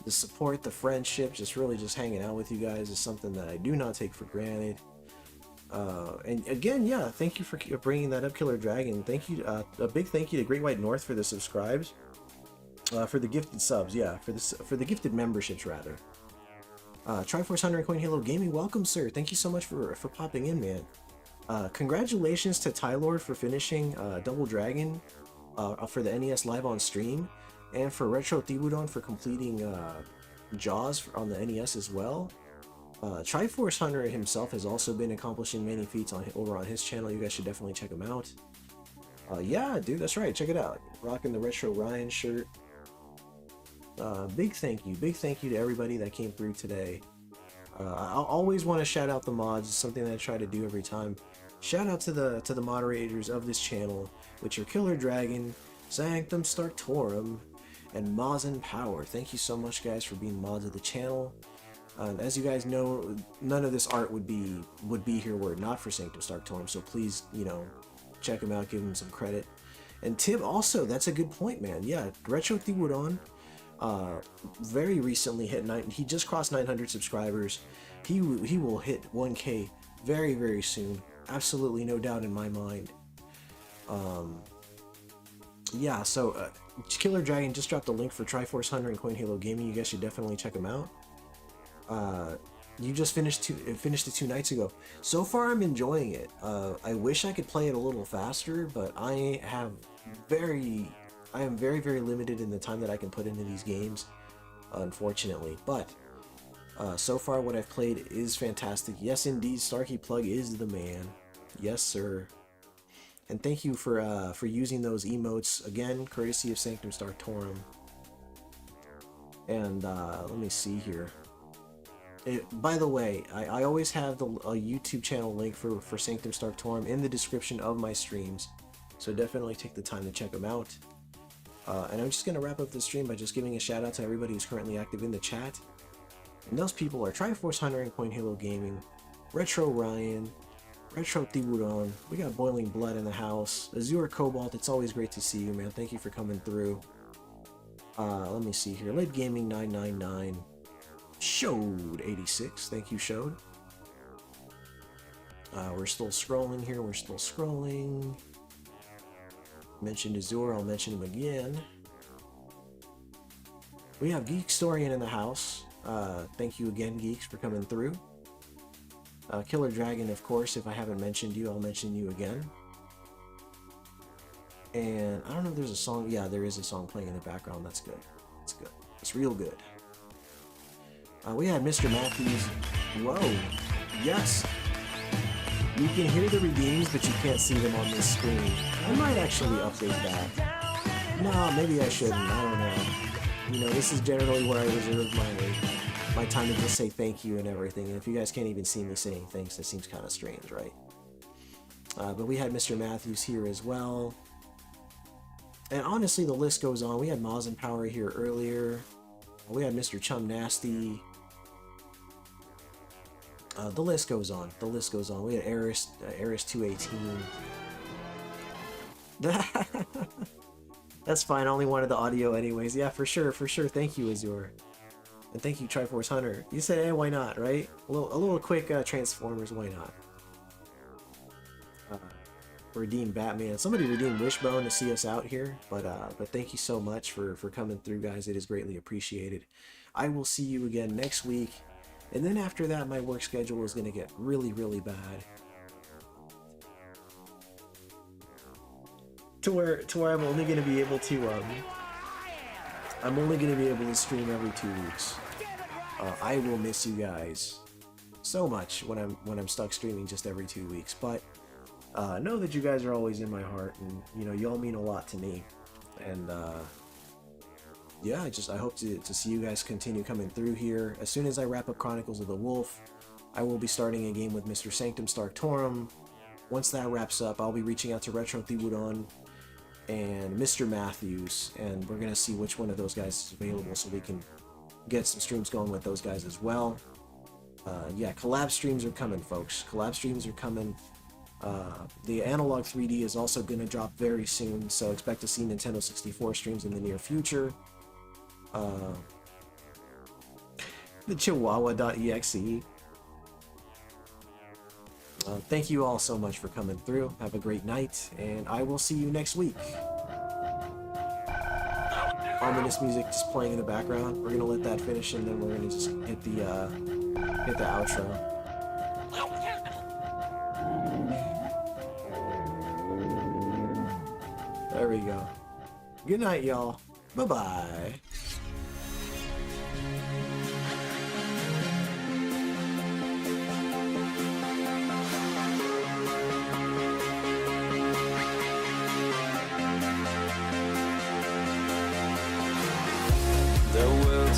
support, the friendship, just really just hanging out with you guys is something that I do not take for granted. And again, yeah, thank you for bringing that up, Killer Dragon. Thank you, a big thank you to Great White North for the subscribes, for the gifted subs, yeah, for the gifted memberships rather. Triforce Hunter and Coin Halo Gaming, welcome, sir. Thank you so much for popping in, man. Congratulations to Tylord for finishing Double Dragon for the NES live on stream, and for Retro Thibudon for completing Jaws on the NES as well. Triforce Hunter himself has also been accomplishing many feats over on his channel. You guys should definitely check him out. Yeah, dude, that's right. Check it out. Rocking the Retro Ryan shirt. Big thank you to everybody that came through today. I'll always want to shout out the mods. It's something that I try to do every time. Shout out to the moderators of this channel, which are Killer Dragon, Sanctum Starktorum, and Mazin Power. Thank you so much, guys, for being mods of the channel. As you guys know, none of this art would be here were it not for Sanctum Starktorum. So please, you know, check him out, give him some credit. And Tim also, that's a good point, man. Yeah, Retro Thibudon. Very recently hit he just crossed 900 subscribers. He will hit 1K very, very soon. Absolutely no doubt in my mind. Yeah, so Killer Dragon just dropped a link for Triforce Hunter and Coin Halo Gaming. You guys should definitely check him out. You just finished it 2 nights ago. So far, I'm enjoying it. I wish I could play it a little faster, but I am very, very limited in the time that I can put into these games, unfortunately. But so far, what I've played is fantastic. Yes, indeed, Starkey Plug is the man. Yes, sir. And thank you for using those emotes again, courtesy of Sanctum Starktorum. And let me see here. By the way, I always have a YouTube channel link for Sanctum Starktorum in the description of my streams, so definitely take the time to check them out. And I'm just going to wrap up the stream by just giving a shout out to everybody who's currently active in the chat. And those people are Triforce Hunter and Point Halo Gaming, Retro Ryan, Retro Tiburon, we got Boiling Blood in the house, Azure Cobalt, it's always great to see you, man. Thank you for coming through. Let me see here, Late Gaming 999. Showed 86, thank you, Showed. We're still scrolling here, we're still scrolling. Mentioned Azure, I'll mention him again. We have Geekstorian in the house. Thank you again, Geeks, for coming through. Killer Dragon, of course, if I haven't mentioned you, I'll mention you again. And I don't know if there's a song, yeah, there is a song playing in the background, that's good. That's good, it's real good. We had Mr. Matthews. Whoa. Yes. You can hear the redeems, but you can't see them on this screen. I might actually update that. No, maybe I shouldn't. I don't know. You know, this is generally where I reserve my time to just say thank you and everything. And if you guys can't even see me saying thanks, that seems kind of strange, right? But we had Mr. Matthews here as well. And honestly, the list goes on. We had Moz and Power here earlier. We had Mr. Chum Nasty. The list goes on. The list goes on. We had Eris 218. That's fine. I only wanted the audio anyways. Yeah, for sure, for sure. Thank you, Azure. And thank you, Triforce Hunter. You said, hey, why not, right? A little quick Transformers, why not? Redeem Batman. Somebody redeemed Wishbone to see us out here. But thank you so much for coming through, guys. It is greatly appreciated. I will see you again next week. And then after that, my work schedule is going to get really, really bad. To where I'm only going to be able to, I'm only going to be able to stream every 2 weeks. I will miss you guys so much when I'm stuck streaming just every 2 weeks. But know that you guys are always in my heart, and you know, y'all mean a lot to me. And yeah, I hope to see you guys continue coming through here. As soon as I wrap up Chronicles of the Wolf, I will be starting a game with Mr. Sanctum Starktorum. Once that wraps up, I'll be reaching out to Retro Tiburon and Mr. Matthews, and we're gonna see which one of those guys is available so we can get some streams going with those guys as well. Yeah, collab streams are coming, folks. Collab streams are coming. The Analog 3D is also going to drop very soon, so expect to see Nintendo 64 streams in the near future. The chihuahua.exe. Thank you all so much for coming through. Have a great night, and I will see you next week. Ominous music just playing in the background. We're gonna let that finish, and then we're gonna just hit the outro. There we go. Good night, y'all. Bye-bye.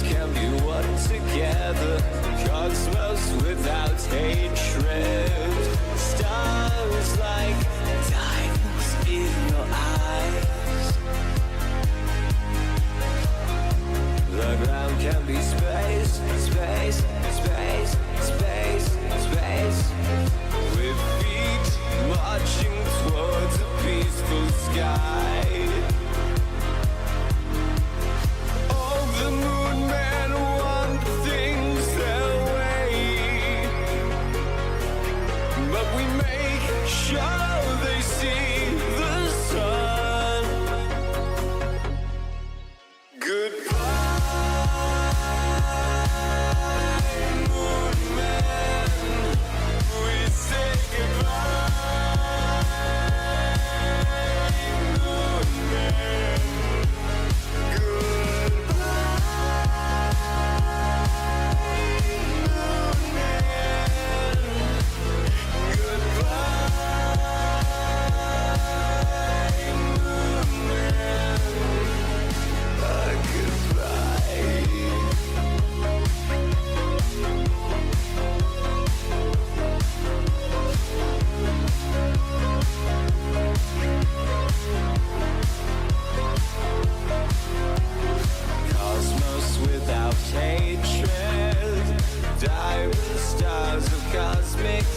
Can be one together, cosmos without hatred, stars like diamonds in your eyes. The ground can be space, space, space, space, space, with feet marching towards a peaceful sky. The moon men want things their way.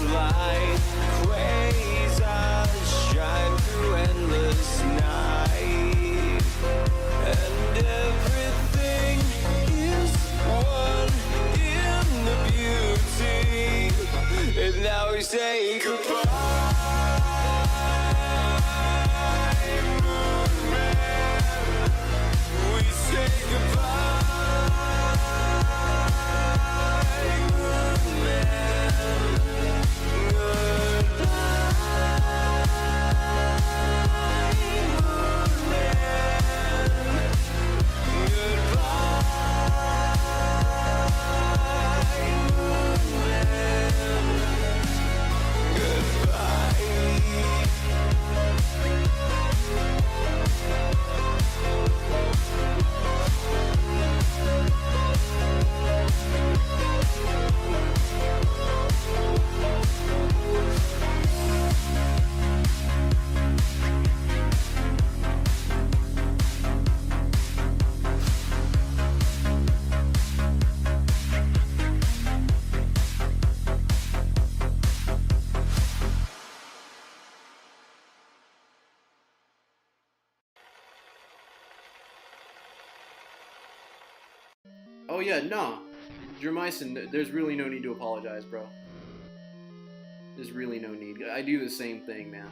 light, quasars shine through endless night, and everything is one in the beauty. And now we say goodbye, moon man. We say goodbye, moon man. Oh yeah, nah. Jermison, there's really no need to apologize, bro. There's really no need. I do the same thing, man.